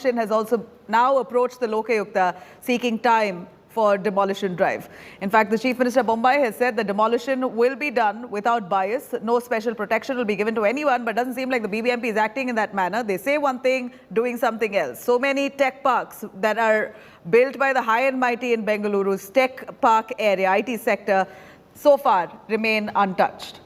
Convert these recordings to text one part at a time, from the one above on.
has also now approached the Lokayukta seeking time for demolition drive. In fact, the Chief Minister of Mumbai has said the demolition will be done without bias. No special protection will be given to anyone, but doesn't seem like the BBMP is acting in that manner. They say one thing, doing something else. So many tech parks that are built by the high and mighty in Bengaluru's tech park area, IT sector, so far remain untouched.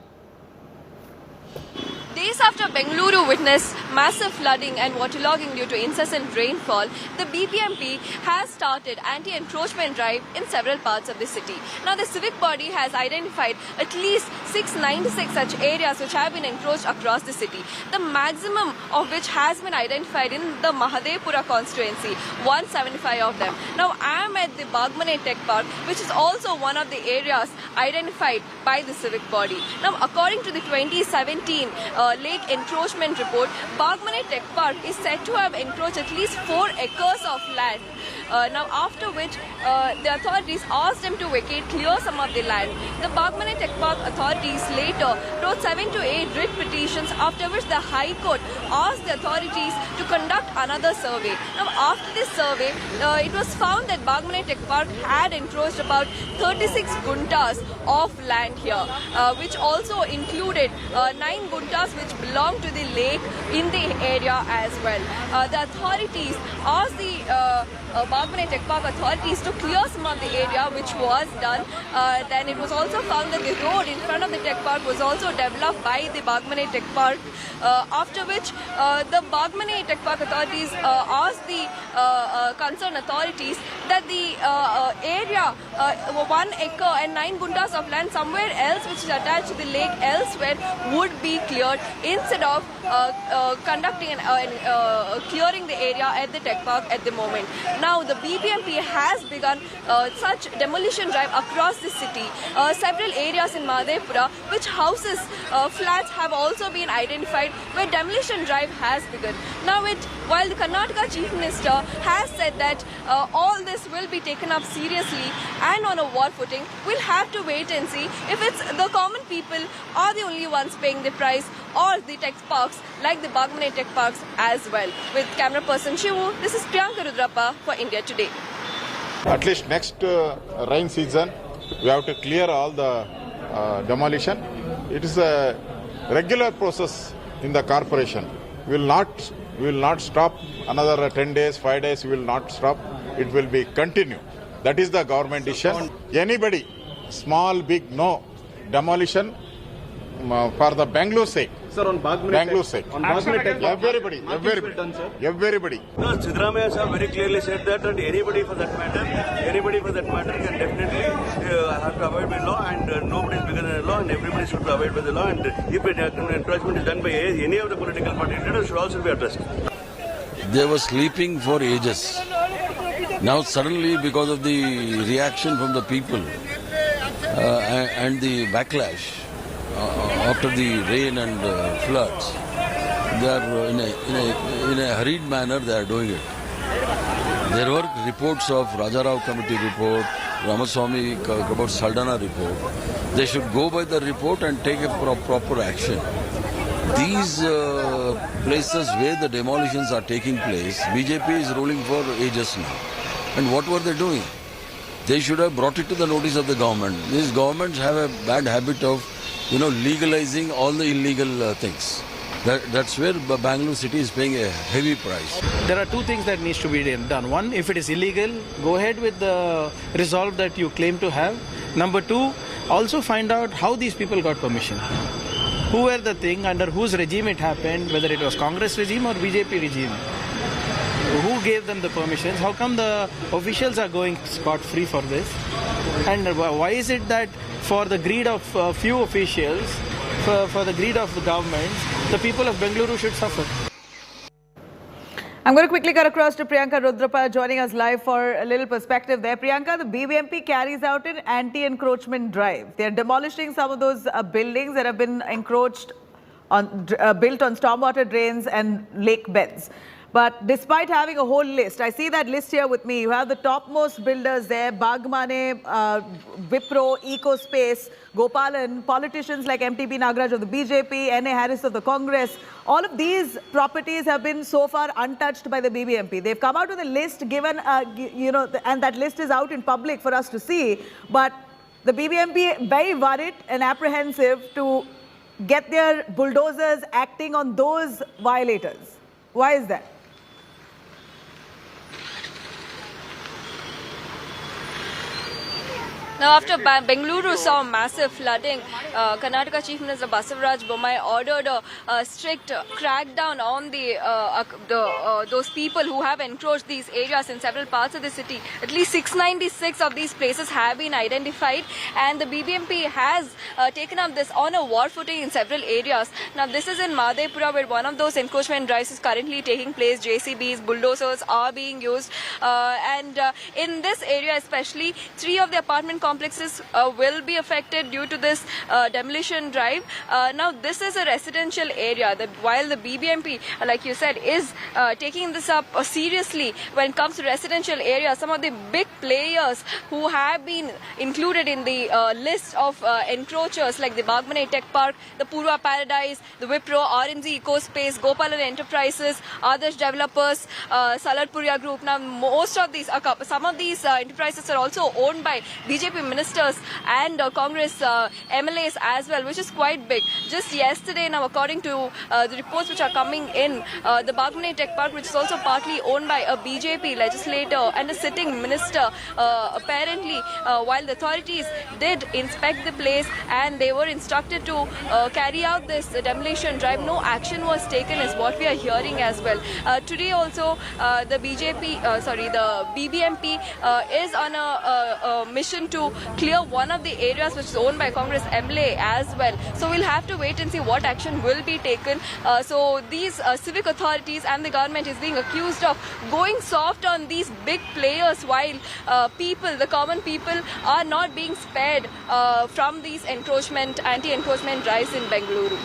Days after Bengaluru witnessed massive flooding and waterlogging due to incessant rainfall, the BBMP has started anti-encroachment drive in several parts of the city. Now, the civic body has identified at least 696 such areas which have been encroached across the city, the maximum of which has been identified in the Mahadevpura constituency, 175 of them. Now, I am at the Bagmane Tech Park, which is also one of the areas identified by the civic body. Now, according to the 2017 lake encroachment report, Bagmane Tech Park is said to have encroached at least 4 acres of land. Now, after which the authorities asked them to clear some of the land. The Bagmane Tech Park authorities later wrote 7 to 8 writ petitions, after which the High Court asked the authorities to conduct another survey. Now, after this survey, it was found that Bagmane Tech Park had encroached about 36 guntas of land here, which also included 9 guntas which belong to the lake in the area as well. The authorities asked the Bagmane Tech Park authorities to clear some of the area, which was done. Then it was also found that the road in front of the tech park was also developed by the Bagmane Tech Park, after which the Bagmane Tech Park authorities asked the concerned authorities that the area 1 acre and 9 guntas of land somewhere else which is attached to the lake elsewhere would be cleared instead of conducting and clearing the area at the tech park at the moment. Now, the BBMP has begun such demolition drive across the city. Several areas in Mahadevpura, which houses flats, have also been identified where demolition drive has begun. Now, while the Kannada Chief Minister has said that all this will be taken up seriously and on a war footing, we'll have to wait and see if it's the common people are the only ones paying the price, or the tech parks like the Bagmane Tech Parks as well. With camera person Shivu, this is Priyanka Rudrappa for India Today. At least next rain season, we have to clear all the demolition. It is a regular process in the corporation. We will not stop another 10 days, 5 days. We will not stop. It will be continue. That is the government decision. Anybody, small, big, no demolition for the Bangalore sake. Sir, on Bangalore sake. On Bagmane Tech Park, everybody. No, Siddaramaiah sir very clearly said that anybody for that matter can definitely have to abide by law, and nobody is bigger than the law, and everybody should abide by the law. And if encroachment is done by any of the political parties, it should also be addressed. They were sleeping for ages. Now suddenly, because of the reaction from the people and the backlash after the rain and floods, they are in a hurried manner they are doing it. There were reports of Rajarao Committee report, Ramaswamy about Saldana report. They should go by the report and take a proper action. These places where the demolitions are taking place, BJP is ruling for ages now. And what were they doing? They should have brought it to the notice of the government. These governments have a bad habit of, legalizing all the illegal things. That's where Bangalore city is paying a heavy price. There are 2 things that needs to be done. One, if it is illegal, go ahead with the resolve that you claim to have. Number 2, also find out how these people got permission. Who were the thing, under whose regime it happened, whether it was Congress regime or BJP regime. Who gave them the permissions? How come the officials are going scot-free for this? And why is it that for the greed of few officials, for the greed of the governments, the people of Bengaluru should suffer? I'm going to quickly cut across to Priyanka Rudrappa joining us live for a little perspective there. Priyanka, the BBMP carries out an anti-encroachment drive. They're demolishing some of those buildings that have been encroached on, built on stormwater drains and lake beds. But despite having a whole list, I see that list here with me. You have the topmost builders there, Bagmane, Wipro, EcoSpace, Gopalan, politicians like MTB Nagaraj of the BJP, N.A. Harris of the Congress. All of these properties have been so far untouched by the BBMP. They've come out with a list given, and that list is out in public for us to see. But the BBMP very worried and apprehensive to get their bulldozers acting on those violators. Why is that? Now, after Bengaluru saw massive flooding, Karnataka Chief Minister Basavaraj Bommai ordered a strict crackdown on those people who have encroached these areas in several parts of the city. At least 696 of these places have been identified, and the BBMP has taken up this on a war footing in several areas. Now, this is in Madhepura, where one of those encroachment drives is currently taking place. JCBs, bulldozers are being used, and in this area especially, 3 of the apartment complexes will be affected due to this demolition drive. Now, this is a residential area. While the BBMP, like you said, is taking this up seriously when it comes to residential areas, some of the big players who have been included in the list of encroachers like the Bagmane Tech Park, the Purva Paradise, the Wipro, RNZ EcoSpace, Gopalan Enterprises, Adarsh Developers, Salarpuria Group. Now, most of these, some of these enterprises are also owned by BJP ministers and Congress MLAs as well, which is quite big. Just yesterday, now according to the reports which are coming in, the Bagmane Tech Park, which is also partly owned by a BJP legislator and a sitting minister, apparently while the authorities did inspect the place and they were instructed to carry out this demolition drive, no action was taken is what we are hearing as well. Today also the BBMP is on a mission to clear one of the areas which is owned by Congress MLA as well. So we'll have to wait and see what action will be taken. So these civic authorities and the government is being accused of going soft on these big players, while the common people are not being spared from these anti-encroachment drives in Bengaluru.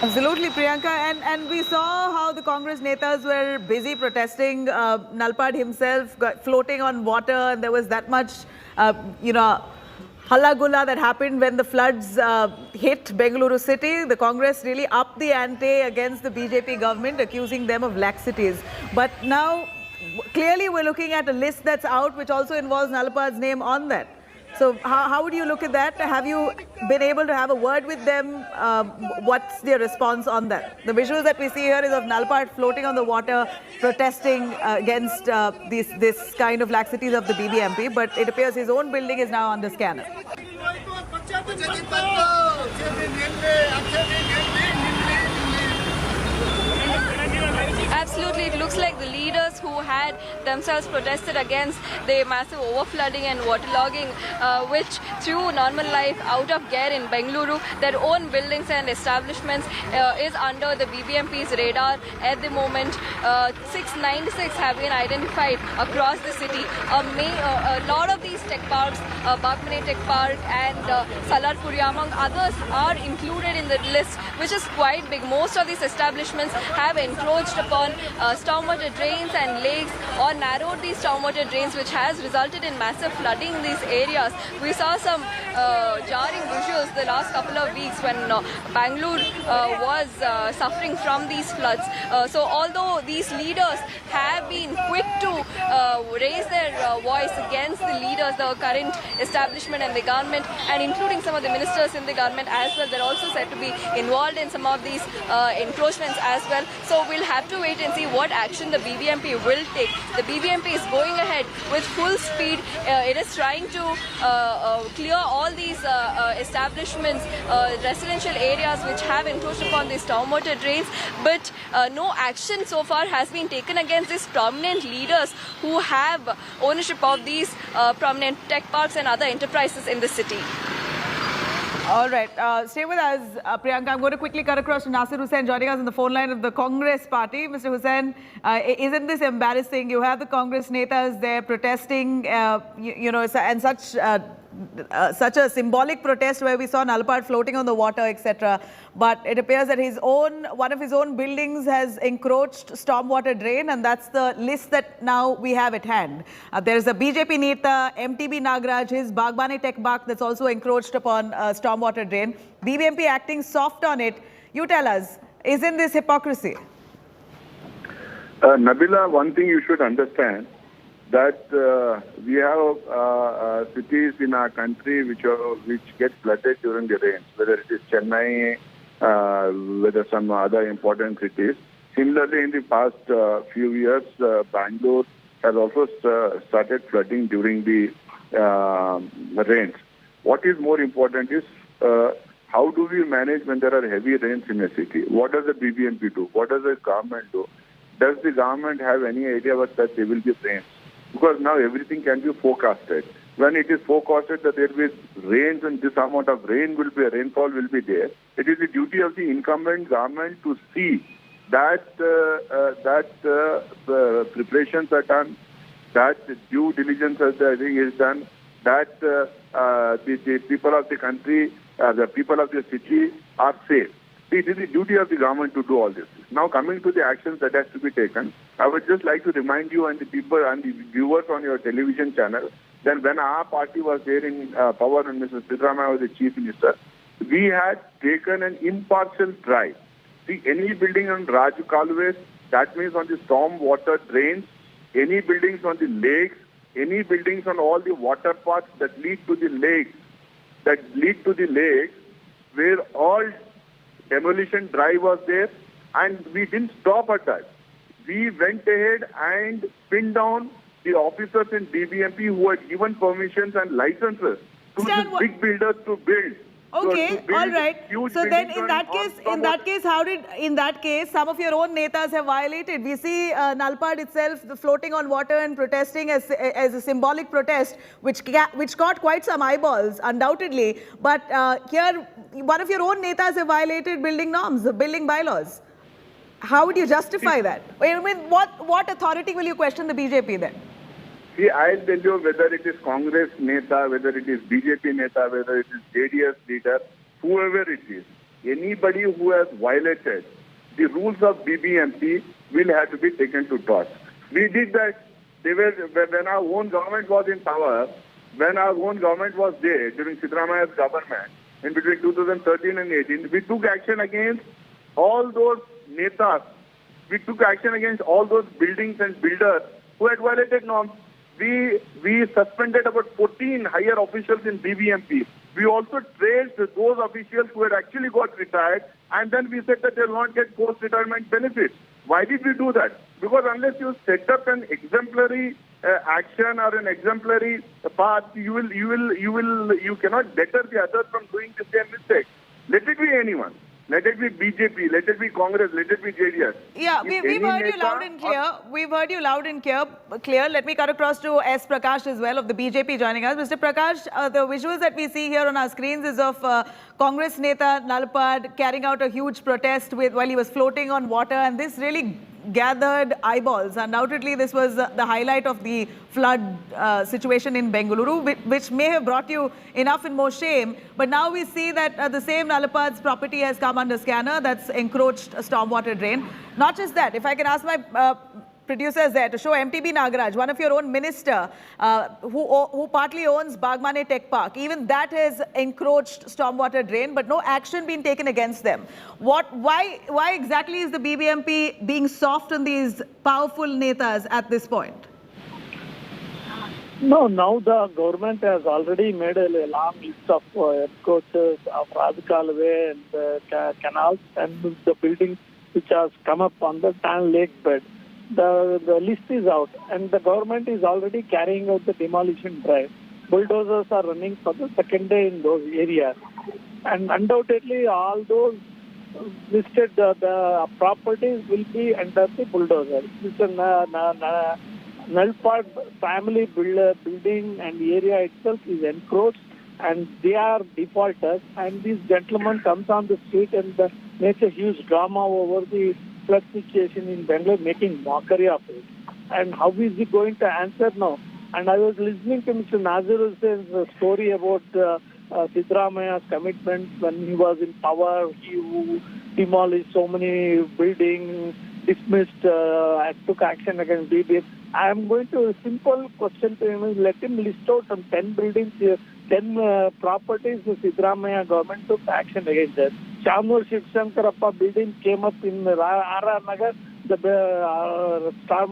Absolutely, Priyanka. And we saw how the Congress netas were busy protesting. Nalpad himself got floating on water, and there was that much, halla gulla that happened when the floods hit Bengaluru city. The Congress really upped the ante against the BJP government, accusing them of laxities. But now, clearly we're looking at a list that's out, which also involves Nalpad's name on that. So how would you look at that? Have you been able to have a word with them? What's their response on that? The visuals that we see here is of Nalpad floating on the water, protesting against this kind of laxities of the BBMP. But it appears his own building is now under scanner. Absolutely, it looks like the leaders who had themselves protested against the massive overflooding and waterlogging, which threw normal life out of gear in Bengaluru, their own buildings and establishments is under the BBMP's radar at the moment. 696 have been identified across the city. A lot of these tech parks, Bagmane Tech Park and Salarpuria, among others, are included in the list, which is quite big. Most of these establishments have encroached upon stormwater drains and lakes, or narrowed these stormwater drains, which has resulted in massive flooding in these areas. We saw some jarring visuals the last couple of weeks when Bangalore was suffering from these floods. So although these leaders have been quick to raise their voice against the leaders, the current establishment and the government, and including some of the ministers in the government as well, they're also said to be involved in some of these encroachments as well. So we'll have to wait and see what action the BBMP will take. The BBMP is going ahead with full speed. It is trying to clear all these establishments, residential areas which have encroached upon these stormwater drains, but no action so far has been taken against these prominent leaders who have ownership of these prominent tech parks and other enterprises in the city. All right. Stay with us, Priyanka. I'm going to quickly cut across to Nasir Hussain joining us on the phone line of the Congress party. Mr. Hussain, isn't this embarrassing? You have the Congress netas there protesting, and such such a symbolic protest where we saw Nalpad floating on the water, etc. But it appears that one of his own buildings has encroached stormwater drain, and that's the list that now we have at hand. There is a BJP Neta, MTB Nagaraj, his Bagmane Tech Park that's also encroached upon stormwater drain. BBMP acting soft on it. You tell us, isn't this hypocrisy? Nabila, one thing you should understand, that we have cities in our country which get flooded during the rains, whether it is Chennai, whether some other important cities. Similarly, in the past few years, Bangalore has also started flooding during the rains. What is more important is how do we manage when there are heavy rains in a city? What does the BBMP do? What does the government do? Does the government have any idea about that there will be rains? Because now everything can be forecasted. When it is forecasted that there will be rains and this amount of rainfall will be there, it is the duty of the incumbent government to see that preparations are done, that due diligence is done, that the people of the country, the people of the city are safe. It is the duty of the government to do all this. Now, coming to the actions that has to be taken, I would just like to remind you and the people and the viewers on your television channel that when our party was there in power and Mr. Siddaramaiah was the chief minister, we had taken an impartial drive. See, any building on Raju Kaluways, that means on the storm water drains, any buildings on the lakes, any buildings on all the water paths that lead to the lakes, where all demolition drive was there, and we didn't stop at that. We went ahead and pinned down the officers in BBMP who had given permissions and licenses to these big builders to build. Okay, all right. So then in that case, some of your own netas have violated. We see Nalpad itself floating on water and protesting as a symbolic protest, which got quite some eyeballs, undoubtedly. But here, one of your own netas have violated building norms, the building bylaws. How would you justify that? I mean, what authority will you question the BJP then? See, I'll tell you, whether it is Congress Neta, whether it is BJP Neta, whether it is JDS leader, whoever it is, anybody who has violated the rules of BBMP will have to be taken to task. We did that. When our own government was in power, when our own government was there during Siddaramaiah's government, in between 2013 and 18, we took action against all those netas. We took action against all those buildings and builders who had violated norms. We suspended about 14 higher officials in BBMP. We also traced those officials who had actually got retired, and then we said that they will not get post-retirement benefits. Why did we do that? Because unless you set up an exemplary action or an exemplary path, you cannot deter the others from doing the same mistake. Let it be anyone. Let it be BJP, let it be Congress, let it be JDS. Yeah, we've heard you loud and clear. We've heard you loud and clear. Let me cut across to S. Prakash as well of the BJP joining us. Mr. Prakash, the visuals that we see here on our screens is of Congress Neta Nalpad carrying out a huge protest while he was floating on water, and this really gathered eyeballs. Undoubtedly, this was the highlight of the flood situation in Bengaluru, which may have brought you enough and more shame. But now we see that the same Nalapad's property has come under scanner that's encroached a stormwater drain. Not just that, if I can ask my producers there to show MTB Nagaraj, one of your own minister, who partly owns Bagmane Tech Park. Even that has encroached stormwater drain, but no action being taken against them. Why exactly is the BBMP being soft on these powerful netas at this point? No, now the government has already made a long list of encroaches of Radical and the canals and the buildings which has come up on the Tan Lake bed. The list is out, and the government is already carrying out the demolition drive. Bulldozers are running for the second day in those areas, and undoubtedly all those listed the properties will be under the bulldozer. This is a Nalpad family building, and the area itself is encroached, and they are defaulters. And this gentleman comes on the street and makes a huge drama over the flood situation in Bengal, making mockery of it. And how is he going to answer now? And I was listening to Mr. Nazir Hussein's story about Siddaramaya's commitments when he was in power. He demolished so many buildings, dismissed, took action against BBM. I am going to, a simple question to him is, let him list out some 10 buildings, 10 properties the Siddaramaya government took action against that. Shamur Shivshankarappa building came up in R.R. Nagar, the Star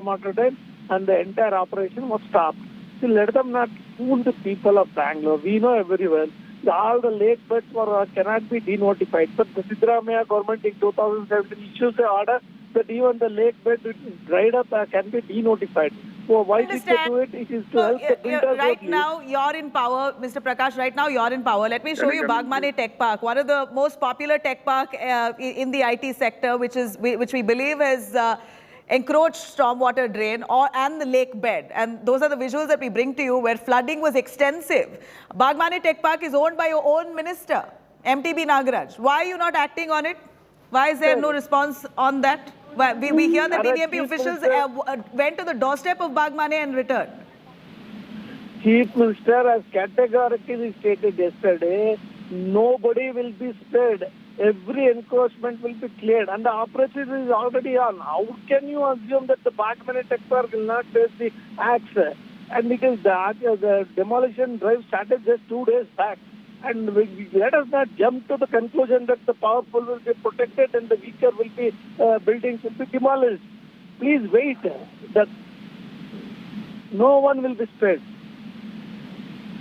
Motor Dam, and the entire operation was stopped. So let them not fool the people of Bangalore. We know very well. All the lake beds cannot be denotified. But the Siddaramaya government in 2017 issues an order that even the lake bed which is dried up can be denotified. So why did they do it? It is to help the builders. Right now, you're in power, Mr. Prakash. Right now, you're in power. Let me show you Bagmane Tech Park, one of the most popular tech park in the IT sector, which we believe has encroached stormwater drain and the lake bed. And those are the visuals that we bring to you where flooding was extensive. Bagmane Tech Park is owned by your own minister, MTB Nagaraj. Why are you not acting on it? Why is there no response on that? We hear that BJP officials went to the doorstep of Bagmane and returned. Chief Minister has categorically stated yesterday, nobody will be spared. Every encroachment will be cleared, and the operation is already on. How can you assume that the Bagmane Tech Park will not face the axe? And it is the demolition drive started just 2 days back. And let us not jump to the conclusion that the powerful will be protected and the weaker will be buildings will be demolished. Please wait. That no one will be spared.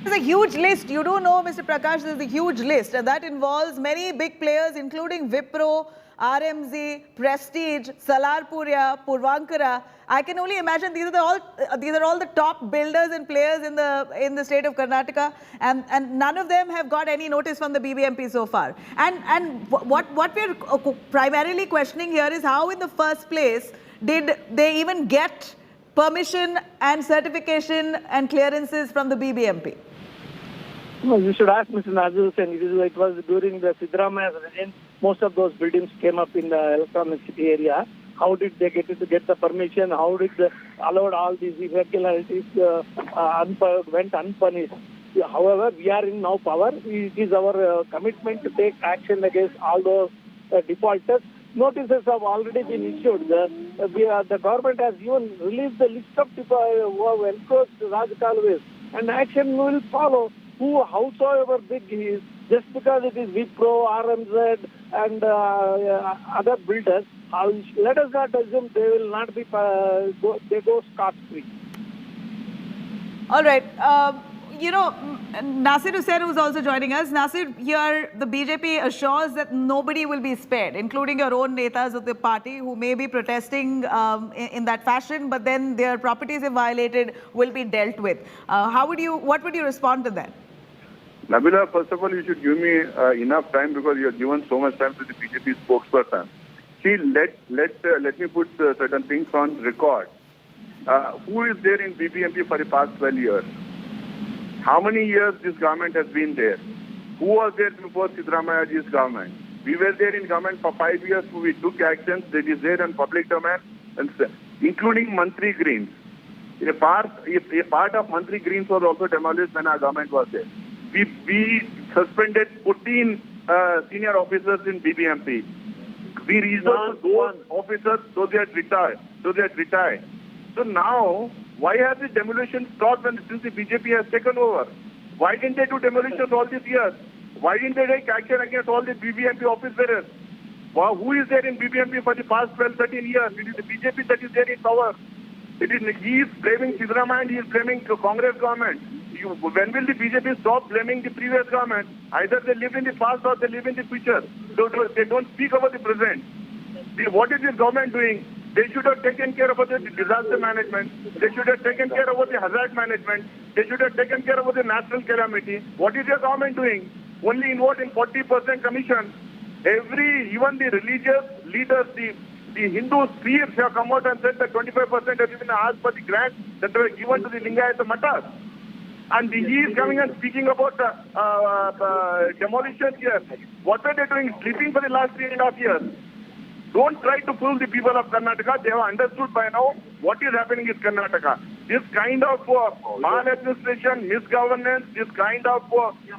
There's a huge list. You do know, Mr. Prakash, there's a huge list, and that involves many big players, including Wipro, RMZ, Prestige, Salarpuria, Purvankara. I can only imagine these are all the top builders and players in the state of Karnataka, and none of them have got any notice from the BBMP so far. And what we're primarily questioning here is how, in the first place, did they even get permission and certification and clearances from the BBMP? No, you should ask Mr. Nazir Hussain. It was during the Siddaramaya's reign. Most of those buildings came up in the electronic city area. How did they get the permission? How did they allow all these irregularities went unpunished? However, we are in now power. It is our commitment to take action against all those defaulters. Notices have already been issued. The government has even released the list of people who have encroached Rajkalways, and action will follow. Howsoever big he is, just because it is Wipro, RMZ, and other builders, let us not assume they will not be they go scot-free. All right. Nasir Hussain was also joining us. Nasir, here the BJP assures that nobody will be spared, including your own netas of the party who may be protesting in that fashion, but then their properties, if violated, will be dealt with. What would you respond to that? Nabila, first of all, you should give me enough time because you have given so much time to the BJP spokesperson. See, let me put certain things on record. Who is there in BBMP for the past 12 years? How many years this government has been there? Who was there before Siddaramaya's government? We were there in government for 5 years. We took actions that is there in public domain, including Mantri Greens. A part of Mantri Greens was also demolished when our government was there. We suspended 14 senior officers in BBMP. We resolved those officers so they had retired. So now, why has the demolition stopped since the BJP has taken over? Why didn't they do demolitions all these years? Why didn't they take action against all the BBMP office bearers? Who is there in BBMP for the past 12, 13 years? It is the BJP that is there in power. He is blaming Siddaramaya and he is blaming the Congress government. When will the BJP stop blaming the previous government? Either they live in the past or they live in the future. So they don't speak about the present. What is this government doing? They should have taken care of the disaster management. They should have taken care of the hazard management. They should have taken care of the natural calamity. What is your government doing? Only involved in 40% commission. Even the religious leaders, the Hindu chiefs have come out and said that 25% have been asked for the grants that were given to the Lingayat Matas. And he is coming and speaking about demolition here. What are they doing? Sleeping for the last 3.5 years. Don't try to fool the people of Karnataka. They have understood by now what is happening in Karnataka. This kind of maladministration, misgovernance, this kind of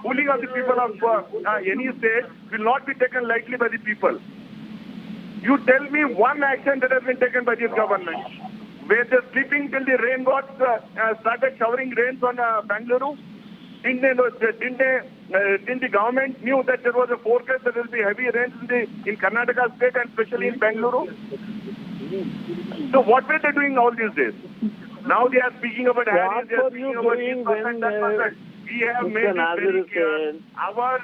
fooling of the people of any state will not be taken lightly by the people. You tell me one action that has been taken by this government, where they're sleeping till the rain got started showering rains on Bengaluru. Didn't the government knew that there was a forecast that there will be heavy rains in Karnataka state and especially in Bengaluru? So what were they doing all these days? Now they are speaking about Harris, they are speaking about this percent, that percent. We have made it very clear. Our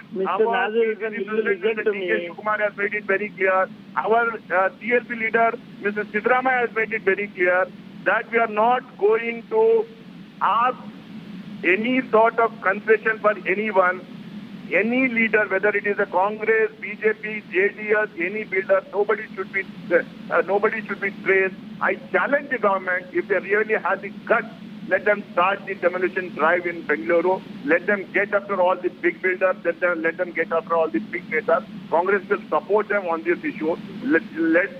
Kumar has made it very clear. Our TLP leader, Mr. Sidramaya, has made it very clear that we are not going to ask any sort of concession for anyone, any leader, whether it is a Congress, BJP, JDS, any builder, nobody should be traced. I challenge the government, if they really have the guts, let them start the demolition drive in Bengaluru. Let them get after all the big builders. Let them get after all the big netas. Congress will support them on this issue. Let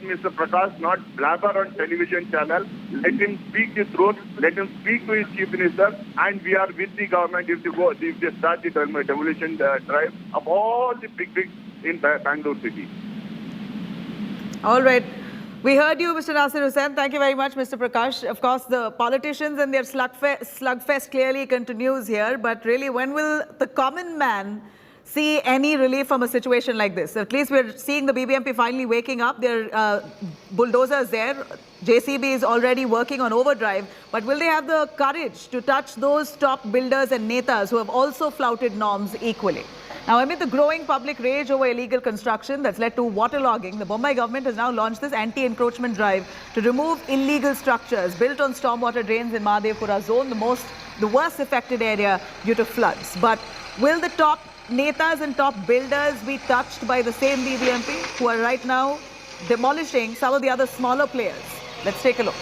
Mr. Prakash not blabber on television channel. Let him speak the truth. Let him speak to his chief minister. And we are with the government if they start the demolition drive of all the big in Bangalore city. All right. We heard you, Mr. Nasir Hussain. Thank you very much, Mr. Prakash. Of course, the politicians and their slugfest clearly continues here. But really, when will the common man see any relief from a situation like this? At least we're seeing the BBMP finally waking up. Their bulldozers there. JCB is already working on overdrive. But will they have the courage to touch those top builders and netas who have also flouted norms equally? Now, amid the growing public rage over illegal construction that's led to waterlogging, the Mumbai government has now launched this anti-encroachment drive to remove illegal structures built on stormwater drains in Mahadevpura zone, the worst affected area due to floods. But will the top netas and top builders be touched by the same BBMP who are right now demolishing some of the other smaller players? Let's take a look.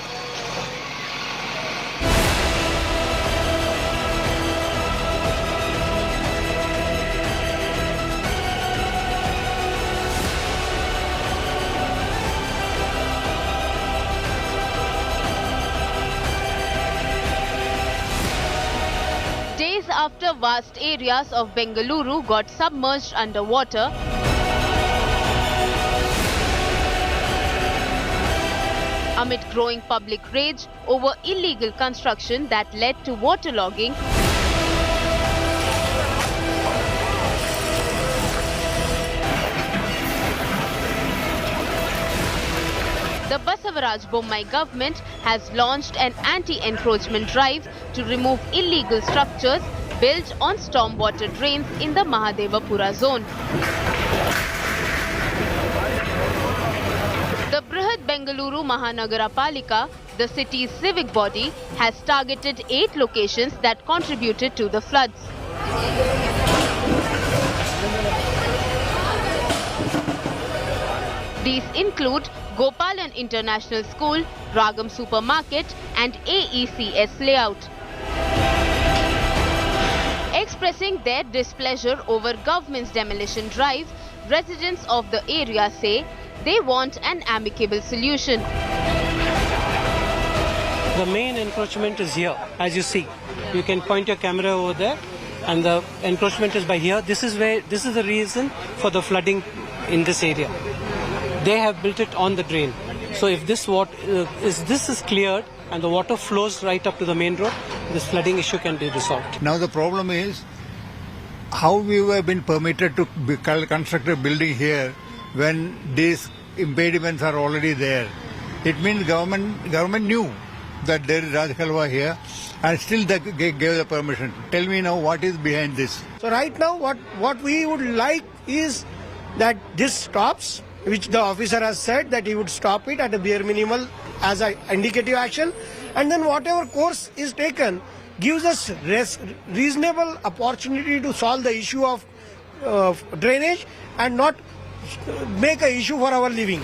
After vast areas of Bengaluru got submerged underwater, amid growing public rage over illegal construction that led to waterlogging, the Basavaraj Bommai government has launched an anti-encroachment drive to remove illegal structures built on stormwater drains in the Mahadevpura zone. The Brihad Bengaluru Mahanagarapalika, the city's civic body, has targeted 8 locations that contributed to the floods. These include Gopalan International School, Ragam Supermarket and AECS layout. Expressing their displeasure over government's demolition drive, residents of the area say they want an amicable solution. The main encroachment is here, as you see. You can point your camera over there, and the encroachment is by here. This is the reason for the flooding in this area. They have built it on the drain. So if this is cleared and the water flows right up to the main road, this flooding issue can be resolved. Now the problem is how we have been permitted to construct a building here when these impediments are already there. It means government knew that there is Raj Khalwa here and still they gave the permission. Tell me now what is behind this. So right now what we would like is that this stops, which the officer has said that he would stop it at a bare minimal as an indicative action, and then whatever course is taken gives us reasonable opportunity to solve the issue of drainage and not make an issue for our living.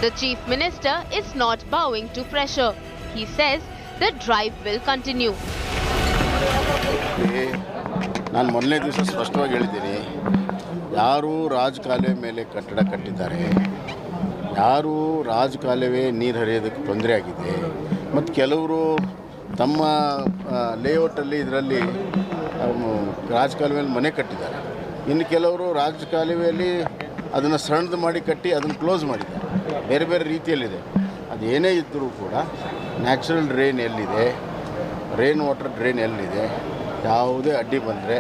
The Chief Minister is not bowing to pressure. He says the drive will continue. ನಾನು ಮೊದಲನೇ ದಿವಸ ಸ್ಪಷ್ಟವಾಗಿ ಹೇಳಿದ್ದೀನಿ, ಯಾರು ರಾಜಕಾಲುವೆ ಮೇಲೆ ಕಟ್ಟಡ ಕಟ್ಟಿದ್ದಾರೆ, ಯಾರು ರಾಜಕಾಲುವೆ ನೀರು ಹರಿಯೋದಕ್ಕೆ ತೊಂದರೆ ಆಗಿದೆ, ಮತ್ತು ಕೆಲವರು ತಮ್ಮ ಲೇಔಟಲ್ಲಿ ಇದರಲ್ಲಿ ರಾಜಕಾಲುವೆಯಲ್ಲಿ ಮನೆ ಕಟ್ಟಿದ್ದಾರೆ. ಇನ್ನು ಕೆಲವರು ರಾಜಕಾಲುವೆಯಲ್ಲಿ ಅದನ್ನು ಸಣ್ಣದು ಮಾಡಿ ಕಟ್ಟಿ ಅದನ್ನು ಕ್ಲೋಸ್ ಮಾಡಿದ್ದಾರೆ. ಬೇರೆ ಬೇರೆ ರೀತಿಯಲ್ಲಿದೆ. ಅದು ಏನೇ ಇದ್ದರೂ ಕೂಡ ನ್ಯಾಚುರಲ್ ಡ್ರೈನ್ ಎಲ್ಲಿದೆ, ರೈನ್ ವಾಟರ್ ಡ್ರೈನ್ ಎಲ್ಲಿದೆ, ಯಾವುದೇ ಅಡ್ಡಿ ಬಂದರೆ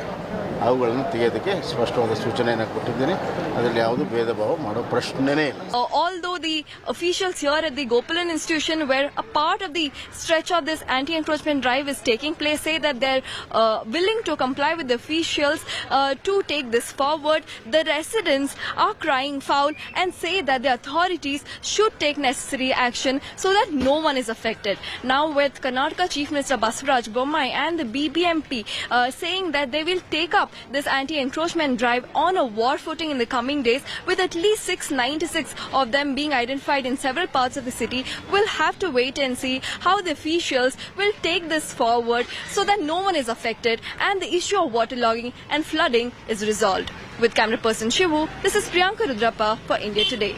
ಅವುಗಳನ್ನು ತೆಗೆಯೋದಕ್ಕೆ ಸ್ಪಷ್ಟವಾದ ಸೂಚನೆಯನ್ನು ಕೊಟ್ಟಿದ್ದೀನಿ. ಅದರಲ್ಲಿ ಯಾವುದೂ ಭೇದ ಭಾವ ಮಾಡೋ ಪ್ರಶ್ನೆನೇ ಇಲ್ಲ. Although the officials here at the Gopalan institution, where a part of the stretch of this anti-encroachment drive is taking place, say that they're willing to comply with the officials to take this forward, the residents are crying foul and say that the authorities should take necessary action so that no one is affected. Now with Karnataka Chief Minister Basavaraj Bommai and the BBMP saying that they will take up this anti-encroachment drive on a war footing in the coming days, with at least 696 of them being identified in several parts of the city, we'll have to wait and see how the officials will take this forward so that no one is affected and the issue of waterlogging and flooding is resolved. With camera person Shivu, this is Priyanka Rudrappa for India Today.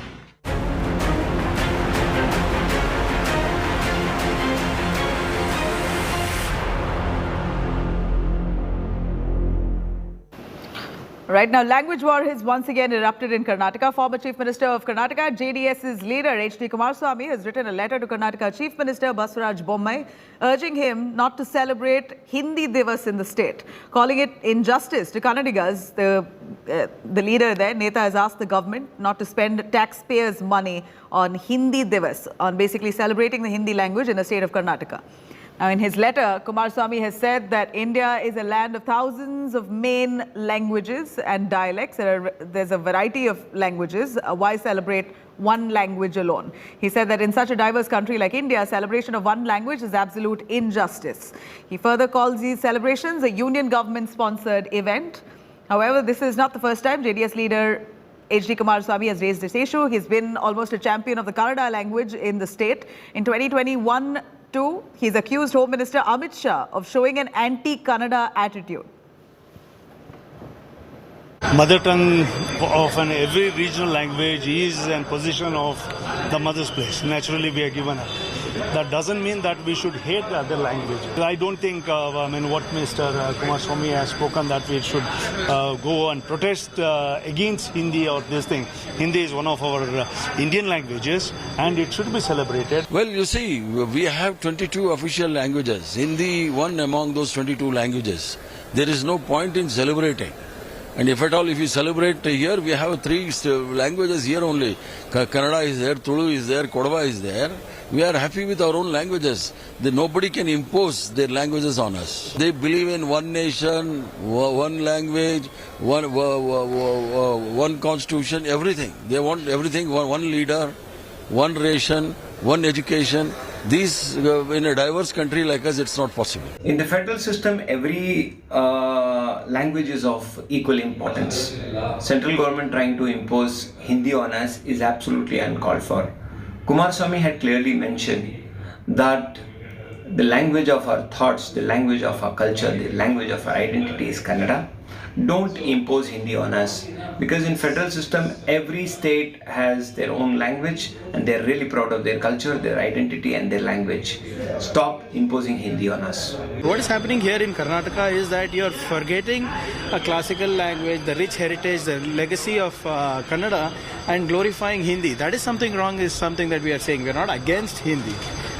Right now, language war has once again erupted in Karnataka. Former Chief Minister of Karnataka, JDS's leader, H.D. Kumaraswamy, has written a letter to Karnataka Chief Minister Basavaraj Bommai, urging him not to celebrate Hindi Divas in the state, calling it injustice to Kannadigas. The leader there, Neta, has asked the government not to spend taxpayers' money on Hindi Divas, on basically celebrating the Hindi language in the state of Karnataka. Now, in his letter, Kumaraswamy has said that India is a land of thousands of main languages and dialects. There's a variety of languages. Why celebrate one language alone? He said that in such a diverse country like India, celebration of one language is absolute injustice. He further calls these celebrations a union government-sponsored event. However, this is not the first time JDS leader H.D. Kumaraswamy has raised this issue. He's been almost a champion of the Kannada language in the state. In 2021, too, he's accused Home Minister Amit Shah of showing an anti-Kannada attitude. Mother tongue of every regional language is in position of the mother's place. Naturally, we are given it. That doesn't mean that we should hate the other language. I don't think, what Mr. Kumaraswamy has spoken, that we should go and protest against Hindi or this thing. Hindi is one of our Indian languages and it should be celebrated. Well, you see, we have 22 official languages. Hindi, one among those 22 languages. There is no point in celebrating. And if at all, if you celebrate here, we have 3 languages here only. Kannada is there, Tulu is there, Kodava is there. We are happy with our own languages. Nobody can impose their languages on us. They believe in one nation, one language, one constitution, everything. They want everything, one leader, one ration, one education. These, in a diverse country like us, it's not possible. In the federal system, every language is of equal importance. Central government trying to impose Hindi on us is absolutely uncalled for. Kumaraswamy had clearly mentioned that the language of our thoughts, the language of our culture, the language of our identity is Kannada. Don't impose Hindi on us, because in federal system every state has their own language and they're really proud of their culture, their identity and their language. Stop imposing Hindi on us. What is happening here in Karnataka is that you're forgetting a classical language, the rich heritage, the legacy of Kannada, and glorifying Hindi. That is something wrong, is something that we are saying. We're not against Hindi.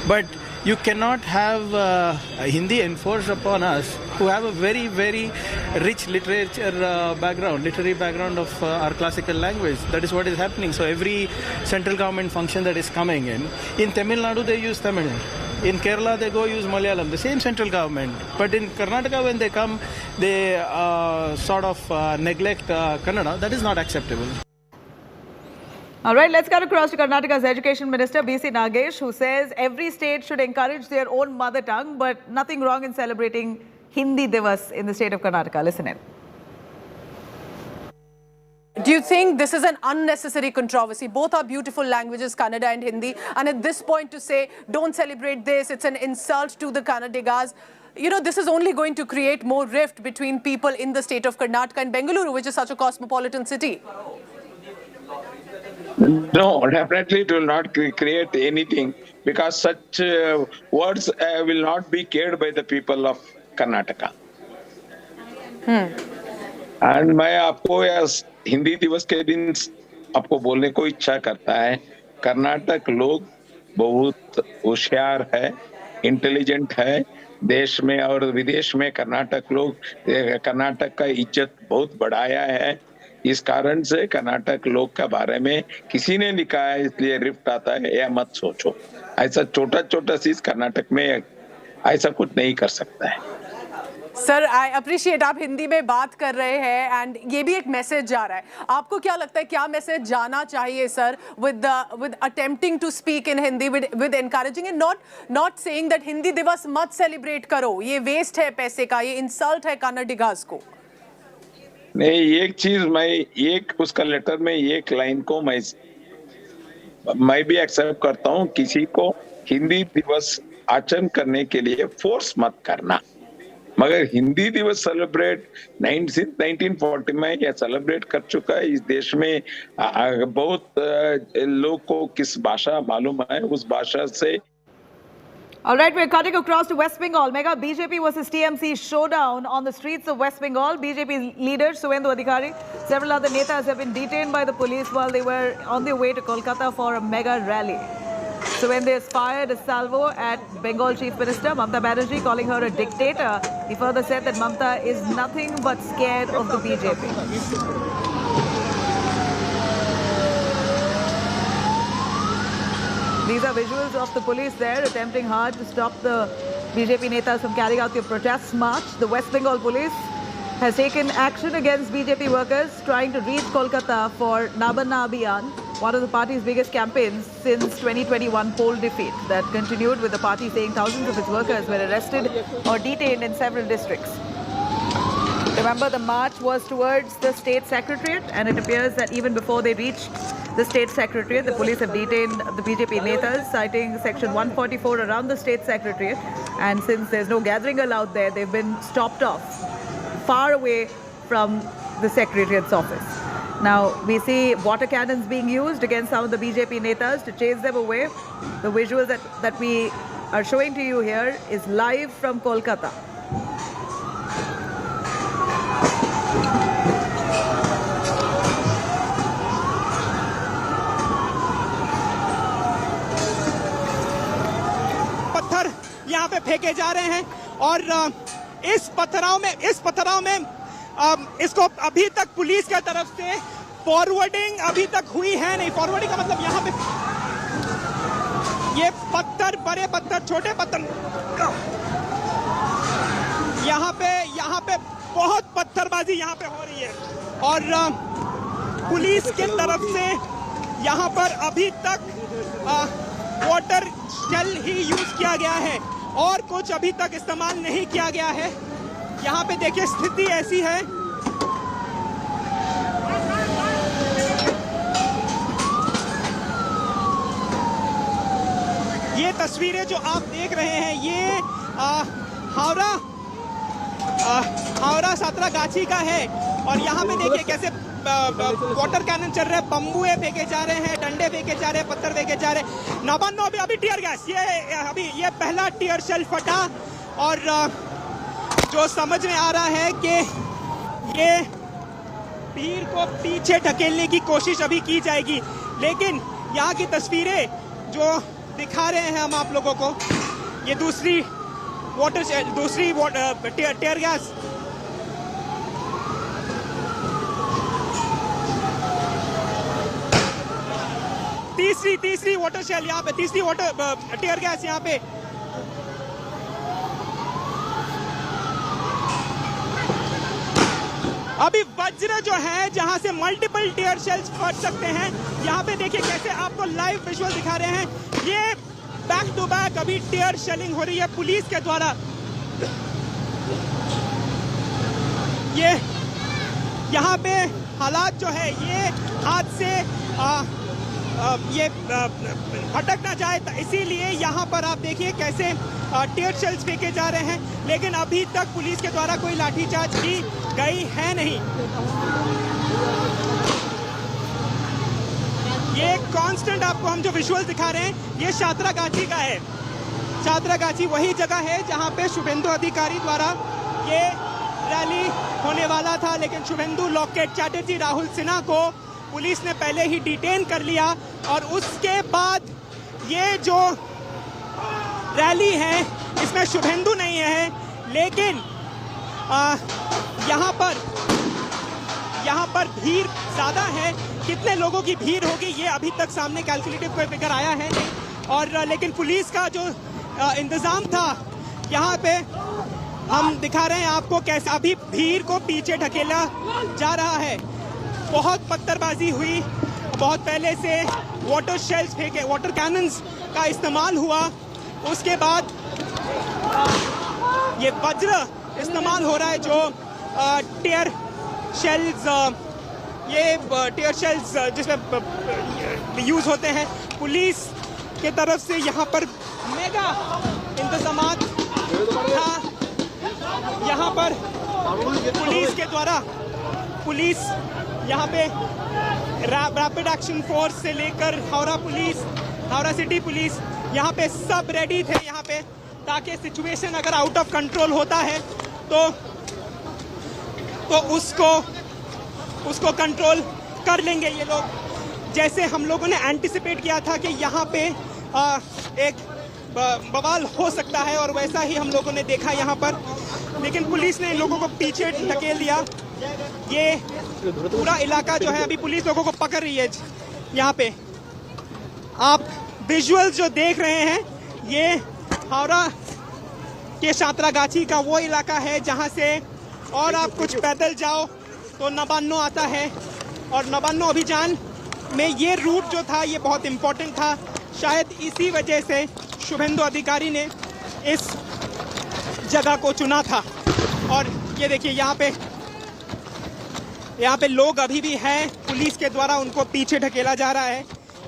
But you cannot have Hindi enforced upon us who have a very, very rich literature background, literary background of our classical language. That is what is happening. So every central government function that is coming in Tamil Nadu they use Tamil. In Kerala they go use Malayalam, the same central government. But in Karnataka when they come, they sort of neglect Kannada. That is not acceptable. All right, let's cut across to Karnataka's Education Minister, B.C. Nagesh, who says every state should encourage their own mother tongue, but nothing wrong in celebrating Hindi Divas in the state of Karnataka. Listen in. Do you think this is an unnecessary controversy? Both are beautiful languages, Kannada and Hindi. And at this point to say, don't celebrate this, it's an insult to the Kannadigas. You know, this is only going to create more rift between people in the state of Karnataka and Bengaluru, which is such a cosmopolitan city. No, definitely it will not create anything. because such words will not be cared by the people of Karnataka. And मैं आपको हिंदी दिवस के दिन आपको बोलने को इच्छा करता है, कर्नाटक लोग बहुत होशियार है, इंटेलिजेंट है, देश में और विदेश में कर्नाटक का इज्जत बहुत बढ़ाया है। इस कारण से कर्नाटक लोग के बारे में किसी ने लिखा है इसलिए रिफ्ट आता है, यह मत सोचो। ऐसा छोटा छोटा चीज कर्नाटक में ऐसा कुछ नहीं कर सकता है। सर, आई अप्रिशिएट आप हिंदी में बात कर रहे हैं एंड ये भी एक मैसेज जा रहा है। आपको क्या लगता है क्या मैसेज जाना चाहिए sir with attempting to speak in Hindi, with encouraging and not saying that Hindi Diwas मत सेलिब्रेट करो, ये वेस्ट है पैसे का, ये इंसल्ट है कन्नडिगास को? नहीं, एक चीज मैं उसका लेटर में एक लाइन को मैं भी एक्सेप्ट करता हूँ, किसी को हिंदी दिवस आचरण करने के लिए फोर्स मत करना। मगर हिंदी दिवस सेलिब्रेट 1940 में यह सेलिब्रेट कर चुका है। इस देश में बहुत लोग को किस भाषा मालूम है, उस भाषा से। All right, we're cutting across to West Bengal. Mega BJP versus TMC showdown on the streets of West Bengal. BJP leader Suvendu Adhikari, several other netas have been detained by the police while they were on their way to Kolkata for a mega rally. Suvendu has fired a salvo at Bengal Chief Minister Mamata Banerjee, calling her a dictator. He further said that Mamata is nothing but scared of the BJP. These are visuals of the police there attempting hard to stop the BJP netas from carrying out their protest march. The West Bengal police has taken action against BJP workers trying to reach Kolkata for Nabanna Abhiyan, one of the party's biggest campaigns since 2021 poll defeat that continued with the party saying thousands of its workers were arrested or detained in several districts. Remember, the march was towards the state secretariat, and it appears that even before they reached the state secretariat, the police have detained the BJP netas, citing section 144 around the state secretariat. And since there's no gathering allowed there, they've been stopped off far away from the secretariat's office. Now, we see water cannons being used against some of the BJP netas to chase them away. The visuals that we are showing to you here is live from Kolkata. यहाँ पे फेंके जा रहे हैं और इस पथराव में इसको अभी तक पुलिस की तरफ से फॉरवर्डिंग अभी तक हुई है नहीं। फॉरवर्डिंग का मतलब यहाँ पे ये पत्थर, बड़े पत्थर, छोटे पत्थर, यहाँ पे बहुत पत्थरबाजी यहाँ पे हो रही है और पुलिस की तरफ से यहाँ पर अभी तक वाटर शेल ही यूज किया गया है और कुछ अभी तक इस्तेमाल नहीं किया गया है। यहाँ पे देखिए स्थिति ऐसी है। ये तस्वीरें जो आप देख रहे हैं ये हावड़ा सातरागाछी का है और यहाँ पे देखिए कैसे वाटर कैनन चल रहे हैं, बम्बुए फेंके जा रहे हैं, डंडे फेंके जा रहे हैं, पत्थर फेंके जा रहे हैं। नवान्नो अभी टीयर गैस, ये पहला टीयर शेल फटा और जो समझ में आ रहा है कि ये भीड़ को पीछे ढकेलने की कोशिश अभी की जाएगी। लेकिन यहाँ की तस्वीरें जो दिखा रहे हैं हम आप लोगों को, ये दूसरी टीयर गैस, तीसरी वाटर शेल यहाँ पे, तीसरी वाटर टीयर गैस यहाँ पे। अभी वज्र जो है जहां से मल्टीपल टीयर शेल्स फट सकते हैं, यहाँ पे देखिए कैसे आपको लाइव विजुअल दिखा रहे हैं। ये बैक टू बैक अभी टीयर शेलिंग हो रही है पुलिस के द्वारा। ये यहाँ पे हालात जो है ये हाथ से ये भटक ना जाए, इसीलिए यहाँ पर आप देखिए कैसे टीयर शेल्स फेंके जा रहे हैं। लेकिन अभी तक पुलिस के द्वारा कोई लाठीचार्ज की गई है नहीं। ये कांस्टेंट आपको हम जो विजुअल दिखा रहे हैं ये सातरागाछी का है। सातरागाछी वही जगह है जहां पे शुभेंदु अधिकारी द्वारा ये रैली होने वाला था, लेकिन शुभेंदु, लॉकेट चैटर्जी, राहुल सिन्हा को पुलिस ने पहले ही डिटेन कर लिया और उसके बाद ये जो रैली है इसमें शुभेंदु नहीं है, लेकिन यहाँ पर भीड़ ज़्यादा है। कितने लोगों की भीड़ होगी ये अभी तक सामने कैलकुलेटिव कोई फिगर आया है नहीं। और लेकिन पुलिस का जो इंतज़ाम था यहाँ पे हम दिखा रहे हैं आपको कैसे अभी भीड़ को पीछे ढकेला जा रहा है। बहुत पत्थरबाजी हुई, बहुत पहले से वाटर शेल्स फेंके, वाटर कैनन्स का इस्तेमाल हुआ। उसके बाद ये वज्र इस्तेमाल हो रहा है जो टीयर शेल्स, ये टीयर शेल्स जिसमें यूज़ होते हैं। पुलिस के तरफ से यहाँ पर मेगा इंतजामात था। यहाँ पर पुलिस के द्वारा पुलिस यहाँ पे रैपिड एक्शन फोर्स से लेकर Howrah police, Howrah city police यहाँ पे सब रेडी थे यहाँ पे, ताकि सिचुएशन अगर आउट ऑफ कंट्रोल होता है तो उसको कंट्रोल कर लेंगे ये लोग। जैसे हम लोगों ने एंटिसिपेट किया था कि यहाँ पे एक बवाल हो सकता है और वैसा ही हम लोगों ने देखा यहाँ पर, लेकिन पुलिस ने इन लोगों को पीछे ढकेल दिया। ये पूरा इलाका जो है अभी पुलिस लोगों को पकड़ रही है। यहाँ पे आप विजुअल्स जो देख रहे हैं ये हावड़ा के सातरागाछी का वो इलाका है जहाँ से और आप कुछ पैदल जाओ तो नबान्नो आता है, और नबान्नो अभियान में ये रूट जो था ये बहुत इम्पोर्टेंट था। शायद इसी वजह से शुभेंदु अधिकारी ने इस जगह को चुना था। और ये देखिए यहाँ पे लोग अभी भी हैं, पुलिस के द्वारा उनको पीछे ढकेला जा रहा है।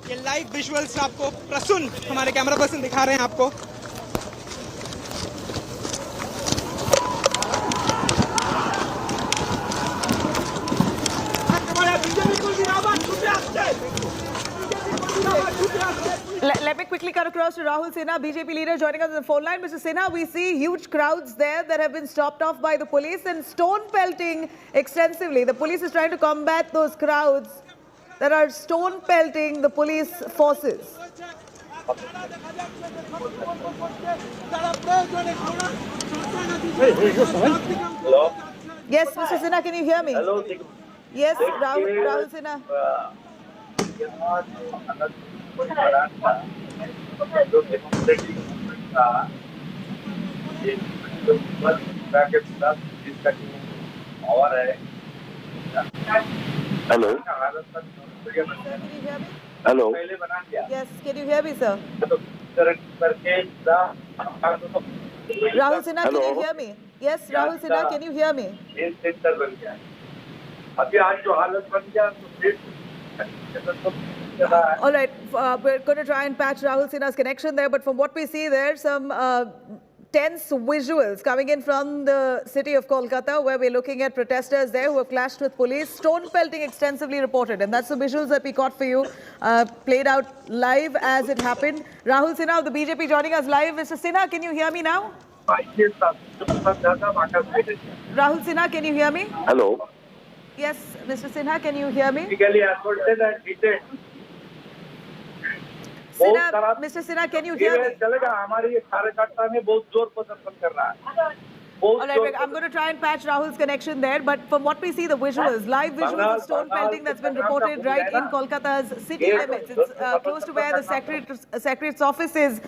ये लाइव विजुअल्स आपको प्रसून हमारे कैमरा पर्सन दिखा रहे हैं आपको। Let me quickly cut across to Rahul Sinha, BJP leader, joining us on the phone line. Mr. Sinha, we see huge crowds there that have been stopped off by the police and stone pelting extensively. The police is trying to combat those crowds that are stone pelting the police forces. Hello? Yes, Mr. Sinha, can you hear me? Hello. Yes, Rahul Sinha. Hello. Hello. Yes, can you hear me, sir? Rahul Sinha, can you hear me? Yes, Rahul Sinha, can you hear me? All right, we're going to try and patch Rahul Sinha's connection there, but from what we see there, some tense visuals coming in from the city of Kolkata, where we're looking at protesters there who have clashed with police, stone pelting extensively reported, and that's the visuals that we got for you, played out live as it happened. Rahul Sinha of the BJP joining us live. Mr. Sinha, can you hear me now? Rahul Sinha, can you hear me? Hello. Yes, Mr. Sinha, can you hear me? Sinha, Mr. Sinha, can you hear me? All right, I'm going to try and patch Rahul's connection there, but from what we see, the visuals, live visuals of stone pelting that's been reported right in Kolkata's city limits. It's close to where the Secretary's office is.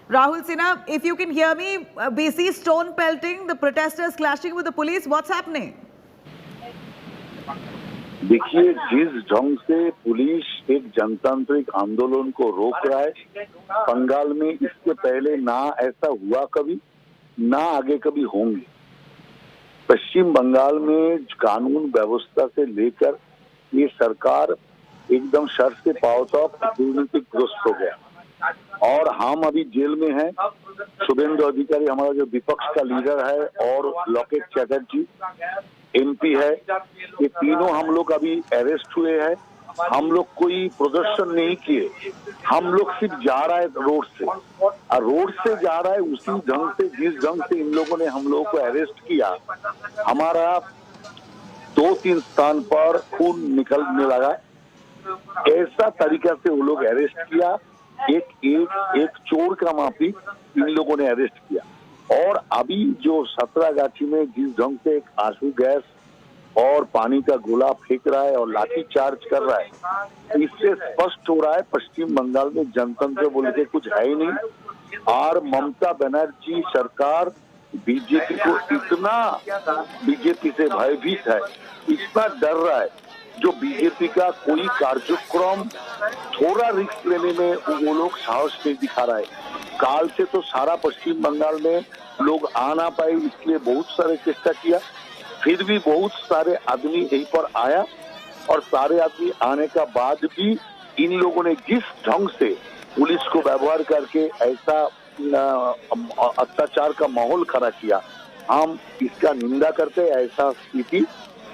Rahul Sinha, if you can hear me, we see stone pelting, the protesters clashing with the police. What's happening? देखिए, जिस ढंग से police एक जनतांत्रिक आंदोलन को रोक रहा है, बंगाल में इसके पहले ना ऐसा हुआ कभी, ना आगे कभी होंगे। पश्चिम बंगाल में कानून व्यवस्था से लेकर ये सरकार एकदम सर से पांव तक दुर्नीतिग्रस्त हो गया, और हम अभी जेल में हैं। शुभेंदु अधिकारी हमारा जो विपक्ष का लीडर है, और लॉकेट चैटर्जी MP है, ये तीनों हम लोग अभी अरेस्ट हुए हैं हम लोग कोई प्रदर्शन नहीं किए, हम लोग सिर्फ जा रहा है रोड से, और रोड से जा रहा है उसी ढंग से जिस ढंग से इन लोगों ने हम लोगों को अरेस्ट किया। हमारा 2-3 स्थान पर खून निकलने लगा, ऐसा तरीका से वो लोग अरेस्ट किया। एक चोर का माफी इन लोगों ने अरेस्ट किया। और अभी जो सतरागाछी में जिस ढंग से एक आंसू गैस और पानी का गोला फेंक रहा है और लाठी चार्ज कर रहा है, इससे स्पष्ट हो रहा है पश्चिम बंगाल में जनतंत्र बोल के कुछ है ही नहीं। और ममता बनर्जी सरकार बीजेपी को इतना बीजेपी से भयभीत है, इतना डर रहा है, जो बीजेपी का कोई कार्यक्रम थोड़ा रिस्क लेने में वो लोग साहस नहीं दिखा रहा है। काल से तो सारा पश्चिम बंगाल में लोग आ ना पाए, इसलिए बहुत सारे चेष्टा किया, फिर भी बहुत सारे आदमी यहीं पर आया, और सारे आदमी आने का बाद भी इन लोगों ने जिस ढंग से पुलिस को व्यवहार करके ऐसा अत्याचार का माहौल खड़ा किया, हम इसका निंदा करते हैं। ऐसा स्थिति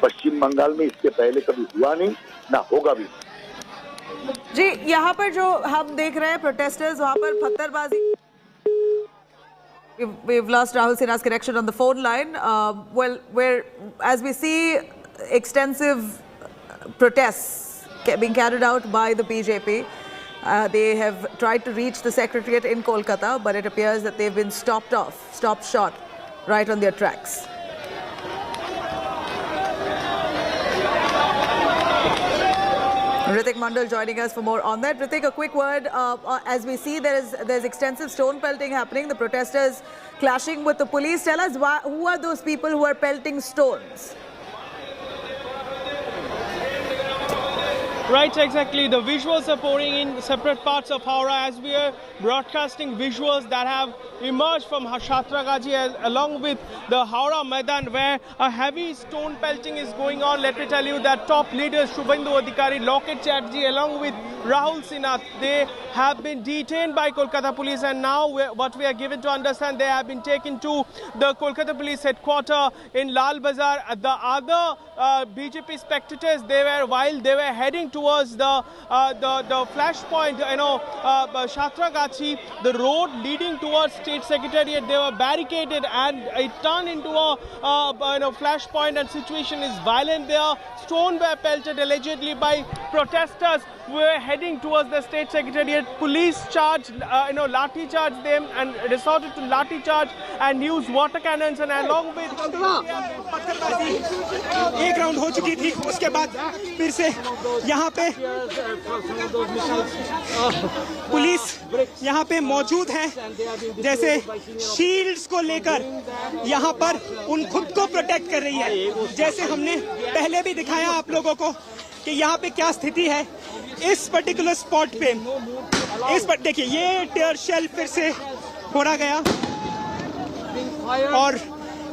पश्चिम बंगाल में इसके पहले कभी हुआ नहीं, ना होगा भी। जी, यहाँ पर जो हम देख रहे हैं प्रोटेस्टर्स, वहाँ पर पत्थरबाजी। We've lost Rahul Sinha's connection on the phone line. As we see extensive protests being carried out by the BJP, they have tried to reach the secretariat in Kolkata, but it appears that they've been stopped short right on their tracks. Ritik Mandal joining us for more on that. Ritik, a quick word. As we see, there's extensive stone pelting happening. The protesters clashing with the police. Tell us who are those people who are pelting stones? Right, exactly. The visuals are pouring in separate parts of Howrah as we are broadcasting visuals that have emerged from Satragachi along with the Howrah Maidan, where a heavy stone pelting is going on. Let me tell you that top leaders Shubhendu Adhikari, Loket Chatterjee along with Rahul Sinha, they have been detained by Kolkata police, and now what we are given to understand, they have been taken to the Kolkata police headquarters in Lal Bazar. The other BJP spectators, while they were heading towards the flashpoint, Satragachi, the road leading towards State Secretariat, they were barricaded and it turned into a flashpoint, and situation is violent there. Stone were pelted allegedly by protesters who were heading towards the State Secretariat. Police charged, lathi charged them and resorted to lathi charge and used water cannons, and along with एक round हो चुकी थी, उसके बाद फिर से यहाँ पे पुलिस यहाँ पे मौजूद है, जैसे शील्ड्स को लेकर यहाँ पर उन खुद को प्रोटेक्ट कर रही है। जैसे हमने पहले भी दिखाया आप लोगों को कि यहाँ पे क्या स्थिति है इस पर्टिकुलर स्पॉट पे। इस पर देखिए, ये टीयर शेल फिर से फोड़ा गया और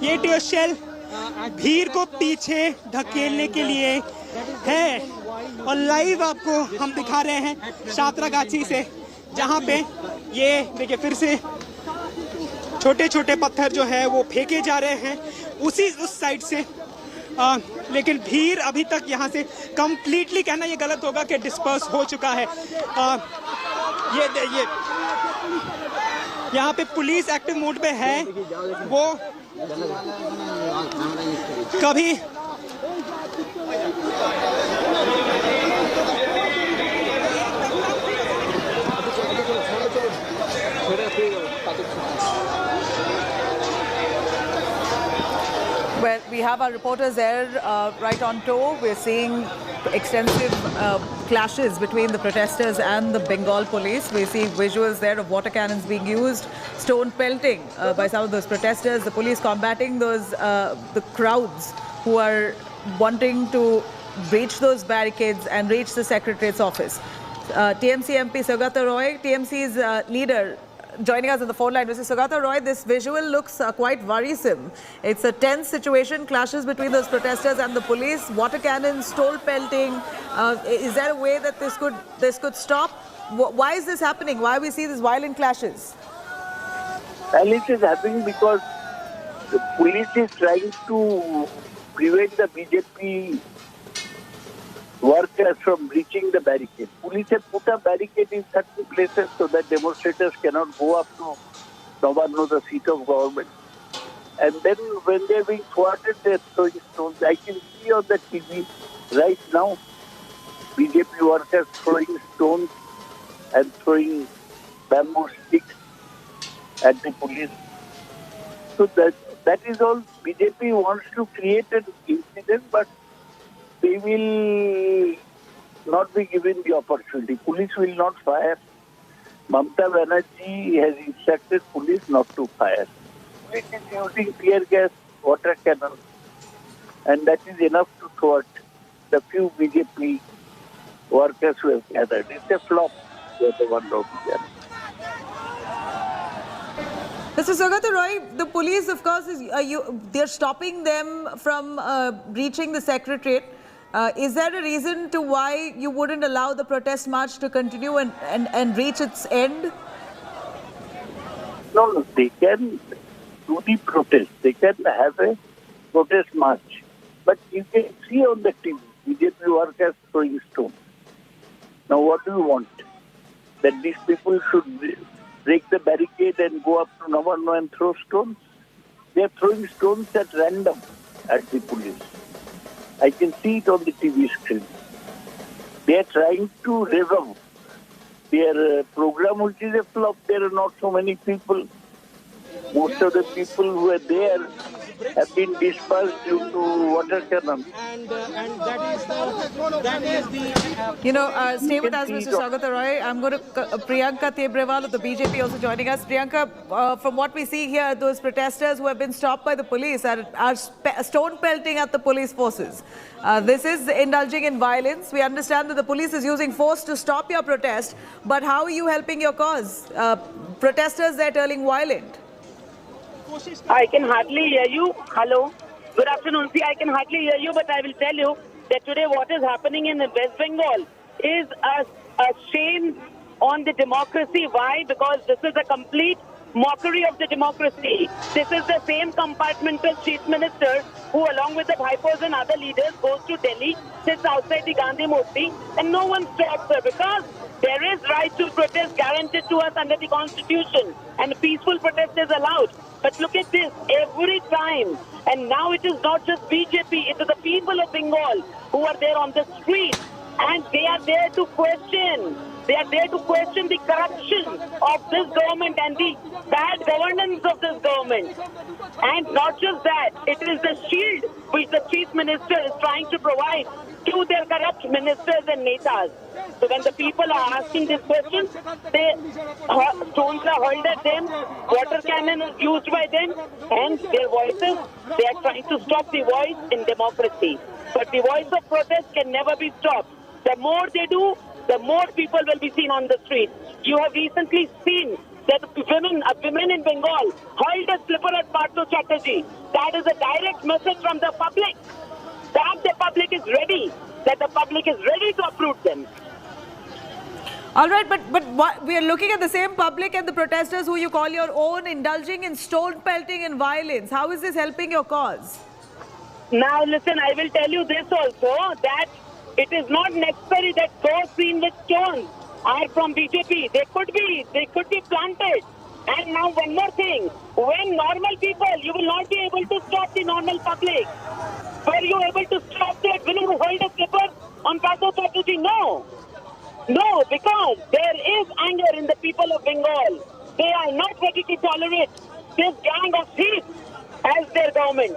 ये टीयर शेल भीड़ को पीछे धकेलने के लिए है। और लाइव आपको हम दिखा रहे हैं सातरागाछी से, जहां पे ये देखिए फिर से छोटे छोटे पत्थर जो है वो फेंके जा रहे हैं उस साइड से। लेकिन भीड़ अभी तक यहाँ से कंप्लीटली, कहना ये गलत होगा कि डिस्पर्स हो चुका है। ये यहाँ पे पुलिस एक्टिव मोड पे है, वो कभी Well, we have our reporters there right on tour. We're seeing extensive clashes between the protesters and the Bengal police. We see visuals there of water cannons being used, stone pelting by some of those protesters, the police combating those the crowds who are wanting to breach those barricades and reach the Secretariat's office. TMC MP Saugata Roy, TMC's leader, joining us on the phone line. Mr. Saugata Roy, this visual looks quite worrisome. It's a tense situation, clashes between those protesters and the police, water cannons, stone pelting. Is there a way that this could stop? Why is this happening? Why we see these violent clashes? And it is happening because the police is trying to prevent the BJP workers from reaching the barricade. Police have put a barricade in certain places so that demonstrators cannot go up to Navarno, the seat of government. And then when they're being thwarted, they're throwing stones. I can see on the TV right now BJP workers throwing stones and throwing bamboo sticks at the police. So that is all. BJP wants to create an incident, but they will not be given the opportunity. Police will not fire. Mamata Banerjee has instructed police not to fire. Police is using tear gas, water cannon, and that is enough to thwart the few BJP workers who have gathered. It's a flop. The one of them. Mr. Saugata Roy, the police, of course, they're stopping them from reaching the secretariat. Is there a reason to why you wouldn't allow the protest march to continue and reach its end? No, they can do the protest. They can have a protest march. But you can see on the TV, BJP workers throwing stones. Now what do you want? That these people should break the barricade and go up to Navarno and throw stones? They are throwing stones at random at the police. I can see it on the TV screen. They are trying to revive their program, which is a flop. There are not so many people. Most of the people who are there have been dispersed due to water cannon. And that is the You know, stay with us, Mr. Saugata Roy. I'm going to Priyanka Tebrewal of the BJP also joining us. Priyanka, from what we see here, those protesters who have been stopped by the police are stone pelting at the police forces. This is indulging in violence. We understand that the police is using force to stop your protest, but how are you helping your cause? Protesters, they're turning violent. I can hardly hear you. Hello. Good afternoon. See, I can hardly hear you, but I will tell you that today what is happening in West Bengal is a shame on the democracy. Why? Because this is a complete mockery of the democracy. This is the same compartmental chief minister who, along with the Bhaipos and other leaders, goes to Delhi, sits outside the Gandhi Murti, and no one stops her because there is right to protest guaranteed to us under the Constitution, and peaceful protest is allowed. But look at this, every time, and now it is not just BJP, it is the people of Bengal who are there on the street, and they are there to question. They are there to question the corruption of this government and the bad governance of this government. And not just that, it is the shield which the chief minister is trying to provide to their corrupt ministers and netas. So when the people are asking these questions, stones are hurled at them, water cannon is used by them, and their voices, they are trying to stop the voice in democracy. But the voice of protest can never be stopped. The more they do, the more people will be seen on the street. You have recently seen that women in Bengal hurled a slipper at Partho Chatterjee. That is a direct message from the public that the public is ready, to uproot them. All right, but we are looking at the same public and the protesters who you call your own indulging in stone pelting and violence. How is this helping your cause? Now listen, I will tell you this also, that it is not necessary that those seen with stones are from BJP. They could be planted. And now one more thing, when normal people, you will not be able to stop the normal public. Were you able to stop that women who hold a slipper on Partho Chatterjee? No. No, because there is anger in the people of Bengal. They are not ready to tolerate this gang of thieves as their government.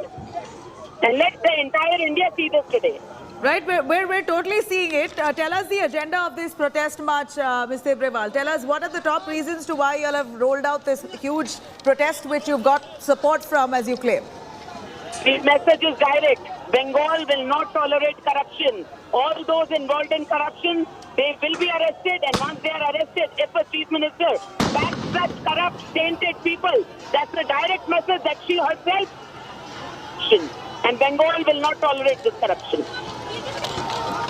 And let the entire India see this today. Right, we're totally seeing it. Tell us the agenda of this protest march, Mr. Tebrewal. Tell us what are the top reasons to why you all have rolled out this huge protest which you've got support from, as you claim. The message is direct. Bengal will not tolerate corruption. All those involved in corruption, they will be arrested, and once they are arrested, if a chief minister backs such corrupt, tainted people, that's a direct message that she herself, and Bengal will not tolerate this corruption.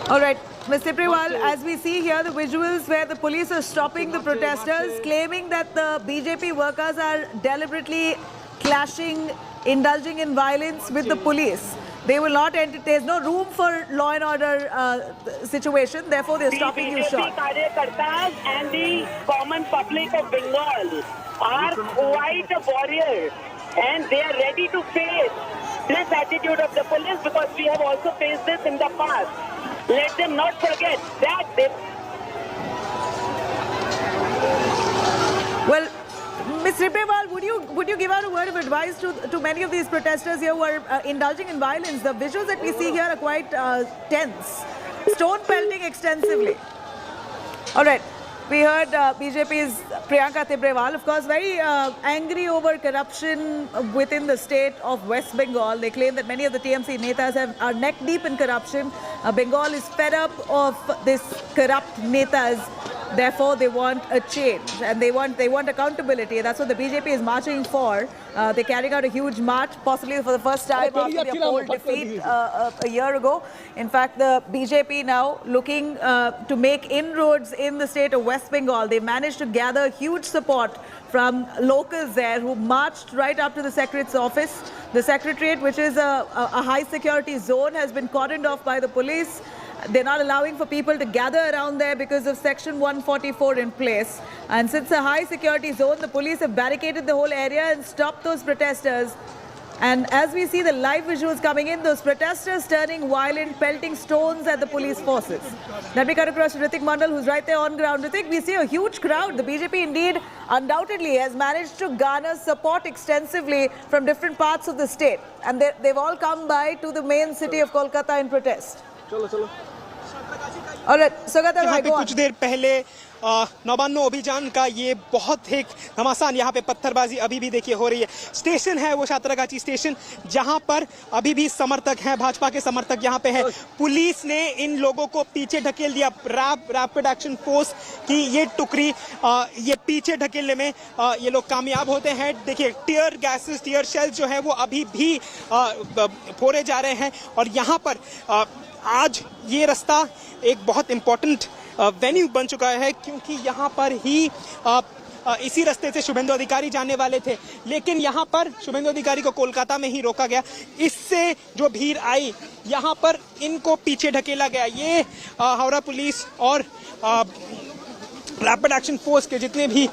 All right, Mr. Tebrewal, as we see here, the visuals where the police are stopping the protesters, claiming that the BJP workers are deliberately clashing, indulging in violence with the police. they will not enter. There's no room for law and order situation. Therefore, they're stopping you short. The BJP Karyakartas and the common public of Bengal are quite a warrior, and they are ready to face this attitude of the police, because we have also faced this in the past. Let them not forget that they... Well, Ms. Rippewal, would you give out a word of advice to many of these protesters here who are indulging in violence? The visuals that we see here are quite tense. Stone pelting extensively. All right. We heard BJP's Priyanka Tibrewal, of course, very angry over corruption within the state of West Bengal. They claim that many of the TMC netas are neck deep in corruption. Bengal is fed up of this corrupt netas. Therefore, they want a change and they want accountability. That's what the BJP is marching for. They're carrying out a huge march, possibly for the first time after their poll defeat a year ago. In fact, the BJP now looking to make inroads in the state of West Bengal. They managed to gather huge support from locals there who marched right up to the Secretariat's office. The Secretariat, which is a high security zone, has been cordoned off by the police. They're not allowing for people to gather around there because of Section 144 in place. And since a high security zone, the police have barricaded the whole area and stopped those protesters. And as we see the live visuals coming in, those protesters turning violent, pelting stones at the police forces. Let me cut across to Ritik Mandal, who's right there on ground. Ritik, we see a huge crowd. The BJP indeed undoubtedly has managed to garner support extensively from different parts of the state. And they've all come by to the main city of Kolkata in protest. All right, Sugata, यहाँ पे कुछ देर पहले नवान्नो अभियान का ये बहुत एक घमासान यहाँ पे पत्थरबाजी अभी भी देखिए हो रही है। स्टेशन है वो सातरागाची स्टेशन, जहाँ पर अभी भी समर्थक हैं, भाजपा के समर्थक यहाँ पे है। पुलिस ने इन लोगों को पीछे ढकेल दिया। रैपिड एक्शन फोर्स की ये टुकड़ी ये पीछे ढकेलने में ये लोग कामयाब होते हैं। देखिए टीयर गैसेस, टीयर शेल्स जो है वो अभी भी फोड़े जा रहे हैं। और यहाँ पर आज ये रास्ता एक बहुत इम्पोर्टेंट वेन्यू बन चुका है, क्योंकि यहाँ पर ही इसी रास्ते से शुभेंदु अधिकारी जाने वाले थे, लेकिन यहाँ पर शुभेंदु अधिकारी को कोलकाता में ही रोका गया। इससे जो भीड़ आई यहाँ पर इनको पीछे ढकेला गया। ये हावड़ा पुलिस और रैपिड एक्शन फोर्स के जितने भी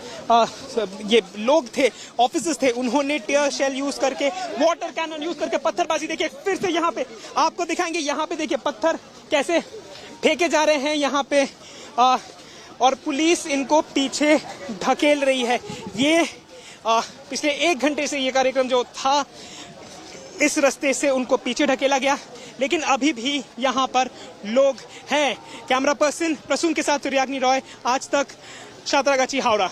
ये लोग थे, ऑफिसर्स थे, उन्होंने टीयर शेल यूज करके, वाटर कैनन यूज करके पत्थरबाजी, देखिए फिर से यहाँ पे आपको दिखाएंगे। यहाँ पे देखिए पत्थर कैसे फेंके जा रहे हैं यहाँ पे, और पुलिस इनको पीछे ढकेल रही है। ये पिछले 1 घंटे से ये कार्यक्रम जो था, इस रास्ते से उनको पीछे ढकेला गया, लेकिन अभी भी यहाँ पर लोग हैं। कैमरा पर्सन प्रसून के साथ सूर्याग्नि रॉय, आज तक, सातरागाची, Howrah.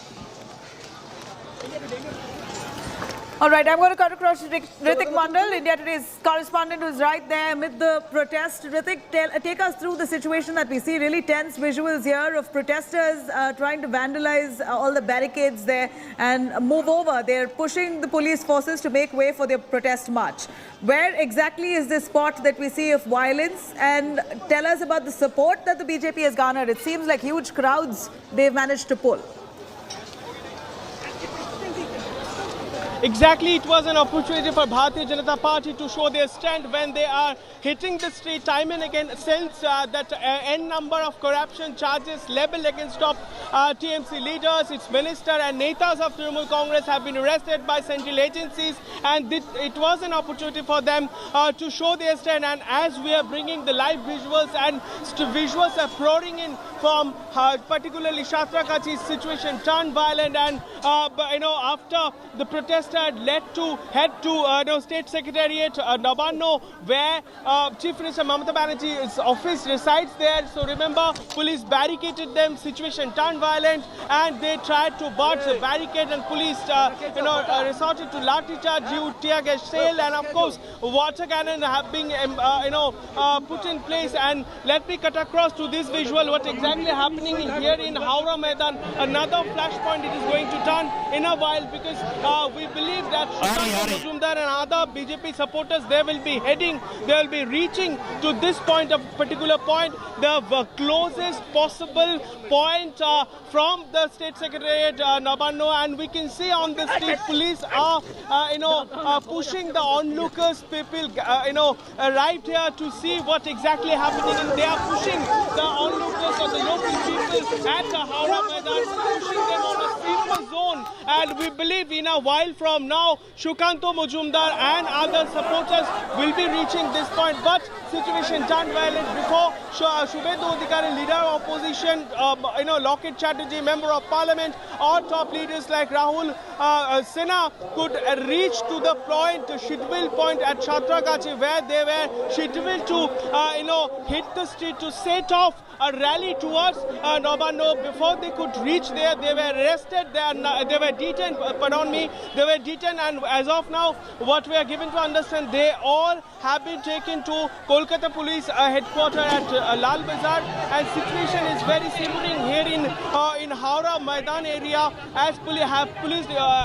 All right, I'm going to cut across to Ritik Mandal, India Today's correspondent, who's right there amid the protest. Ritik, take us through the situation that we see. Really tense visuals here of protesters trying to vandalize all the barricades there and move over. They're pushing the police forces to make way for their protest march. Where exactly is this spot that we see of violence? And tell us about the support that the BJP has garnered. It seems like huge crowds they've managed to pull. Exactly, it was an opportunity for Bharatiya Janata Party to show their strength when they are hitting the street time and again, since that n number of corruption charges leveled against top TMC leaders, its minister and netas of Trinamool Congress have been arrested by central agencies, and it was an opportunity for them to show their strength. And as we are bringing the live visuals, and visuals are pouring in from particularly Satragachi's situation turned violent, and after the protest had head to State Secretariat Nabanno, where Chief Minister Mamata Banerjee's office resides there. So remember, police barricaded them, situation turned violent, and they tried to burst the barricade, and police resorted to lathi charge, tear gas shell, and of course water cannon have been put in place. And let me cut across to this visual what exactly happening here in Howrah Maidan. Another flashpoint it is going to turn in a while, because we believe that Shukanta Majumdar and other BJP supporters, they will be reaching to this point, a particular point, the closest possible point from the State Secretariat, Nabanno, and we can see on the street police are, pushing the onlookers, people, arrived here to see what exactly happening, and they are pushing the onlookers or the local people at the Howrah Maidan, pushing them on a safer zone, and we believe in a while from now, Shukanto Majumdar and other supporters will be reaching this point, but situation turned violent before Shubhendu Adhikari, leader of opposition, Locket Chatterjee, member of parliament, or top leaders like Rahul Sinha could reach to the point, the scheduled point at Chhatragachi, where they were scheduled to, hit the street to set off a rally towards Nabanno. Before they could reach there, they were arrested, they were detained, they were detained, and as of now, what we are given to understand, they all have been taken to Kolkata police headquarters at Lal Bazaar, and situation is very simmering here in Howrah Maidan area, as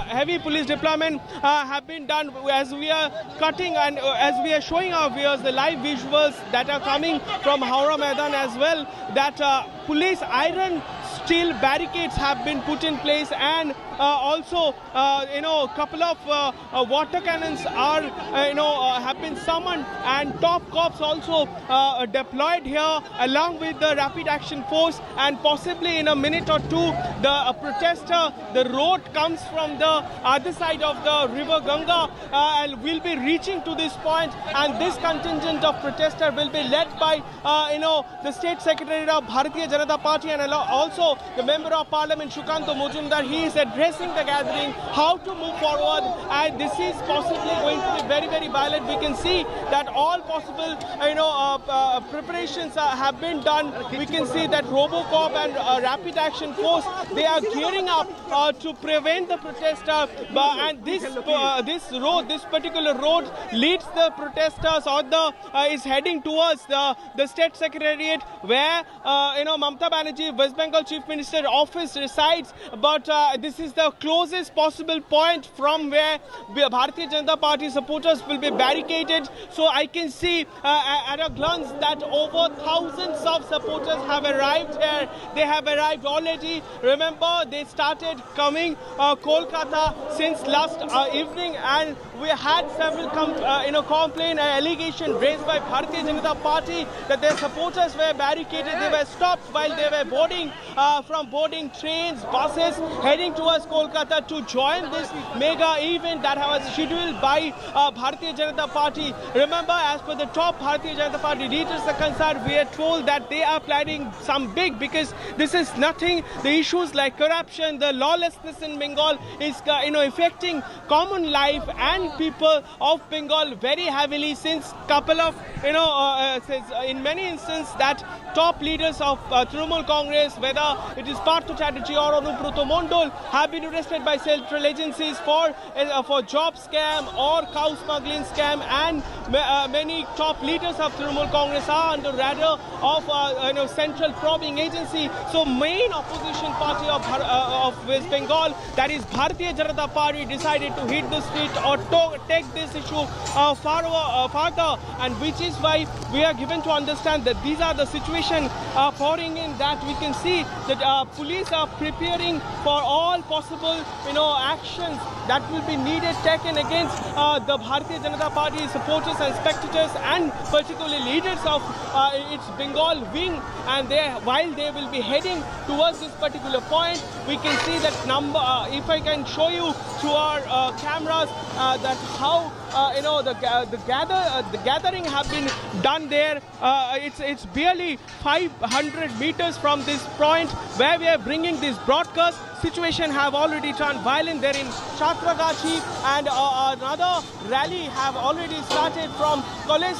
heavy police deployment have been done, as we are cutting and as we are showing our viewers the live visuals that are coming from Howrah Maidan as well, that police iron steel barricades have been put in place, and also couple of water cannons are have been summoned, and top cops also deployed here along with the rapid action force, and possibly in a minute or two the protester, the road comes from the other side of the river Ganga, and will be reaching to this point, and this contingent of protester will be led by the State Secretary of Bharatiya Janata Party, and also the member of parliament Shukanto Majumdar. He is addressing the gathering how to move forward, and this is possibly going to be very, very violent. We can see that all possible preparations have been done. We can see that Robocop and rapid action force, they are gearing up to prevent the protester, and this particular road leads the protesters is heading towards the State Secretariat, where Mamata Banerjee, West Bengal Chief Minister office resides, but this is the closest possible point from where Bharatiya Janata Party supporters will be barricaded. So I can see at a glance that over thousands of supporters have arrived here. They have arrived already. Remember, they started coming Kolkata since last evening, and we had several complaint and allegation raised by Bharatiya Janata Party that their supporters were barricaded. They were stopped while they were boarding trains, buses, heading towards Kolkata to join this mega event that was scheduled by Bharatiya Janata Party. Remember, as per the top Bharatiya Janata Party leaders are concerned, we are told that they are planning some big, because this is nothing. The issues like corruption, the lawlessness in Bengal is affecting common life and people of Bengal very heavily since couple of in many instances that top leaders of Trinamool Congress, whether it is Partha Chatterjee or Anubruto Mondol, have been arrested by central agencies for job scam or cow smuggling scam, and many top leaders of Trinamool Congress are under radar of central probing agency. So main opposition party of West Bengal, that is Bharatiya Janata Party, decided to hit the street or take this issue farther, and which is why we are given to understand that these are the situation pouring in, that we can see that police are preparing for all possible actions that will be needed taken against the Bharatiya Janata Party supporters and spectators, and particularly leaders of its Bengal wing. And while they will be heading towards this particular point, we can see that number. If I can show you through our cameras that how the gathering have been done there. It's barely 500 meters from this point where we are bringing this broadcast. Situation have already turned violent there in Chhatragachi, and another rally have already started from College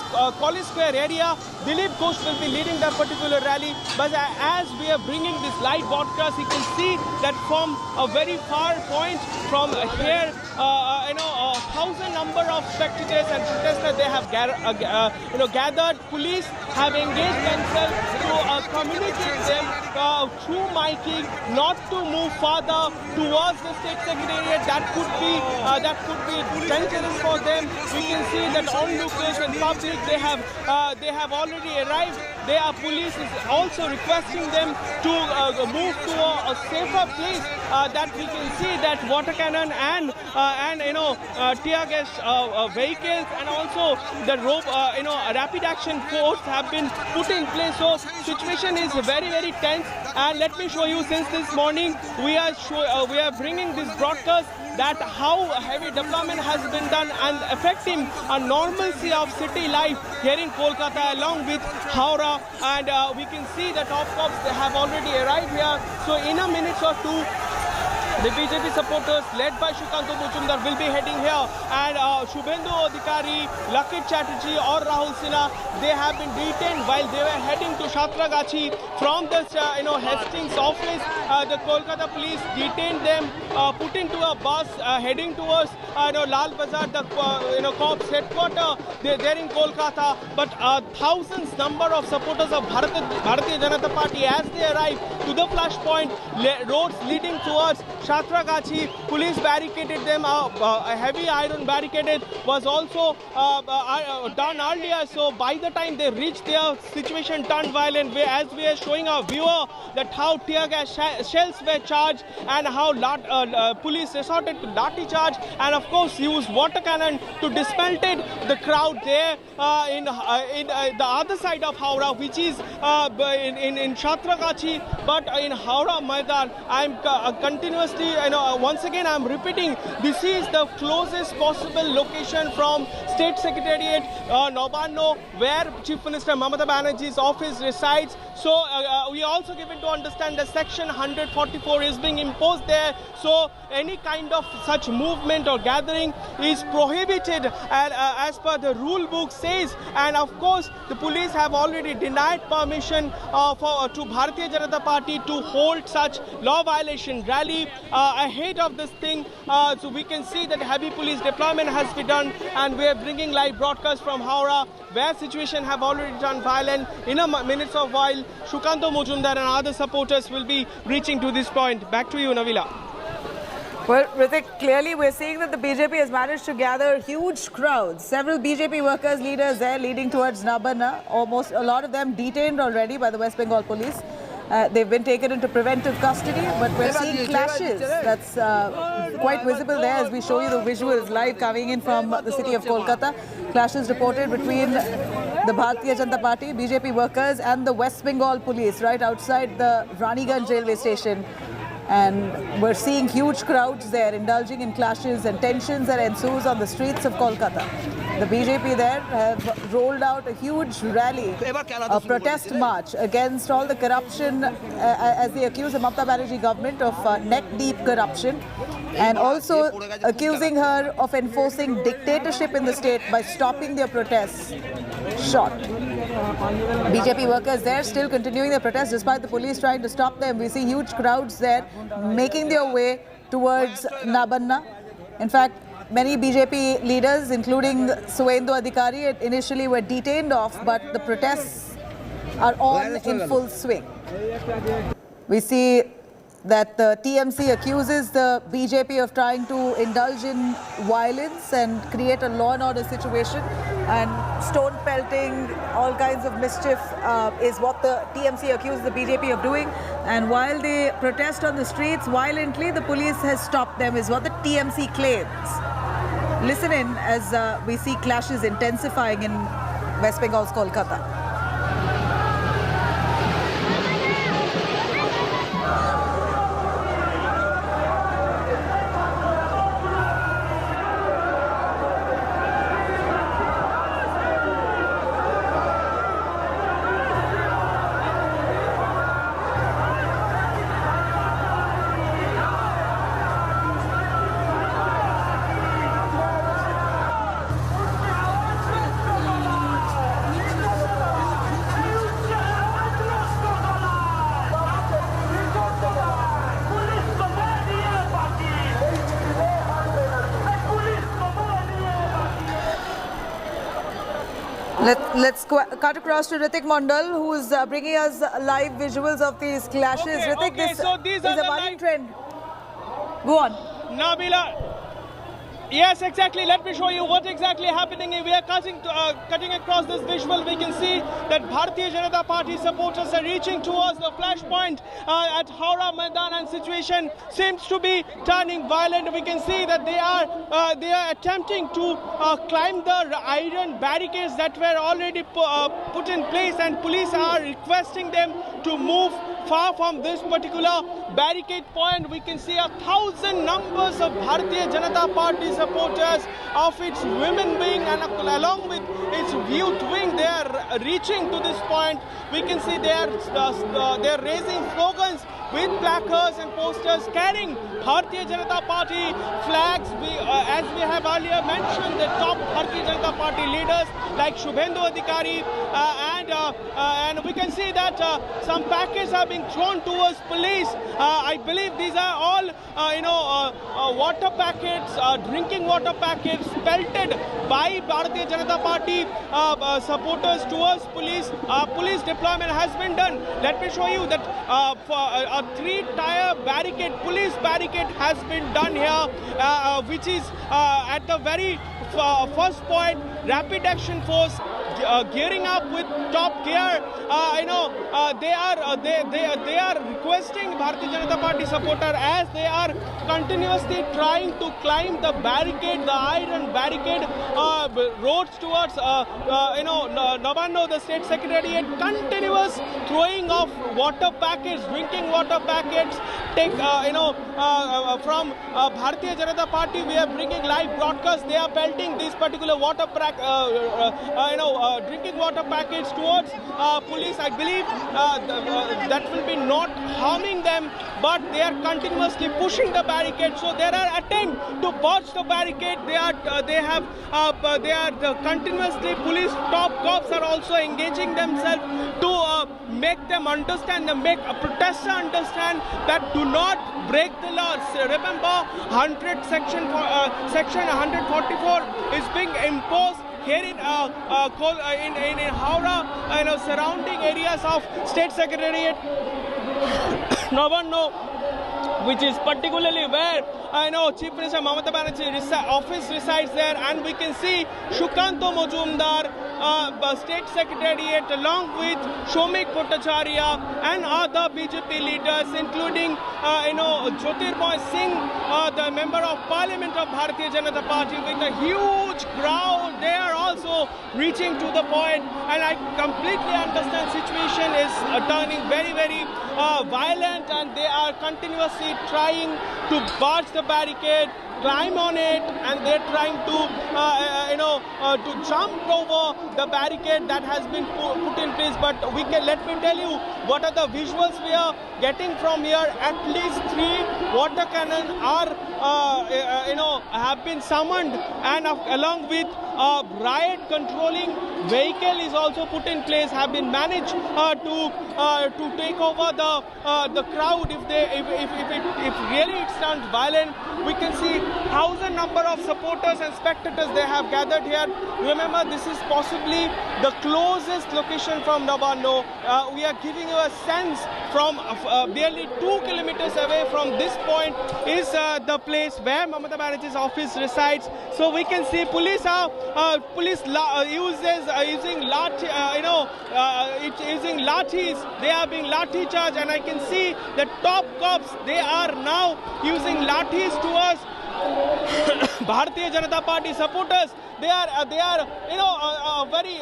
Square area. Dilip Ghosh will be leading that particular rally, but as we are bringing this live broadcast, you can see that from a very far point from here, 1,000 number of spectators and protesters they have gathered. Police have engaged themselves to communicate them through miking not to move further towards the state secretariat. That could be dangerous for them. We can see that onlookers and public they have already arrived. Police is also requesting them to move to a safer place. That we can see that water cannon and tear gas vehicles and also the rope rapid action force have been put in place. So situation is very, very tense. And let me show you, since this morning we are bringing this broadcast that how heavy deployment has been done and affecting a normalcy of city life here in Kolkata along with Howrah. And we can see the top cops they have already arrived here. So in a minute or two, the BJP supporters led by Shukanto Mujumdar will be heading here, and Shubhendu Adhikari, Lakit Chatterjee or Rahul Sinha, they have been detained while they were heading to Satragachi from the Hastings office. The Kolkata police detained them, put into a bus heading towards Lal Bazar, the cops headquarters there in Kolkata. But thousands number of supporters of Bharatiya Janata Party, as they arrive to the flashpoint, roads leading towards Satragachi, police barricaded them. A heavy iron barricade was also done earlier. So by the time they reached there, situation turned violent. As we are showing our viewer that how tear gas shells were charged and how police resorted to lathi charge and of course used water cannon to dismantle the crowd there in the other side of Howrah, which is in Satragachi. But in Howrah Maidan, I'm continuously, once again I'm repeating, this is the closest possible location from State Secretariat, Nabanno, where Chief Minister Mamata Banerjee's office resides. So we also given to understand that Section 144 is being imposed there. So any kind of such movement or gathering is prohibited, and as per the rule book says. And of course, the police have already denied permission to Bharatiya Janata Party to hold such law violation rally ahead of this thing. So we can see that heavy police deployment has been done, and we are bringing live broadcast from Howrah, where situation have already turned violent. In a minutes of while, Shukanto Mujumdar and other supporters will be reaching to this point. Back to you, Navila. Well, Ritik, clearly we're seeing that the BJP has managed to gather huge crowds. Several BJP workers, leaders there leading towards Nabanna. Almost a lot of them detained already by the West Bengal police. They've been taken into preventive custody, but we're seeing clashes. That's quite visible there as we show you the visuals live coming in from the city of Kolkata. Clashes reported between the Bharatiya Janata Party, BJP workers and the West Bengal police right outside the Raniganj railway station. And we're seeing huge crowds there indulging in clashes and tensions that ensues on the streets of Kolkata. The BJP there have rolled out a huge rally, a protest march against all the corruption as they accuse the Mamata Banerjee government of neck-deep corruption, and also accusing her of enforcing dictatorship in the state by stopping their protests short. BJP workers there still continuing their protest despite the police trying to stop them. We see huge crowds there making their way towards Nabanna. In fact, many BJP leaders, including Shubhendu Adhikari, initially were detained off, but the protests are on in full swing. We see that the TMC accuses the BJP of trying to indulge in violence and create a law and order situation, and stone pelting, all kinds of mischief is what the TMC accuses the BJP of doing. And while they protest on the streets violently, the police has stopped them, is what the TMC claims. Listen in as we see clashes intensifying in West Bengal's Kolkata. Let's cut across to Ritik Mondal, who's bringing us live visuals of these clashes. Ritik, this so these is are a the worrying trend. Go on. Nabila. Yes, exactly. Let me show you what exactly happening. We are cutting across this visual. We can see that Bharatiya Janata Party supporters are reaching towards the flashpoint at Howrah Maidan, and situation seems to be turning violent. We can see that they are attempting to climb the iron barricades that were already put in place, and police are requesting them to move far from this particular barricade point. We can see 1,000 numbers of Bharatiya Janata Party supporters, of its women wing and along with its youth wing. They are reaching to this point. We can see they are raising slogans with placards and posters carrying Bharatiya Janata Party flags. As we have earlier mentioned, the top Bharatiya Janata Party leaders like Shubhendu Adhikari and we can see that some packets are being thrown towards police. I believe these are all water packets, drinking water packets pelted by Bharatiya Janata Party supporters towards police. Police deployment has been done. Let me show you that a three-tier barricade, police barricade has been done here, which is at the very first point. Rapid Action Force gearing up with top gear. They are requesting Bharatiya Janata Party supporter as they are continuously trying to climb the barricade, the iron barricade, roads towards Navanno, the state secretariat. Continuous throwing of water packets, drinking water packets. From Bharatiya Janata Party, we are bringing live broadcast. They are pelting these particular water drinking water packets towards police. I believe that will be not harming them, but they are continuously pushing the barricade. So there are attempts to burst the barricade. They are continuously, police top cops are also engaging themselves to make them understand, make a protester understand that do not break the laws. Remember, section 144 is being imposed here in Howrah, surrounding areas of State Secretariat, Navanno, which is particularly where Chief Minister Mamata Banerjee's office resides there, and we can see Shukanto Mojumdar, State Secretariat, along with Shomik Bhattacharya and other BJP leaders, including Jyotirmoy Singh, the Member of Parliament of Bharatiya Janata Party, with a huge crowd. They are also reaching to the point, and I completely understand situation is turning very, very violent, and they are continuously trying to burst the barricade, climb on it, and they're trying to jump over the barricade that has been put in place. But let me tell you what are the visuals we are getting from here. At least 3 water cannons are have been summoned, and along with riot controlling vehicle is also put in place, have been managed to take over the crowd. If really it turns violent, we can see 1,000 number of supporters and spectators they have gathered here. Remember, this is possibly the closest location from Navanno. We are giving you a sense from barely 2 kilometers away from this point is the place where Mamata Banerjee's office resides. So we can see police using lathis. They are being lathi charged, and I can see the top cops. They are now using lathis towards Bharatiya Janata Party supporters. They are very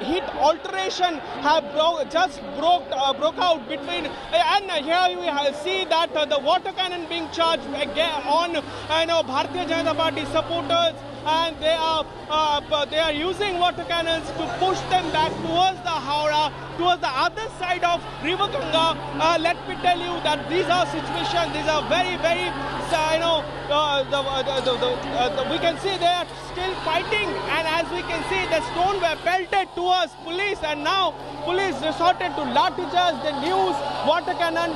heat alteration have just broke out between, and here we see that the water cannon being charged again on Bharatiya Janata Party supporters, and they are using water cannons to push them back towards the Howrah, towards the other side of River Ganga. Let me tell you that these are situations. These are very, very we can see they are still fighting, and as we can see, the stone were pelted towards police, and now police resorted to lathi charge. The news water cannon,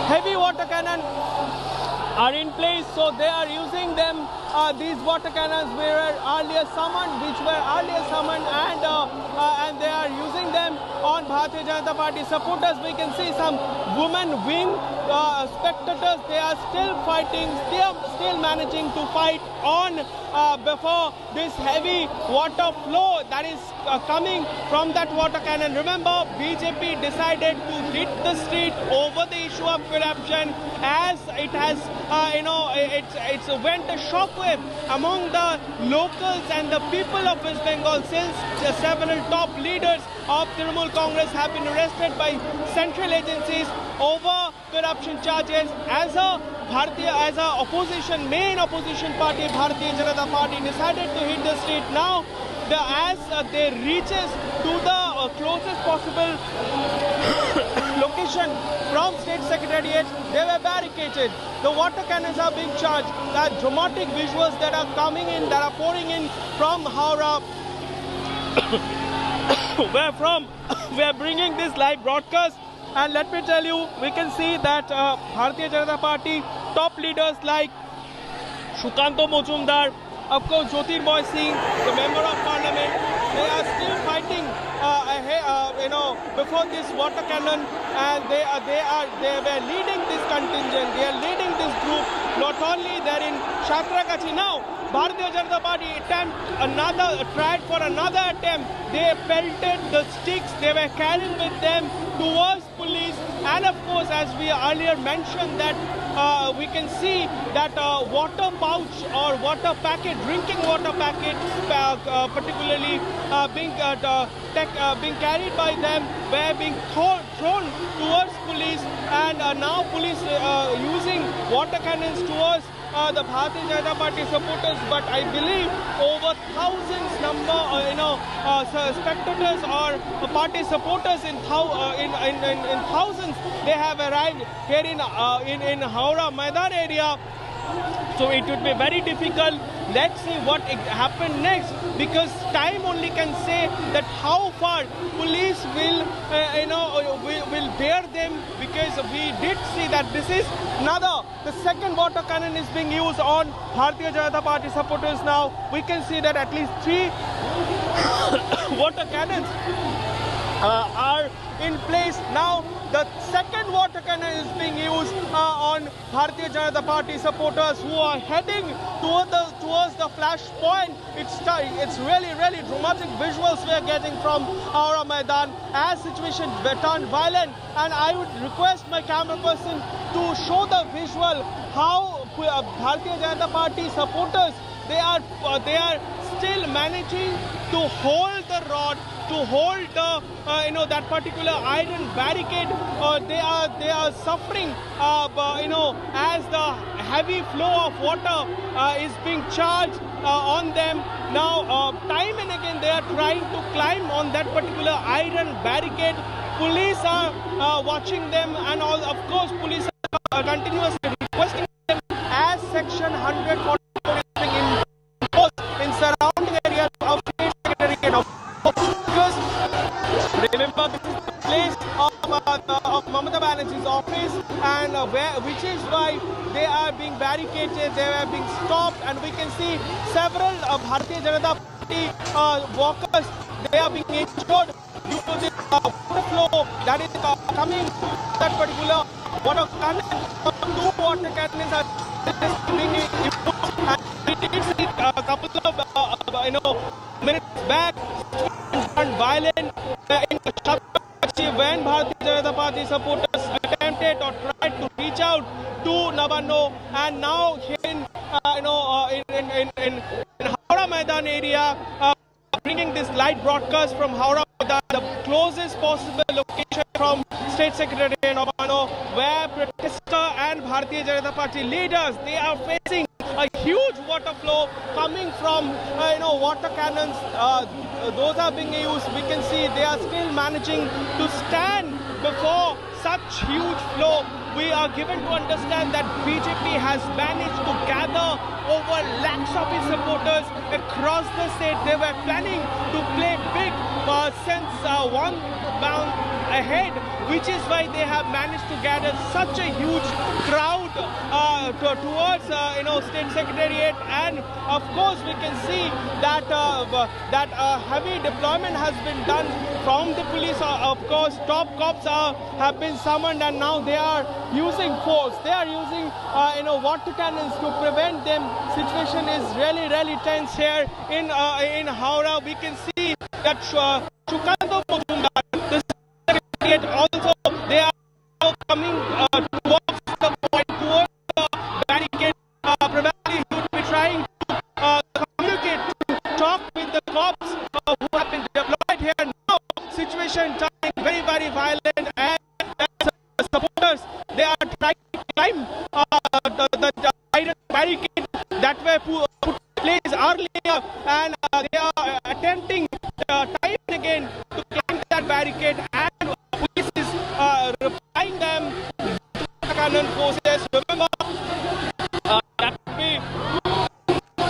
heavy water cannon are in place, so they are using them these water cannons were earlier summoned, and they are using them on Bharatiya Janata Party supporters. We can see some women wing spectators. They are still fighting, still managing to fight on before this heavy water flow that is coming from that water cannon. Remember, BJP decided to hit the street over the issue of corruption, as it has, it's went a shockwave among the locals and the people of West Bengal, since several top leaders of Trinamool Congress have been arrested by central agencies over corruption charges. As a main opposition party, Bharatiya Janata Party decided to hit the street. Now, as they reaches to the closest possible location from State Secretariat, they were barricaded. The water cannons are being charged. The dramatic visuals that are coming in, that are pouring in from Howrah, we are bringing this live broadcast. And let me tell you, we can see that Bharatiya Janata Party top leaders like Shukanto Mojumdar, of course Jyotirmoy Singh, the member of parliament, they are still fighting before this water cannon, and they were leading this contingent, they are leading this group. Not only they're in Shatragachi now, Bharatiya Janata Party tried for another attempt. They pelted the sticks they were carrying with them towards police, and of course, as we earlier mentioned, that we can see that water pouch or water packet, drinking water packet, particularly being carried by them, were being thrown towards police, and now police using water cannons towards the Bharatiya Janata Party supporters. But I believe over thousands spectators or party supporters in thousands, they have arrived here in Howrah Maidan area. So it would be very difficult. Let's see what happened next, because time only can say that how far police will bear them, because we did see that this is the second water cannon is being used on Bharatiya Janata Party supporters now. We can see that at least 3 water cannons are in place. Now the second water cannon is being used on Bharatiya Janata Party supporters who are heading towards the flash point. It's really dramatic visuals we are getting from Howrah Maidan as situation turned violent, and I would request my camera person to show the visual how Bharatiya Janata Party supporters, they are still managing to hold the rod, to hold the that particular iron barricade. They are suffering as the heavy flow of water is being charged on them. Now time and again they are trying to climb on that particular iron barricade. Police are watching them, and of course police are continuously requesting them, as section 144 is being imposed in surrounding areas of State Secretariat of, because remember this is the place of Mamata Banerjee's office, and which is why they are being barricaded, they are being stopped, and we can see several Bharatiya Janata Party walkers, they are being injured due to this water flow that is coming. That particular water cannon, 2 water cannons are being used, and we did see a couple of minutes back violent in Shatragachi when Bharatiya Janata Party supporters attempted or tried to reach out to Nabanno, and now here in Howrah Maidan area, bringing this live broadcast from Howrah Maidan, the closest possible location from State Secretariat Nabanno, where protestor and Bharatiya Janata Party leaders, they are facing a huge water flow coming from water cannons. Those are being used. We can see they are still managing to stand before such huge flow. We are given to understand that BJP has managed to gather over lakhs of its supporters across the state. They were planning to play big since one bound ahead. which is why they have managed to gather such a huge crowd towards State Secretariat. And of course we can see that heavy deployment has been done from the police. Of course, top cops have been summoned, and now they are using force. They are using water cannons to prevent them. Situation is really, really tense here in Howrah. We can see that Shukanto Mojumdar, the secretariat, also they are coming towards the point, towards the barricade. Probably he would be trying to communicate, to talk with the cops who have been deployed here. Now, situation turning very, very violent, and the supporters, they are trying to climb the iron barricade that were put in place earlier, and they are attempting time and again to climb that barricade, and police is replying them with cannon forces. Remember,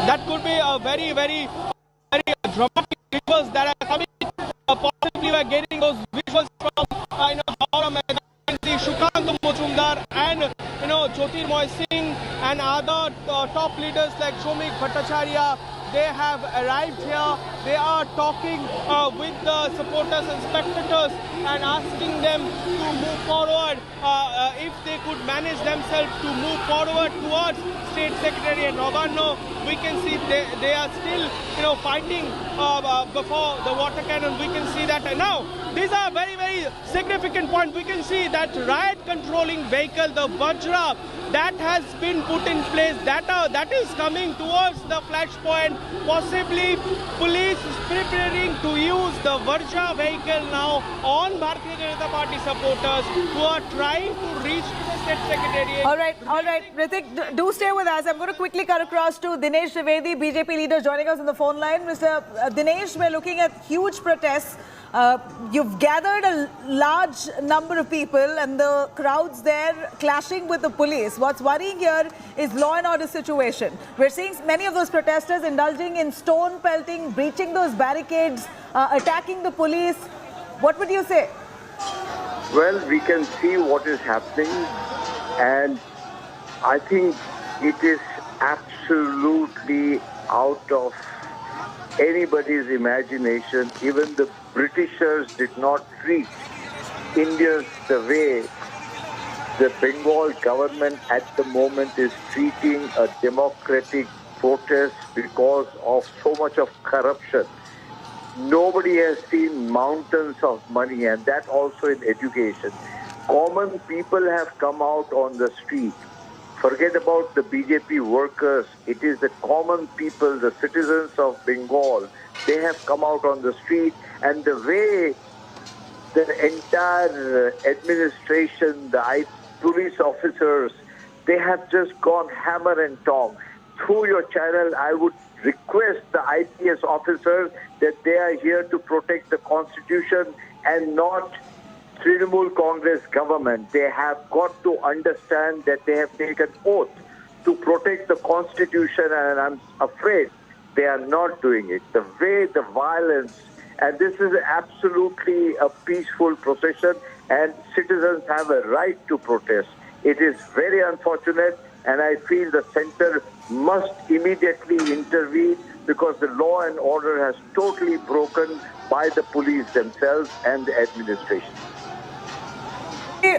that could be a very, very, very dramatic visuals that are coming. Possibly we are getting those visuals from Howrah Maidan. Shukanto Mojumdar and Jyotirmoy Singh and other top leaders like Shomik Bhattacharya, they have arrived here. They are talking with the supporters and spectators and asking them to move forward, if they could manage themselves to move forward towards State Secretariat Novanno. We can see they are still fighting before the water cannon. We can see that now. These are very, very significant points. We can see that riot controlling vehicle, the Vajra, that has been put in place. That is coming towards the flashpoint. Possibly police is preparing to use the Vajra vehicle now on Bharatiya Janata Party supporters who are trying to reach to the State Secretariat. All right. Ritik, do stay with us. I'm going to quickly cut across to Dinesh Trivedi, BJP leader, joining us on the phone line. Mr. Dinesh, we're looking at huge protests. You've gathered a large number of people and the crowds there clashing with the police. What's worrying here is law and order situation. We're seeing many of those protesters indulging in stone pelting, breaching those barricades, attacking the police. What would you say? Well, we can see what is happening, and I think it is absolutely out of anybody's imagination. Even the Britishers did not treat Indians the way the Bengal government at the moment is treating a democratic protest because of so much of corruption. Nobody has seen mountains of money, and that also in education. Common people have come out on the street. Forget about the BJP workers. It is the common people, the citizens of Bengal. They have come out on the street, and the way the entire administration, the police officers, they have just gone hammer and tong. Through your channel, I would request the IPS officers that they are here to protect the constitution and not Trinamool Congress government. They have got to understand that they have taken oath to protect the constitution, and I'm afraid they are not doing it. The way the violence, and this is absolutely a peaceful procession, and citizens have a right to protest. It is very unfortunate, and I feel the center must immediately intervene because the law and order has totally broken by the police themselves and the administration.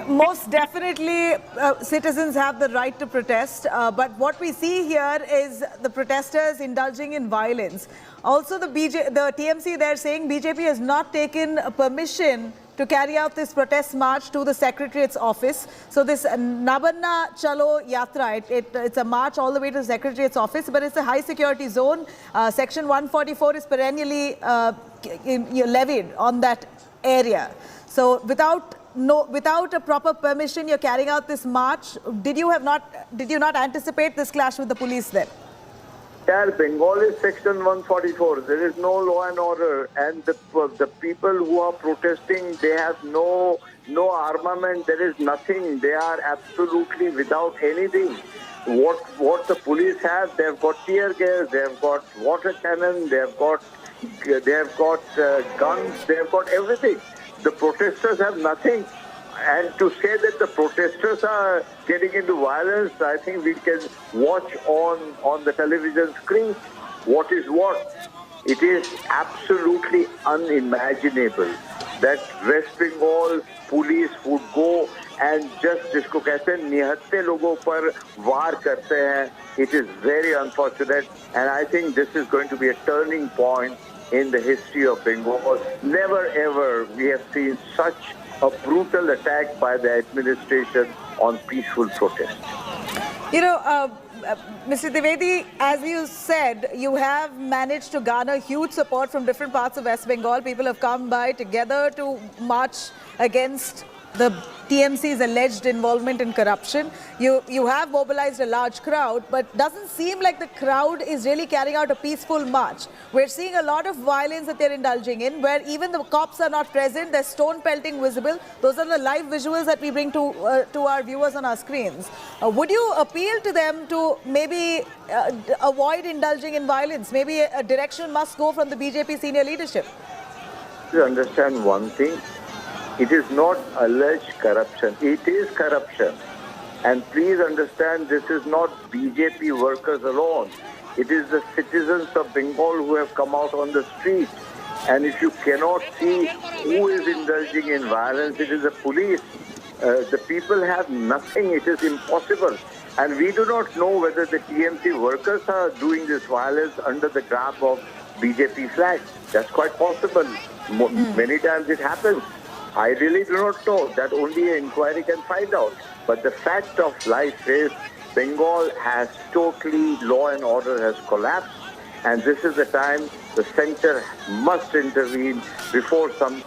Most definitely, citizens have the right to protest, but what we see here is the protesters indulging in violence. Also, the TMC, they're saying BJP has not taken permission to carry out this protest march to the Secretariat's office. So this Nabanna Chalo Yatra, it's a march all the way to the Secretariat's office, but it's a high security zone. Section 144 is perennially levied on that area. So without a proper permission, you're carrying out this march. Did you not anticipate this clash with the police then? Yeah, Bengal is Section 144. There is no law and order, and the people who are protesting, they have no armament. There is nothing. They are absolutely without anything. What the police have, they have got tear gas, they have got water cannon, they have got guns, they have got everything. The protesters have nothing. And to say that the protesters are getting into violence, I think we can watch on the television screen what is what. It is absolutely unimaginable that West Bengal police would go and just जिसको कहते हैं निहत्थे लोगों पर वार करते हैं. It is very unfortunate, and I think this is going to be a turning point in the history of Bengal. Never ever we have seen such a brutal attack by the administration on peaceful protest. You know, Mr. Trivedi, as you said, you have managed to garner huge support from different parts of West Bengal. People have come by together to march against the TMC's alleged involvement in corruption. You have mobilized a large crowd, but doesn't seem like the crowd is really carrying out a peaceful march. We're seeing a lot of violence that they're indulging in, where even the cops are not present. There's stone pelting visible. Those are the live visuals that we bring to our viewers on our screens. Would you appeal to them to maybe avoid indulging in violence? Maybe a direction must go from the BJP senior leadership. To understand one thing, it is not alleged corruption. It is corruption. And please understand, this is not BJP workers alone. It is the citizens of Bengal who have come out on the street. And if you cannot see who is indulging in violence, it is the police. The people have nothing. It is impossible. And we do not know whether the TMC workers are doing this violence under the garb of BJP flag. That's quite possible. Many times it happens. I really do not know. That only an inquiry can find out. But the fact of life is Bengal has totally, law and order has collapsed. And this is the time the center must intervene before some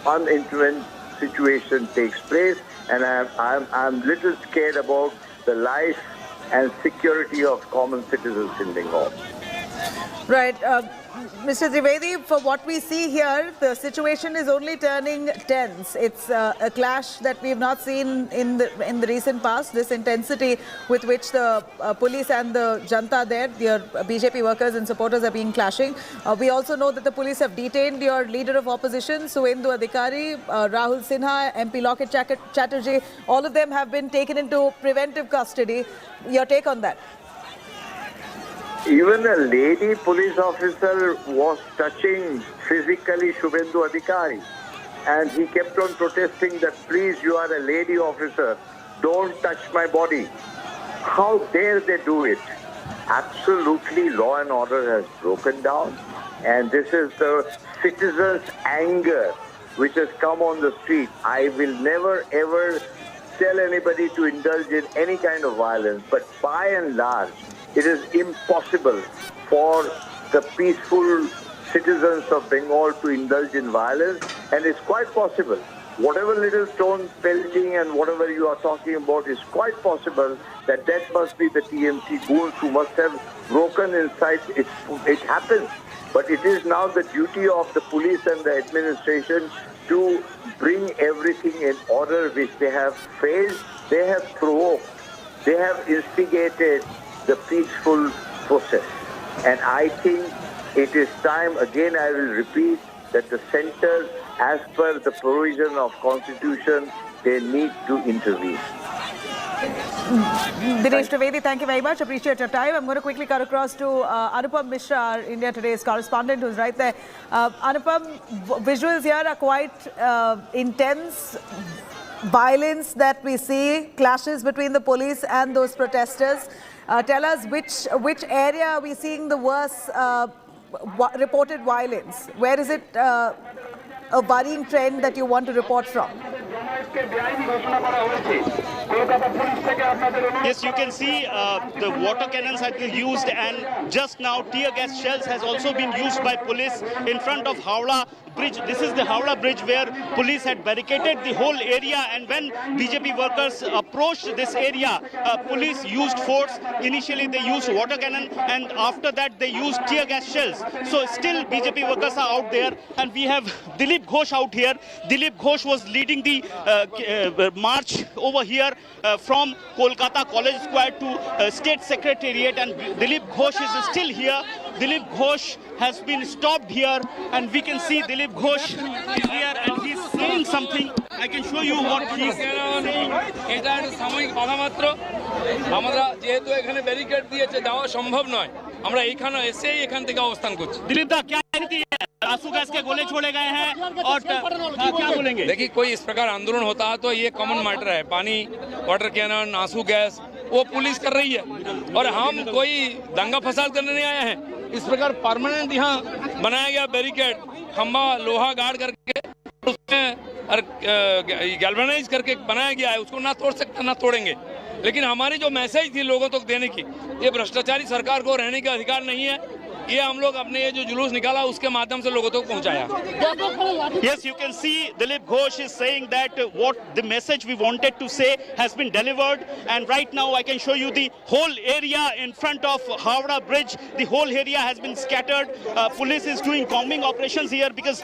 unintervened situation takes place. And I'm little scared about the life and security of common citizens in Bengal. Right. Mr. Trivedi, for what we see here, the situation is only turning tense. It's a clash that we've not seen in the recent past, this intensity with which the police and the Janta there, your BJP workers and supporters are being clashing. We also know that the police have detained your leader of opposition, Suvendu Adhikari, Rahul Sinha, MP Locket Chatterjee. All of them have been taken into preventive custody. Your take on that? Even a lady police officer was touching physically Suvendu Adhikari, and he kept on protesting that, please, you are a lady officer, don't touch my body. How dare they do it? Absolutely, law and order has broken down, and this is the citizens' anger which has come on the street. I will never ever tell anybody to indulge in any kind of violence, but by and large, it is impossible for the peaceful citizens of Bengal to indulge in violence, and it's quite possible. Whatever little stone pelting and whatever you are talking about is quite possible that must be the TMC goons who must have broken inside. It happens. But it is now the duty of the police and the administration to bring everything in order, which they have failed. They have provoked. They have instigated the peaceful process. And I think it is time, again I will repeat, that the center, as per the provision of Constitution, they need to intervene. Dinesh Trivedi, thank you very much. Appreciate your time. I'm going to quickly cut across to Anupam Mishra, our India Today's correspondent, who's right there. Anupam, visuals here are quite intense. Violence that we see, clashes between the police and those protesters. Tell us which area are we seeing the worst reported violence? Where is it a worrying trend that you want to report from? Yes, you can see the water cannons have been used, and just now tear gas shells has also been used by police in front of Howrah Bridge. This is the Howrah Bridge where police had barricaded the whole area, and when BJP workers approached this area, police used force. Initially they used water cannon, and after that they used tear gas shells. So still BJP workers are out there, and we have Dilip Ghosh out here. Dilip Ghosh was leading the march over here from Kolkata College Square to State Secretariat, and Dilip Ghosh is still here. Dilip Ghosh has been stopped here, and we can see Dilip Ghosh is here, and he's saying something. I can show you what he's saying. এটা একটা সাময়িক বাধা মাত্র। আমরা যেহেতু এখানে barricade দিয়েছে যাওয়া সম্ভব নয়, আমরা এইখানে এসেই এখান থেকে অবস্থান করছি। दिलीप दा क्या कहती है? आंसू गैस के गोले छोड़े गए हैं और क्या बोलेंगे? देखिए, कोई इस प्रकार आंदोलन होता है तो ये कॉमन मैटर है। पानी, वाटर कैनन, आंसू गैस वो पुलिस कर रही है और हम कोई दंगा फसाद करने नहीं आए हैं। इस प्रकार परमानेंट यहाँ बनाया गया बैरिकेड, खंबा लोहा गाड़ करके उसमें गैल्वेनाइज करके बनाया गया है, उसको ना तोड़ सकते ना तोड़ेंगे। लेकिन हमारी जो मैसेज थी लोगों तक देने की, ये भ्रष्टाचारी सरकार को रहने का अधिकार नहीं है, ये हम लोग अपने ये जो जुलूस निकाला उसके माध्यम से लोगों तक पहुंचाया। Yes, you can see Dilip Ghosh is saying that what the message we wanted to say has been delivered, and right now I can show you the whole area in front of Howrah Bridge. The whole area has been scattered. Police is doing combing operations here because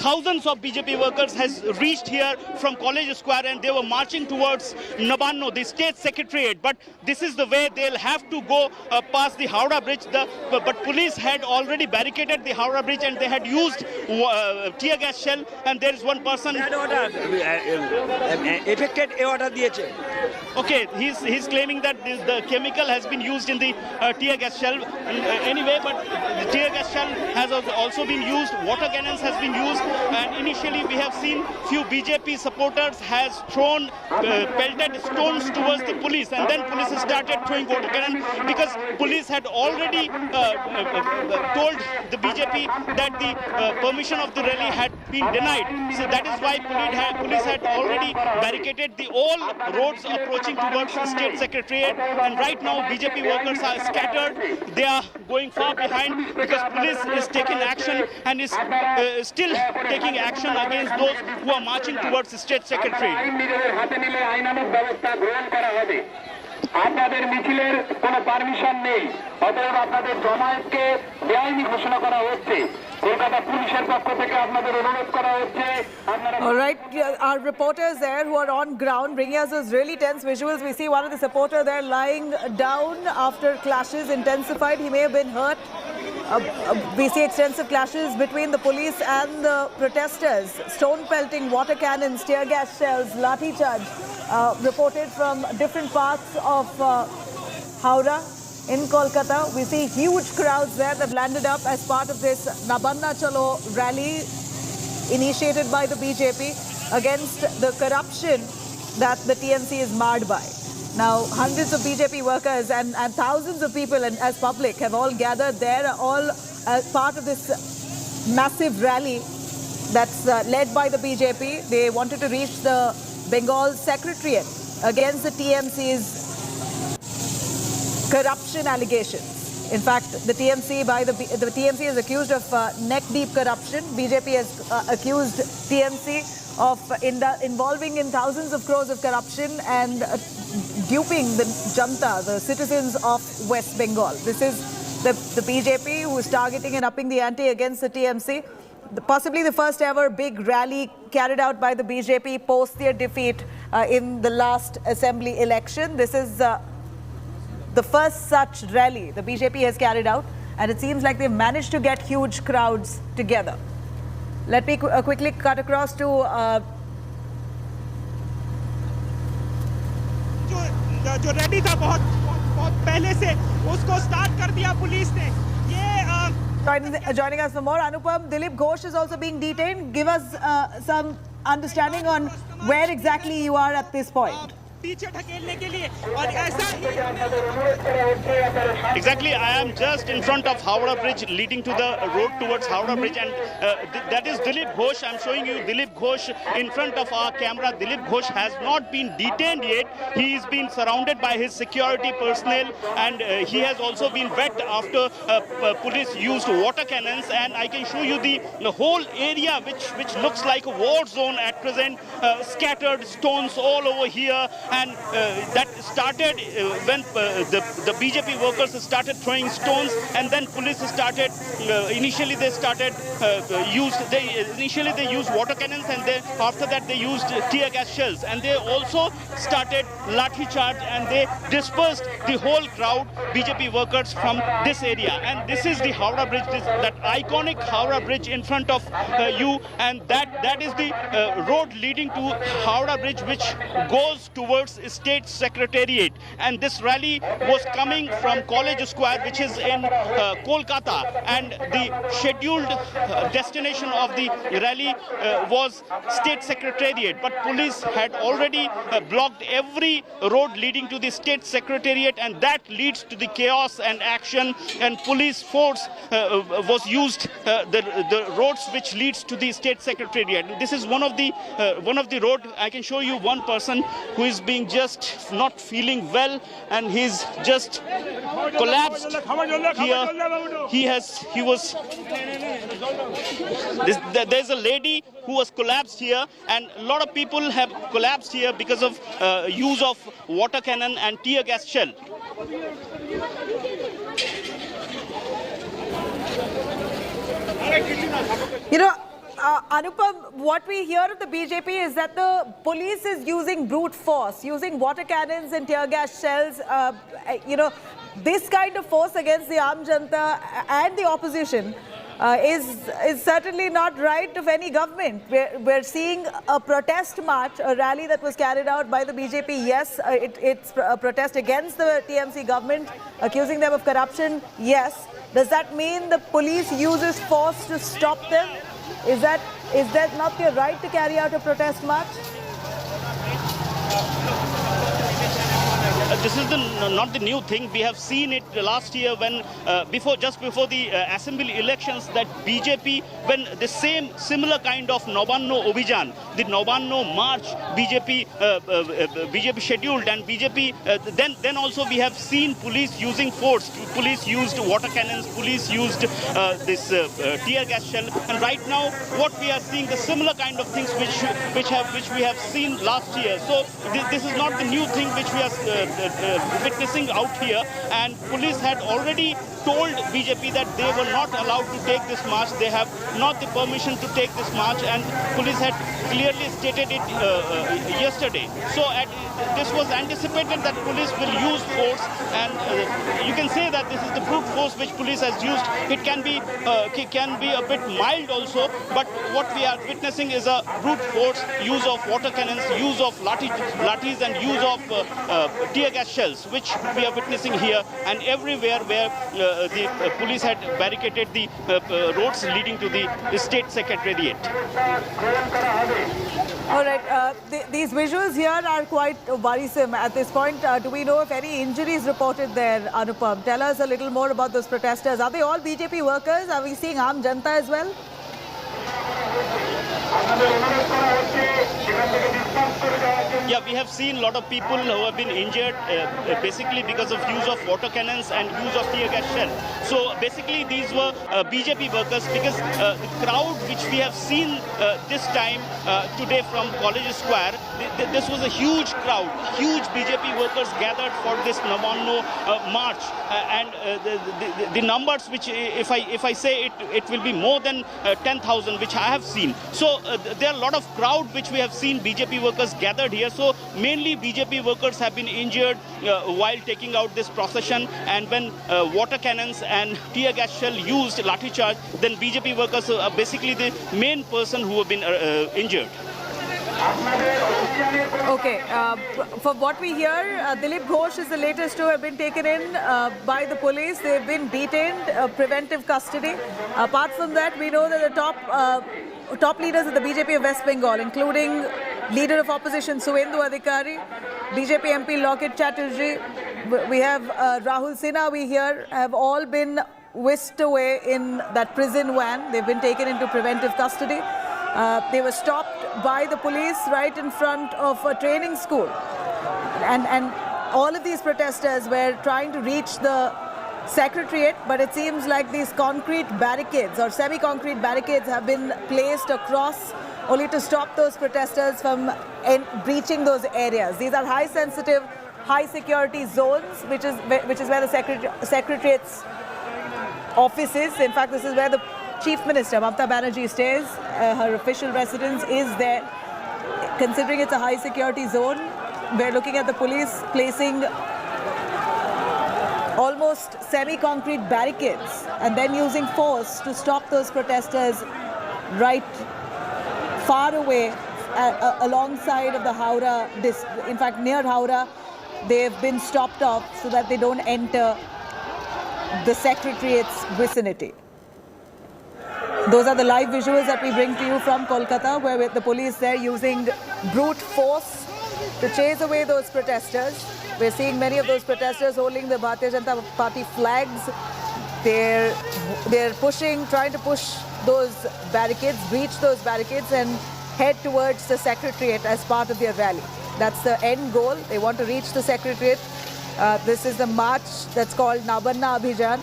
thousands of BJP workers has reached here from College Square and they were marching towards Nabanno, the state secretariat. But this is the way they'll have to go past the Howrah Bridge. But police had already barricaded the Howrah Bridge and they had used tear gas shell, and there is one person affected order দিয়েছে। Okay, he's claiming that the chemical has been used in the tear gas shell anyway, but the tear gas shell has also been used, water cannons has been used, and initially we have seen few BJP supporters has thrown pelted stones towards the police, and then police started throwing water cannon because police had already told the BJP that the permission of the rally had been denied. So that is why police had already barricaded the all roads approaching towards the state secretariat, and right now BJP workers are scattered. They are going far behind because police is taking action and is still taking action against those who are marching towards the state secretariat. আপনাদের মিছিলের কোনো permission নেই, অতএব আপনাদের জমায়েতকে বেআইনি ঘোষণা করা হচ্ছে। কলকাতা পুলিশের পক্ষ থেকে আপনাদের অনুরোধ করা হচ্ছে। All right, our reporters there who are on ground bringing us those really tense visuals. We see one of the supporters there lying down after clashes intensified. He may have been hurt. We see extensive clashes between the police and the protesters. Stone pelting, water cannons, tear gas shells, lathi charge reported from different parts of Howrah in Kolkata. We see huge crowds there that landed up as part of this Nabanna Chalo rally initiated by the BJP against the corruption that the TMC is marred by. Now, hundreds of BJP workers and thousands of people and as public have all gathered there, all as part of this massive rally that's led by the BJP. They wanted to reach the Bengal secretariat against the TMC's corruption allegations. In fact, the TMC is accused of neck-deep corruption. BJP has accused TMC of involving in thousands of crores of corruption and duping the Janta, the citizens of West Bengal. This is the BJP who is targeting and upping the ante against the TMC. Possibly the first ever big rally carried out by the BJP post their defeat in the last assembly election. This is the first such rally the BJP has carried out, and it seems like they've managed to get huge crowds together. Let me quickly cut across to जो ready था बहुत पहले से, उसको start कर दिया police ने। ये joining us for more, Anupam, Dilip Ghosh is also being detained. Give us some understanding on where exactly you are at this point. पीछे ढकेलने के लिए और ऐसा Exactly, I am just in front of Howrah Bridge leading to the road towards Howrah Bridge, and that is Dilip Ghosh. I'm showing you Dilip Ghosh in front of our camera. Dilip Ghosh has not been detained yet. He is being surrounded by his security personnel, and he has also been wet after police used water cannons, and I can show you the whole area which looks like a war zone at present. Scattered stones all over here, and that started when the BJP workers started throwing stones, and then police started initially they used water cannons, and then after that they used tear gas shells, and they also started lathi charge and they dispersed the whole crowd, BJP workers from this area. And this is the Howrah Bridge, that iconic Howrah Bridge in front of you, and that is the road leading to Howrah Bridge, which goes towards State Secretariat. And this rally was coming from College Square, which is in Kolkata, and the scheduled destination of the rally was State Secretariat, but police had already blocked every road leading to the State Secretariat, and that leads to the chaos and action, and police force was used, the roads which leads to the State Secretariat. This is one of the road. I can show you one person who is being just not feeling well, and he's just collapsed here. There's a lady who was collapsed here, and a lot of people have collapsed here because of use of water cannon and tear gas shell. You know, Anupam, what we hear of the BJP is that the police is using brute force, using water cannons and tear gas shells. You know, this kind of force against the Aam Janata and the opposition is certainly not right of any government. We're seeing a protest march, a rally that was carried out by the BJP. Yes, it's a protest against the TMC government, accusing them of corruption. Yes. Does that mean the police uses force to stop them? Is that not their right to carry out a protest march? This is not the new thing. We have seen it last year when just before the assembly elections, that BJP, when the similar kind of Nabanno Obhijan, the Nabanno march, BJP scheduled, and BJP then also we have seen police using force. Police used water cannons, police used this tear gas shell, and right now what we are seeing the similar kind of things which we have seen last year. So this is not the new thing which we are witnessing out here, and police had already told BJP that they were not allowed to take this march. They have not the permission to take this march, and police had clearly stated it yesterday. So this was anticipated that police will use force, and you can say that this is the brute force which police has used. It can be a bit mild also, but what we are witnessing is a brute force, use of water cannons, use of lathis and use of tear gas shells, which we are witnessing here and everywhere where the police had barricaded the roads leading to the State Secretariat. All right, these visuals here are quite worrisome at this point. Do we know if any injuries reported there, Anupam? Tell us a little more about those protesters. Are they all BJP workers? Are we seeing Aam Janata as well? Yeah, we have seen a lot of people who have been injured basically because of use of water cannons and use of tear gas shell. So basically these were BJP workers, because the crowd which we have seen this time today from College Square, this was a huge crowd, huge BJP workers gathered for this Nabanno march, and the numbers which if I say it will be more than 10,000 which I have seen. So there are a lot of crowd which we have seen BJP workers gathered here. So mainly BJP workers have been injured while taking out this procession, and when water cannons and tear gas shell used lathi charge, then BJP workers are basically the main person who have been injured. Okay, from what we hear, Dilip Ghosh is the latest to have been taken in by the police. They've been detained, preventive custody. Apart from that, we know that the top leaders of the BJP of West Bengal, including Leader of Opposition Suvendu Adhikari, BJP MP Loket Chatterjee, we have Rahul Sinha, we hear, have all been whisked away in that prison van. They've been taken into preventive custody. They were stopped by the police right in front of a training school. And all of these protesters were trying to reach the Secretariat, but it seems like these concrete barricades or semi-concrete barricades have been placed across only to stop those protesters from breaching those areas. These are high sensitive, high security zones, which is where the Secretariat's office is. In fact, this is where the Chief Minister, Mamata Banerjee, stays. Her official residence is there. Considering it's a high security zone, we're looking at the police placing almost semi-concrete barricades and then using force to stop those protesters right far away alongside of the Howrah. In fact, near Howrah, they've been stopped off so that they don't enter the Secretariat's vicinity. Those are the live visuals that we bring to you from Kolkata, where the police there using brute force to chase away those protesters. We're seeing many of those protesters holding the Bharatiya Janata Party flags. They're pushing, trying to push those barricades, breach those barricades and head towards the Secretariat as part of their rally. That's the end goal. They want to reach the Secretariat. This is the march that's called Nabanna Abhijan,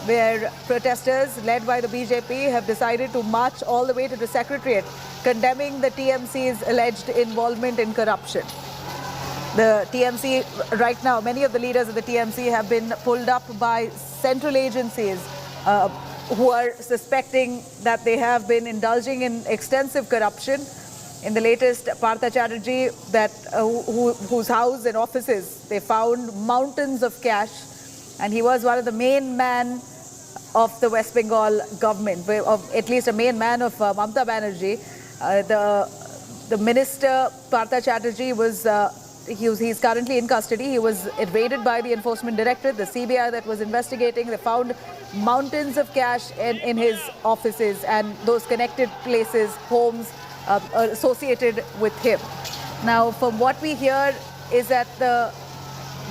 where protesters led by the BJP have decided to march all the way to the Secretariat, condemning the TMC's alleged involvement in corruption. The TMC, right now, many of the leaders of the TMC have been pulled up by central agencies who are suspecting that they have been indulging in extensive corruption. In the latest, Partha Chatterjee, whose house and offices, they found mountains of cash, and he was one of the main men of the West Bengal government, at least a main man of Mamata Banerjee. The minister, Partha Chatterjee, he's currently in custody. He was evaded by the Enforcement Directorate, the CBI that was investigating. They found mountains of cash in his offices and those connected places, homes associated with him. Now, from what we hear is that the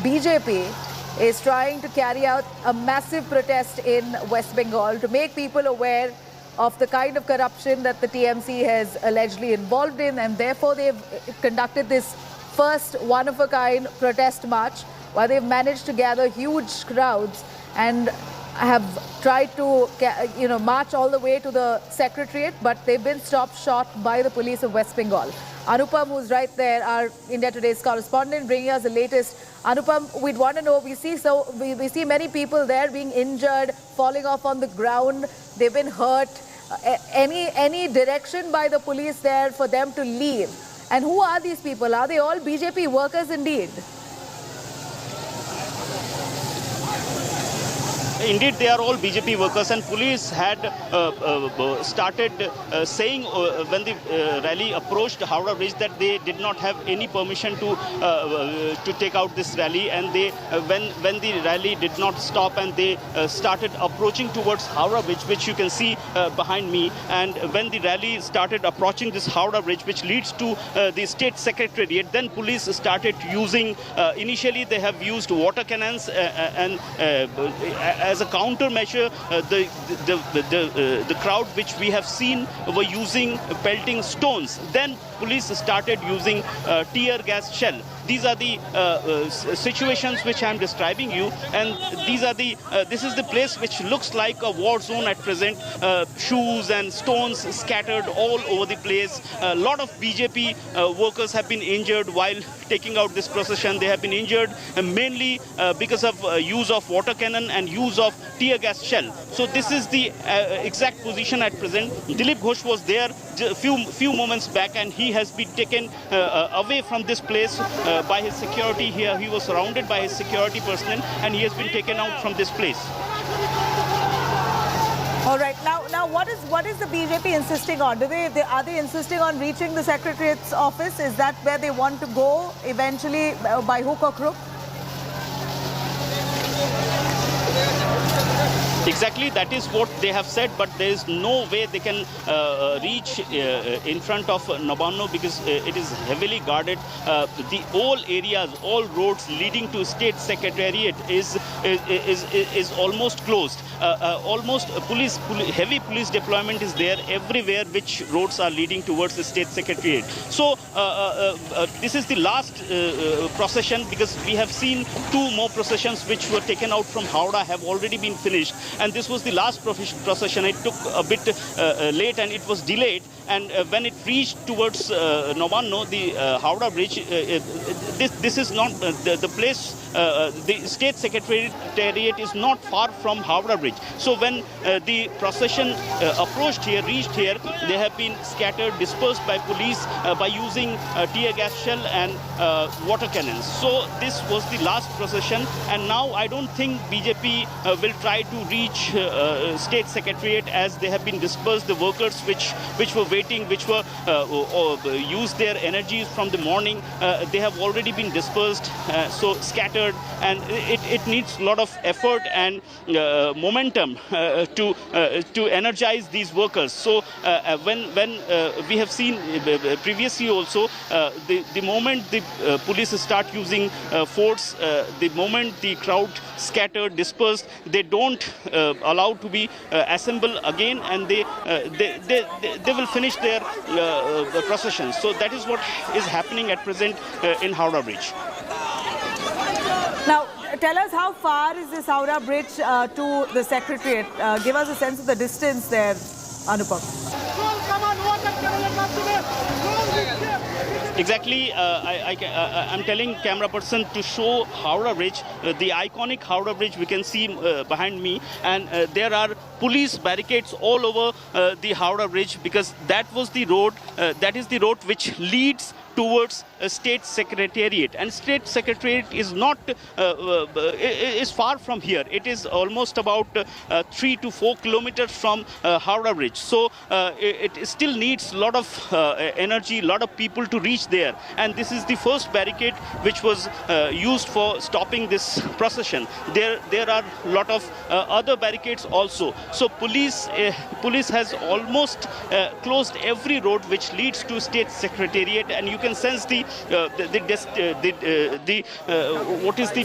BJP is trying to carry out a massive protest in West Bengal to make people aware of the kind of corruption that the TMC has allegedly involved in, and therefore they've conducted this first one-of-a-kind protest march, where they've managed to gather huge crowds and have tried to march all the way to the Secretariat, but they've been stopped short by the police of West Bengal. Anupam, who's right there, our India Today's correspondent, bringing us the latest. Anupam, we'd want to know, we see many people there being injured, falling off on the ground, they've been hurt. Any direction by the police there for them to leave? And who are these people? Are they all BJP workers indeed? Indeed, they are all BJP workers, and police had started saying when the rally approached Howrah Bridge that they did not have any permission to take out this rally, and they when the rally did not stop and they started approaching towards Howrah Bridge, which you can see behind me, and when the rally started approaching this Howrah Bridge, which leads to the State Secretariat, then police started using, initially they have used water cannons and as a countermeasure, the crowd which we have seen were using pelting stones. Then police started using tear gas shell. These are the situations which I am describing you, and this is the place which looks like a war zone at present. Shoes and stones scattered all over the place. A lot of BJP workers have been injured while taking out this procession. They have been injured mainly because of use of water cannon and use of tear gas shell. So this is the exact position at present. Dilip Ghosh was there a few moments back, and he has been taken away from this place by his security here. He was surrounded by his security personnel, and he has been taken out from this place. All right. Now, what is the BJP insisting on? Are they insisting on reaching the Secretariat's office? Is that where they want to go eventually, by hook or crook? Exactly, that is what they have said, but there is no way they can reach in front of Nabanno because it is heavily guarded. All areas, all roads leading to State Secretariat is almost closed. Heavy police deployment is there everywhere, which roads are leading towards the State Secretariat. So this is the last procession, because we have seen two more processions which were taken out from Howrah have already been finished. And this was the last procession. It took a bit late and it was delayed. And when it reached towards Nabanno, the Howrah Bridge, this is not the place. The state secretariat is not far from Howrah Bridge. So when the procession approached here, reached here, they have been scattered, dispersed by police by using tear gas shell and water cannons. So this was the last procession, and now I don't think BJP will try to reach state secretariat, as they have been dispersed. The workers which were waiting, which were used their energies from the morning, they have already been dispersed, so scattered, and it needs a lot of effort and momentum to energize these workers. So when we have seen previously also, the moment the police start using force, the moment the crowd scattered, dispersed, they don't allow to be assemble again, and they will finish their procession. So that is what is happening at present in Howrah Bridge. Now, tell us, how far is this Howrah Bridge to the Secretariat? Give us a sense of the distance there, Anupam. Exactly, I'm telling camera person to show Howrah Bridge, the iconic Howrah Bridge we can see behind me, and there are police barricades all over the Howrah Bridge, because that was the road, that is the road which leads towards a state secretariat, and state secretariat is not is far from here. It is almost about 3 to 4 kilometers from Howrah Bridge. So it still needs a lot of energy, a lot of people to reach there, and this is the first barricade which was used for stopping this procession. There are a lot of other barricades also. So police has almost closed every road which leads to state secretariat, and you can sense what is the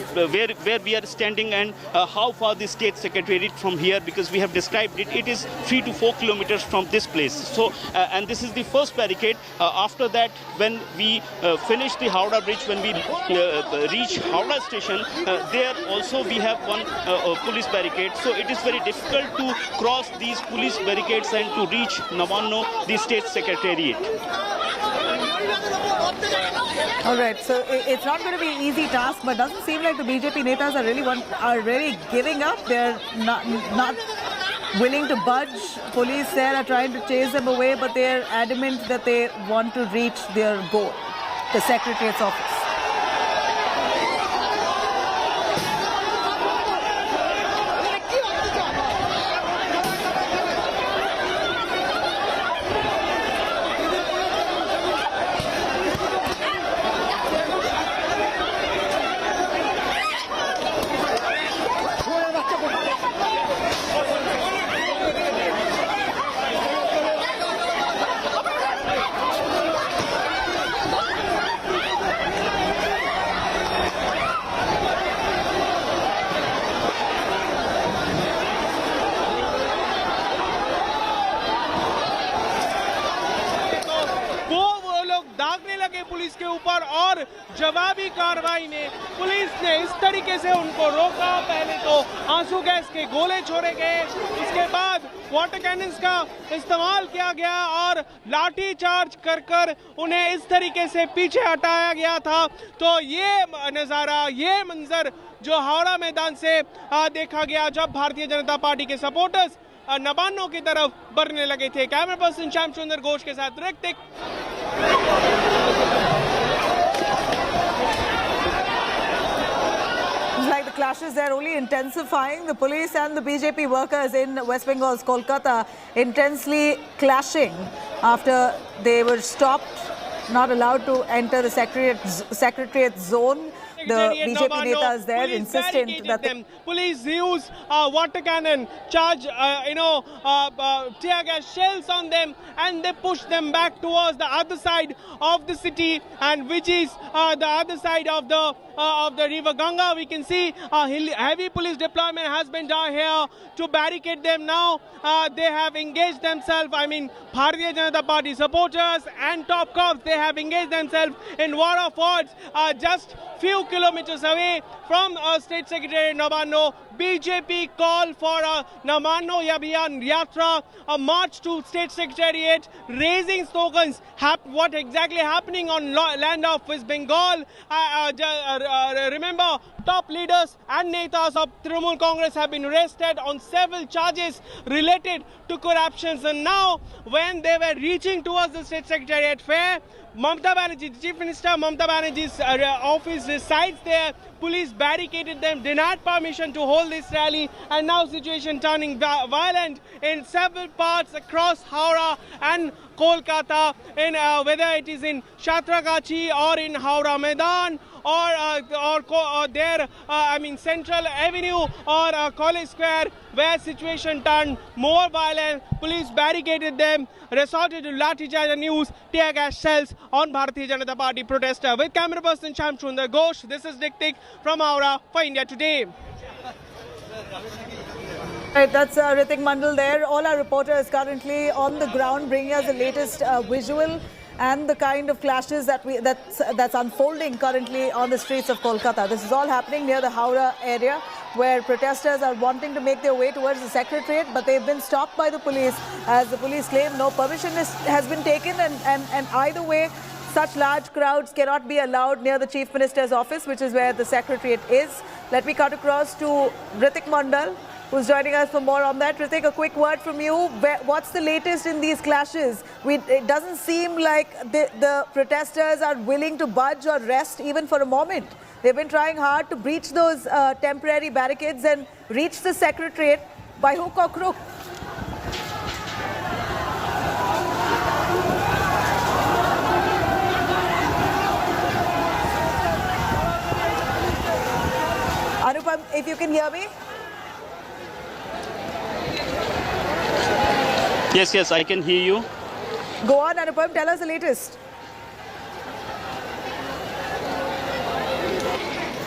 where we are standing, and how far the state secretariat from here, because we have described it. It is 3 to 4 kilometers from this place. So and this is the first barricade. After that, when we finish the Howrah Bridge, when we reach Howrah station, there also we have one police barricade. So it is very difficult to cross these police barricades and to reach Navanno, the state secretariat. All right, so it's not going to be an easy task, but doesn't seem like the BJP netas are really giving up. They're not willing to budge. Police there are trying to chase them away, but they're adamant that they want to reach their goal, the Secretariat's office. Police के ऊपर, और जवाबी कार्रवाई में police ने इस तरीके से उनको रोका। पहले तो आंसू गैस के गोले छोड़े गए, उसके बाद वाटर कैनन्स का इस्तेमाल किया गया और लाठी चार्ज कर उन्हें इस तरीके से पीछे हटाया गया था। तो ये नज़ारा, ये मंजर जो हावड़ा मैदान से देखा गया जब भारतीय जनता पार्टी के सपोर्टर्स नबान्नो की तरफ बढ़ने लगे थे। कैमरा पर्सन श्याम सुंदर घोष के साथ Hrithik. It's like the clashes, they're only intensifying. The police and the BJP workers in West Bengal's Kolkata intensely clashing after they were stopped, not allowed to enter the secretariat zone. The BJP netas there insistent that police use water cannon, charge tear gas shells on them, and they push them back towards the other side of the city, and which is the other side of the river Ganga. We can see heavy police deployment has been done here to barricade them. Now they have engaged themselves. I mean, Bharatiya Janata Party supporters and top cops, they have engaged themselves in war of words just few kilometers away from State Secretary Nabanno. BJP call for a Nabanno Abhiyan Yatra, a march to State Secretariat, raising slogans. What exactly happening on land of West Bengal? Remember, top leaders and netas of Trinamool Congress have been arrested on several charges related to corruptions. And now, when they were reaching towards the State Secretariat fair, Mamata Banerjee, the Chief Minister Mamata Banerjee's office resides there. Police barricaded them, denied permission to hold this rally, and now situation turning violent in several parts across Howrah and Kolkata, in whether it is in Satragachi or in Howrah Maidan or there, Central Avenue or College Square, where situation turned more violent. Police barricaded them, resorted to lathi charge and used tear gas shells on Bharatiya Janata Party protester. With camera person Shyam Sundar Ghosh, this is Diktik from Howrah for India Today. Right, that's Ritik Mandal there. All our reporters currently on the ground bringing us the latest visual and the kind of clashes that's unfolding currently on the streets of Kolkata. This is all happening near the Howrah area, where protesters are wanting to make their way towards the Secretariat, but they've been stopped by the police, as the police claim no permission has been taken, and either way, such large crowds cannot be allowed near the Chief Minister's office, which is where the Secretariat is. Let me cut across to Ritik Mandal, who's joining us for more on that. Ritik, a quick word from you. What's the latest in these clashes? It doesn't seem like the protesters are willing to budge or rest even for a moment. They've been trying hard to breach those temporary barricades and reach the Secretariat by hook or crook. Anupam, if you can hear me. Yes, I can hear you. Go on, Anupam, tell us the latest.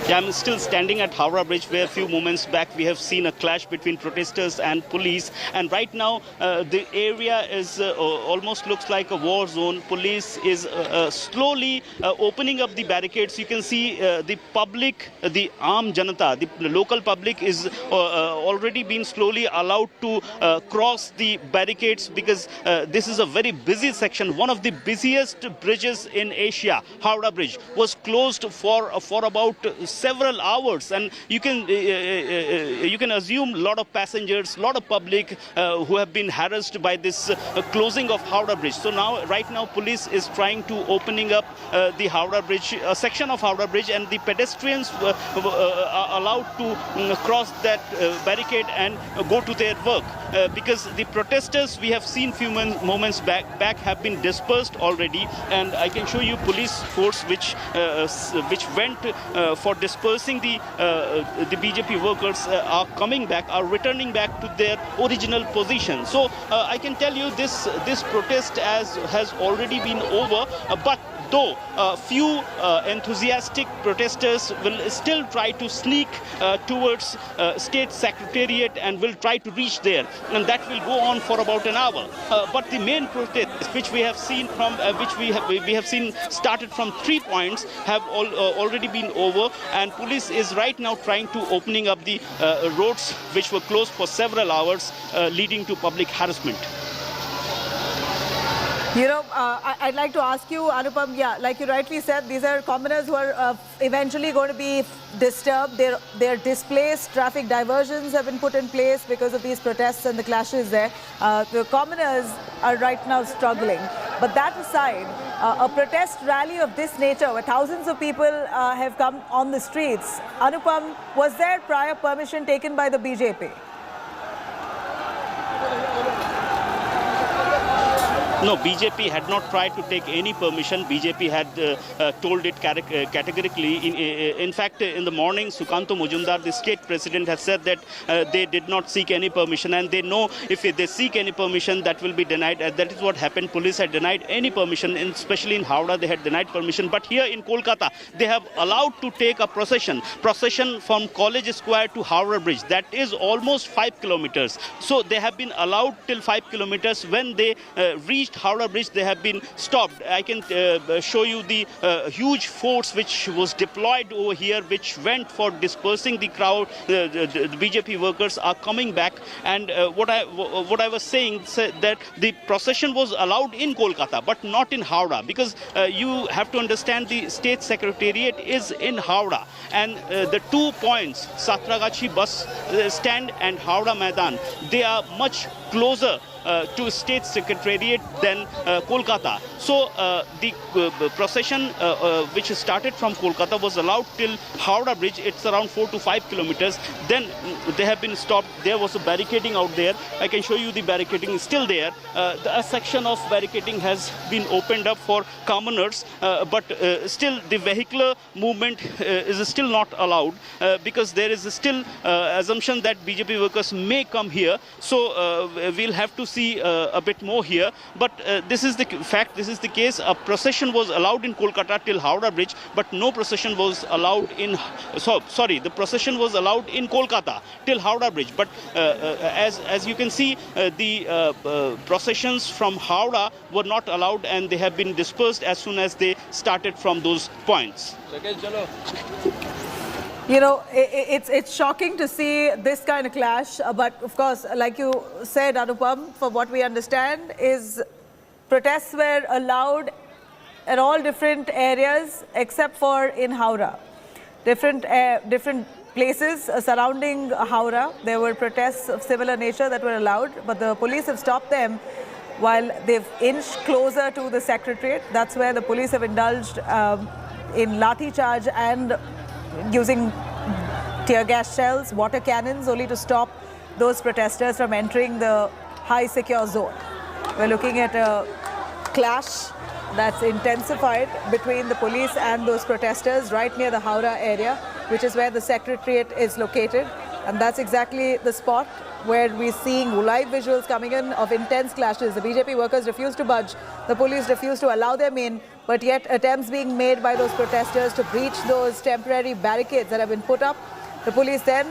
Yeah, I'm still standing at Howrah Bridge, where a few moments back we have seen a clash between protesters and police. And right now, the area is almost looks like a war zone. Police is slowly opening up the barricades. You can see the public, the Aam Janata, the local public is already been slowly allowed to cross the barricades, because this is a very busy section. One of the busiest bridges in Asia, Howrah Bridge, was closed for about several hours, and you can assume a lot of passengers, a lot of public who have been harassed by this closing of Howrah Bridge. So right now, police is trying to opening up the Howrah Bridge, a section of Howrah Bridge, and the pedestrians are allowed to cross that barricade and go to their work, because the protesters we have seen few moments back have been dispersed already, and I can show you police force which went for dispersing the BJP workers are coming back, are returning back to their original position. So I can tell you this protest has already been over, but though few enthusiastic protesters will still try to sneak towards State Secretariat and will try to reach there, and that will go on for about an hour. But the main protest, which we have seen started from 3 points, have already been over, and police is right now trying to opening up the roads which were closed for several hours, leading to public harassment. You know, I'd like to ask you, Anupam, like you rightly said, these are commoners who are eventually going to be disturbed. They're displaced. Traffic diversions have been put in place because of these protests and the clashes there. The commoners are right now struggling. But that aside, a protest rally of this nature, where thousands of people have come on the streets, Anupam, was there prior permission taken by the BJP? No, BJP had not tried to take any permission. BJP had told it categorically. In fact, in the morning, Sukanto Majumdar, the state president, has said that they did not seek any permission, and they know if they seek any permission, that will be denied. That is what happened. Police had denied any permission, especially in Howrah, they had denied permission. But here in Kolkata, they have allowed to take a procession from College Square to Howrah Bridge. That is almost 5 kilometers. So they have been allowed till 5 kilometers. When they reach reached Howrah Bridge, they have been stopped. I can show you the huge force which was deployed over here, which went for dispersing the crowd. The BJP workers are coming back, and what I was saying said that the procession was allowed in Kolkata, but not in Howrah, because you have to understand the state secretariat is in Howrah, and the 2 points, Satragachi bus stand and Howrah Maidan, they are much closer to state secretariat than Kolkata. So the procession which started from Kolkata was allowed till Howrah Bridge. It's around 4 to 5 kilometers. Then they have been stopped. There was a barricading out there. I can show you the barricading is still there. A section of barricading has been opened up for commoners, but still the vehicular movement is still not allowed because there is still assumption that BJP workers may come here. So we'll have to see a bit more here, but this is the fact, this is the case. A procession was allowed in Kolkata till Howrah Bridge, but no procession was allowed in, the procession was allowed in Kolkata till Howrah Bridge, but as you can see, the processions from Howrah were not allowed, and they have been dispersed as soon as they started from those points. You know, it's shocking to see this kind of clash, but of course, like you said, Anupam, from what we understand is protests were allowed at all different areas except for in Howrah. Different places surrounding Howrah, there were protests of similar nature that were allowed, but the police have stopped them while they've inched closer to the secretariat. That's where the police have indulged in lathi charge and using tear gas shells, water cannons, only to stop those protesters from entering the high secure zone. We're looking at a clash that's intensified between the police and those protesters right near the Howrah area, which is where the secretariat is located. And that's exactly the spot where we're seeing live visuals coming in of intense clashes. The BJP workers refuse to budge. The police refuse to allow them in, but yet attempts being made by those protesters to breach those temporary barricades that have been put up. The police then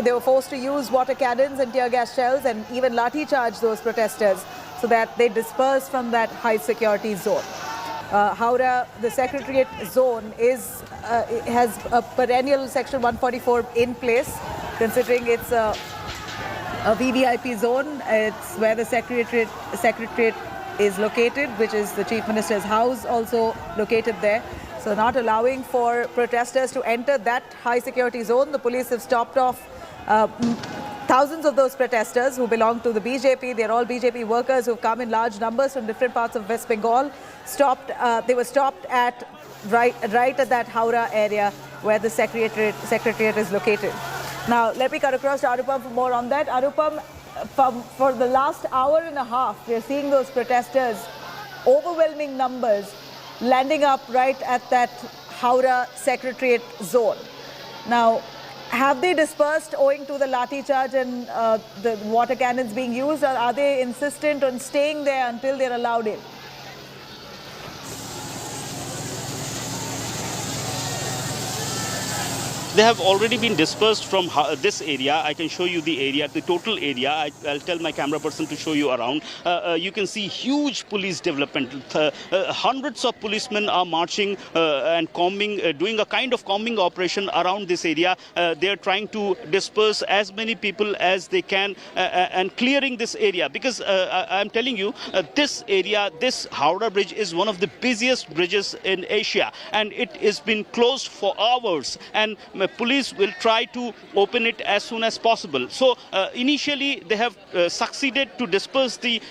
they were forced to use water cannons and tear gas shells and even lathi charge those protesters so that they disperse from that high security zone. Howrah, the secretariat zone has a perennial section 144 in place, considering it's a VVIP zone. It's where the secretariat is located, which is the Chief Minister's house also located there. So not allowing for protesters to enter that high security zone. The police have stopped off thousands of those protesters who belong to the BJP. They're all BJP workers who've come in large numbers from different parts of West Bengal. They were stopped at right at that Howrah area where the secretariat is located. Now, let me cut across to Anupam for more on that. Anupam, for the last hour and a half, we're seeing those protesters, overwhelming numbers, landing up right at that Howrah secretariat zone. Now, have they dispersed owing to the lathi charge and the water cannons being used, or are they insistent on staying there until they're allowed in? They have already been dispersed from this area. I can show you the area, the total area. I'll tell my camera person to show you around. You can see huge police development. Hundreds of policemen are marching and combing, doing a kind of combing operation around this area. They're trying to disperse as many people as they can and clearing this area. Because I'm telling you, this area, this Howrah Bridge is one of the busiest bridges in Asia. And it has been closed for hours. And police will try to open it as soon as possible. So initially they have succeeded to disperse the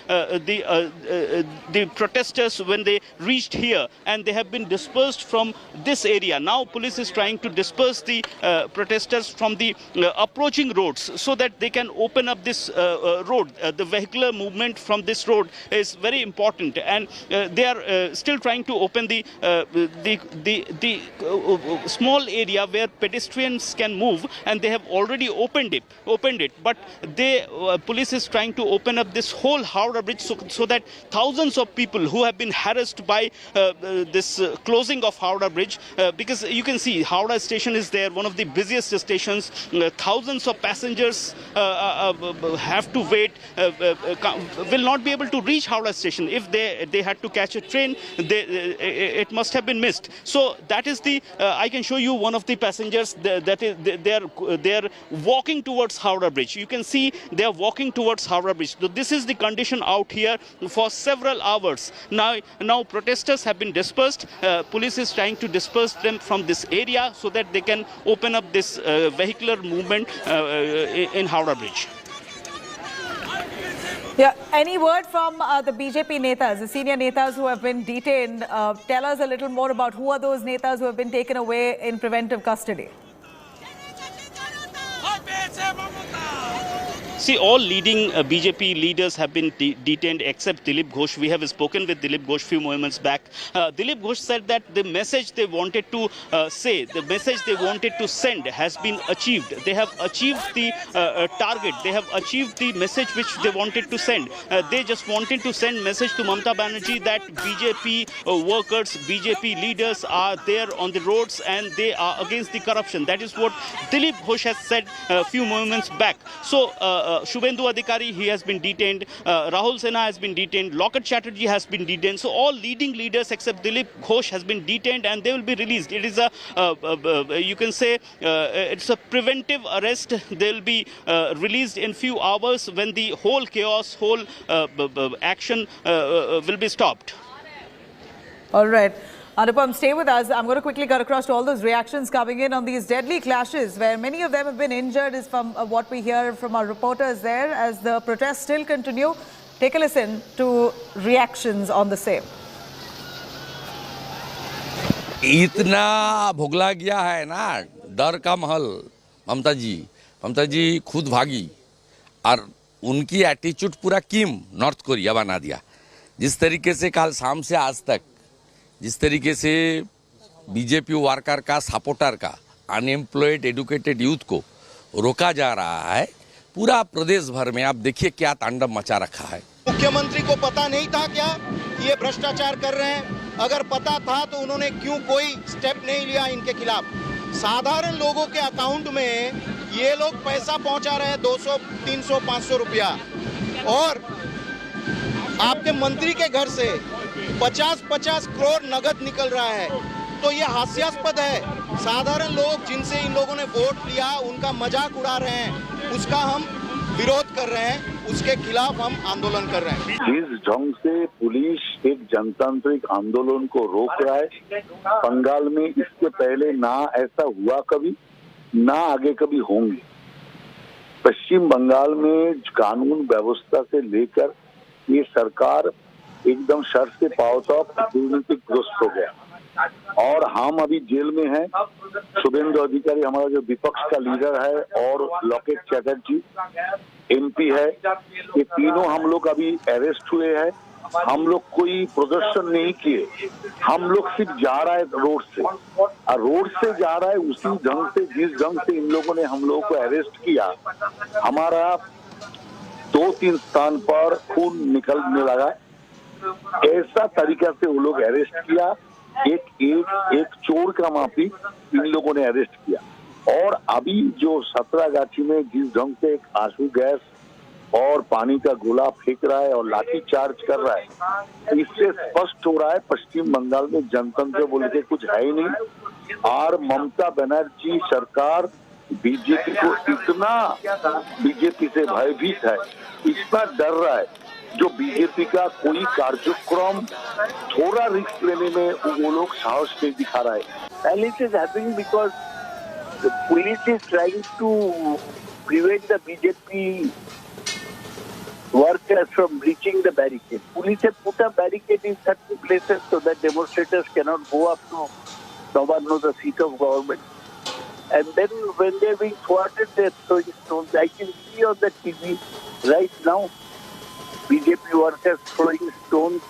protesters when they reached here, and they have been dispersed from this area. Now police is trying to disperse the protesters from the approaching roads so that they can open up this road. The vehicular movement from this road is very important, and they are still trying to open the small area where pedestrians pedestrians can move, and they have already opened it. But police is trying to open up this whole Howrah Bridge so that thousands of people who have been harassed by this closing of Howrah Bridge, because you can see Howrah station is there, one of the busiest stations. Thousands of passengers have to wait, will not be able to reach Howrah station. If they had to catch a train, it must have been missed. So that is the I can show you one of the passengers they are walking towards Howrah Bridge. You can see they are walking towards Howrah Bridge. So this is the condition out here for several hours. Now protesters have been dispersed. Police is trying to disperse them from this area so that they can open up this vehicular movement in Howrah Bridge. Yeah, any word from the BJP netas, the senior netas who have been detained? Tell us a little more about who are those netas who have been taken away in preventive custody. See, all leading BJP leaders have been detained except Dilip Ghosh. We have spoken with Dilip Ghosh few moments back. Dilip Ghosh said that the message they wanted to the message they wanted to send has been achieved. They have achieved the target. They have achieved the message which they wanted to send. They just wanted to send message to Mamata Banerjee that BJP workers, BJP leaders are there on the roads and they are against the corruption. That is what Dilip Ghosh has said a few moments back. So, Shubhendu Adhikari, he has been detained. Rahul Sinha has been detained. Lokat Chatterjee has been detained. So all leading leaders except Dilip Ghosh has been detained and they will be released. It is you can say, it's a preventive arrest. They will be released in few hours when the whole chaos, whole action will be stopped. All right. Anupam, stay with us. I'm going to quickly cut across to all those reactions coming in on these deadly clashes where many of them have been injured is from what we hear from our reporters there as the protests still continue. Take a listen to reactions on the same. इतना भुगला गया है ना डर का महल ममता जी खुद भागी और उनकी एटीट्यूड पूरा किम नॉर्थ कोरिया बना दिया जिस तरीके से कल शाम से आज तक जिस तरीके से बीजेपी वर्कर का सपोर्टर का अनएम्प्लॉयड एजुकेटेड यूथ को रोका जा रहा है पूरा प्रदेश भर में आप देखिए क्या तांडव मचा रखा है। मुख्यमंत्री को पता नहीं था क्या कि ये भ्रष्टाचार कर रहे हैं? अगर पता था तो उन्होंने क्यों कोई स्टेप नहीं लिया इनके खिलाफ? साधारण लोगों के अकाउंट में ये लोग पैसा पहुंचा रहे हैं 200, 300, 500 रुपया और आपके मंत्री के घर से 50-50 करोड़ नगद निकल रहा है तो ये हास्यास्पद है। साधारण लोग जिनसे इन लोगों ने वोट लिया उनका मजाक उड़ा रहे हैं, उसका हम विरोध कर रहे हैं, उसके खिलाफ हम आंदोलन कर रहे हैं। जिस ढंग से पुलिस एक जनतांत्रिक आंदोलन को रोक रहा है बंगाल में, इसके पहले ना ऐसा हुआ कभी, ना आगे कभी होंगे। पश्चिम बंगाल में कानून व्यवस्था से लेकर ये सरकार एकदम सर से पांव तक दुर्नीतिग्रस्त हो गया और हम अभी जेल में हैं। शुभेंदु अधिकारी हमारा जो विपक्ष का लीडर है और लोकेट चैटर्जी एमपी है, ये तीनों हम लोग अभी अरेस्ट हुए हैं। हम लोग कोई प्रदर्शन नहीं किए, हम लोग सिर्फ जा रहा है रोड से और रोड से जा रहा है उसी ढंग से जिस ढंग से इन लोगों ने हम लोगों को अरेस्ट किया। हमारा 2-3 स्थान पर खून निकलने लगा, ऐसा तरीका से वो लोग अरेस्ट किया। एक चोर का माफी इन लोगों ने अरेस्ट किया और अभी जो 17 गाछी में जिस ढंग से एक आंसू गैस और पानी का गोला फेंक रहा है और लाठी चार्ज कर रहा है, इससे स्पष्ट हो रहा है पश्चिम बंगाल में जनतंत्र बोल के कुछ है ही नहीं और ममता बनर्जी सरकार बीजेपी को इतना बीजेपी से भयभीत है, इतना डर रहा है जो बीजेपी का कोई कार्यक्रम थोड़ा रिस्क लेने में वो लोग साहस नहीं दिखा रहा है। And it is happening because the police is trying to prevent the BJP workers from reaching the barricade. Police have put a barricade in certain places so that demonstrators cannot go up to Navarno, the seat of government. And then when they are being thwarted, they are throwing stones. I can see on the TV right now BJP workers throwing stones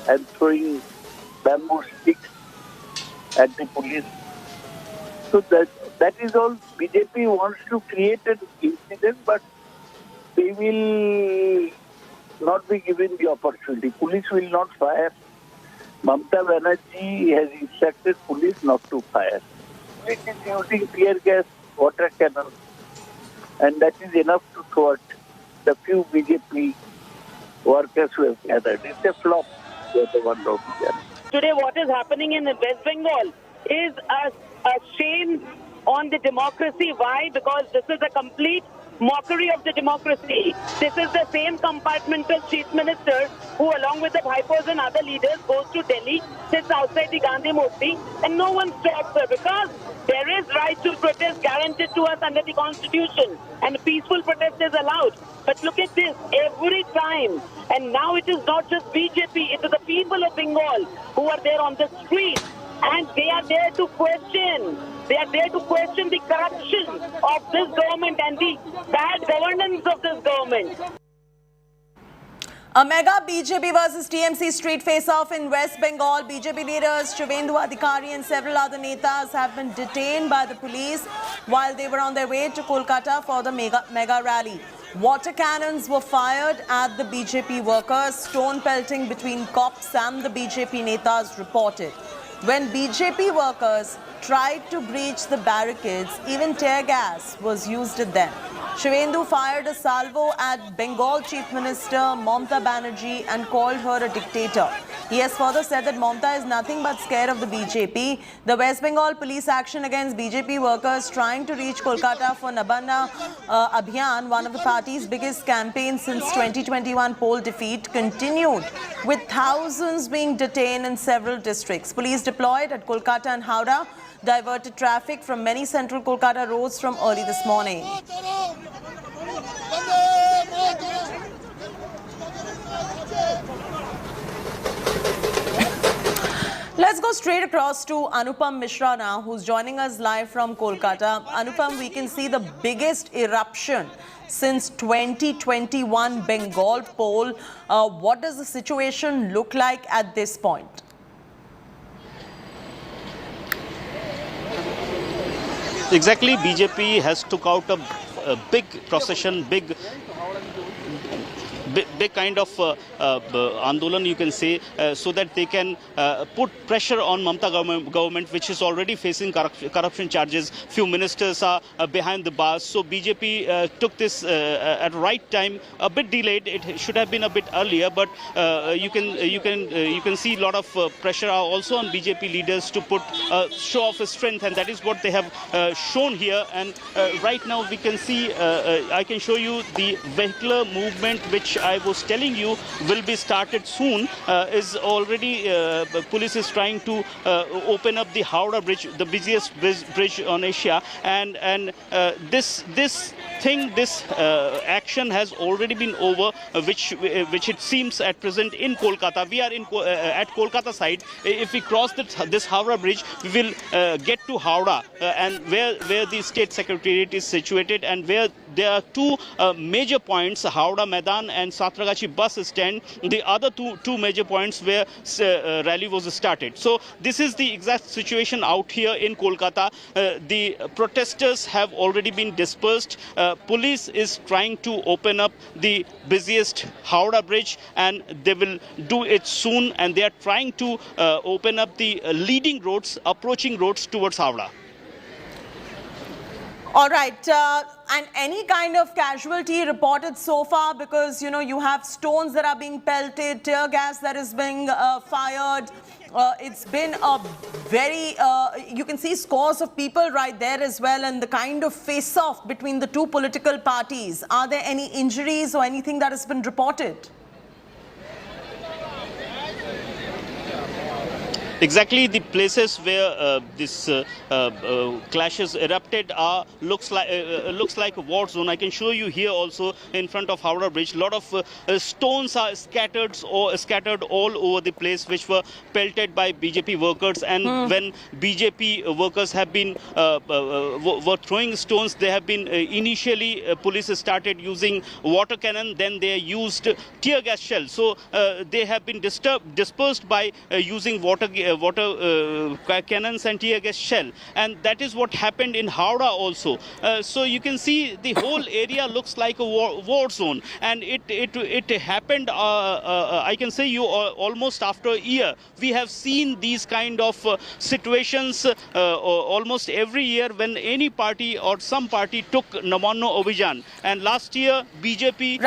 and throwing bamboo sticks at the police. So that That is all. BJP wants to create an incident, but they will not be given the opportunity. Police will not fire. Mamata Banerjee has instructed police not to fire. It is using tear gas, water cannon, and that is enough to thwart the few BJP workers who have gathered. It's a flop. Today what is happening in West Bengal is a shame on the democracy. Why? Because this is a complete mockery of the democracy. This is the same compartmental chief minister who, along with the Bhaipos and other leaders, goes to Delhi, sits outside the Gandhi Murti, and no one stops her because there is right to protest guaranteed to us under the Constitution, and peaceful protest is allowed. But look at this, every time, and now it is not just BJP, it is the people of Bengal who are there on the street, and they are there to question. They are there to question the corruption of this government and the bad governance of this government. A mega BJP versus TMC street face-off in West Bengal. BJP leaders Shivendu Adhikari and several other netas have been detained by the police while they were on their way to Kolkata for the mega rally. Water cannons were fired at the BJP workers, stone pelting between cops and the BJP netas reported. When BJP workers tried to breach the barricades, even tear gas was used at them. Shivendu fired a salvo at Bengal Chief Minister Mamata Banerjee and called her a dictator. He has further said that Mamata is nothing but scared of the BJP. The West Bengal police action against BJP workers trying to reach Kolkata for Nabanna Abhiyan, one of the party's biggest campaigns since 2021 poll defeat, continued, with thousands being detained in several districts. Police deployed at Kolkata and Howrah diverted traffic from many central Kolkata roads from early this morning. Let's go straight across to Anupam Mishra now, who's joining us live from Kolkata. Anupam, we can see the biggest eruption since 2021 Bengal poll. What does the situation look like at this point? Exactly, BJP has took out a big procession, big kind of andolan, you can say, so that they can put pressure on Mamata government, which is already facing corruption charges. Few ministers are behind the bars. So BJP took this at right time, a bit delayed. It should have been a bit earlier, but you can see a lot of pressure are also on BJP leaders to put show of strength, and that is what they have shown here. And right now we can see, I can show you the vehicular movement, which I was telling you will be started soon, is already, police is trying to open up the Howrah Bridge, the busiest bridge on Asia, and this action has already been over, which it seems at present in Kolkata. We are in at Kolkata side. If we cross this Howrah Bridge, we will get to Howrah, and where the state secretariat is situated, and where there are two major points, Howrah Maidan and Satragachi bus stand, the other two major points where rally was started. So this is the exact situation out here in Kolkata. The protesters have already been dispersed. Police is trying to open up the busiest Howrah Bridge, and they will do it soon, and they are trying to open up the leading roads, approaching roads towards Howrah. All right, and any kind of casualty reported so far, because you have stones that are being pelted, tear gas that is being fired. It's been a very, you can see scores of people right there as well, and the kind of face-off between the two political parties. Are there any injuries or anything that has been reported? Exactly, the places where this clashes erupted looks like a war zone. I can show you here also in front of Howrah Bridge. A lot of stones are scattered all over the place, which were pelted by BJP workers. And when BJP workers have been were throwing stones, they have been initially police started using water cannon, then they used tear gas shells. So they have been dispersed by using water cannons and tear gas shell, and that is what happened in Howrah also. So you can see the whole area looks like a war zone, and it happened. I can say you almost after a year. We have seen these kind of situations almost every year when any party or some party took Namanno Abhijan, and last year BJP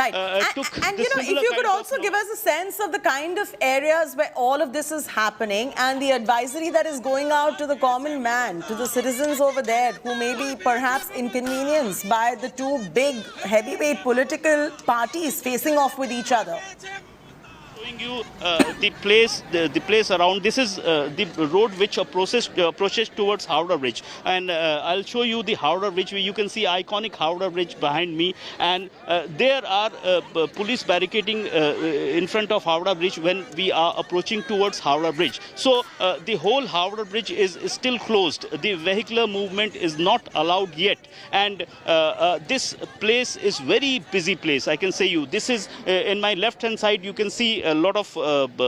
took. And you know, if you could also give us a sense of the kind of areas where all of this is happening and the advisory that is going out to the common man, to the citizens over there who may be perhaps inconvenienced by the two big heavyweight political parties facing off with each other. Showing you the place around. This is the road which approaches towards Howrah Bridge, and I'll show you the Howrah Bridge. You can see iconic Howrah Bridge behind me, and there are police barricading in front of Howrah Bridge when we are approaching towards Howrah Bridge. So the whole Howrah Bridge is still closed. The vehicular movement is not allowed yet, and this place is very busy place. I can say you. This is in my left hand side. You can see a lot of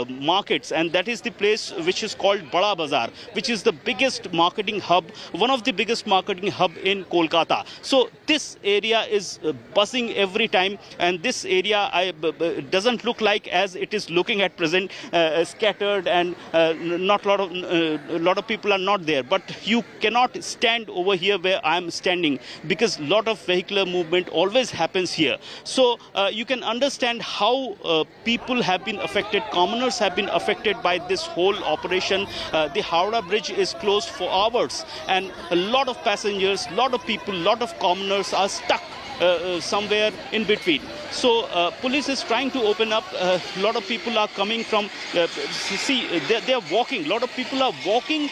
markets, and that is the place which is called Bada Bazaar, which is the biggest marketing hub, one of the biggest marketing hub in Kolkata. So this area is buzzing every time, and this area doesn't look like as it is looking at present, scattered, and not a lot of people are not there. But you cannot stand over here where I am standing, because lot of vehicular movement always happens here. So you can understand how people have been affected, commoners have been affected by this whole operation. The Howrah Bridge is closed for hours, and a lot of passengers, lot of people, lot of commoners are stuck somewhere in between. So police is trying to open up. A lot of people are coming from, see, they are walking. A lot of people are walking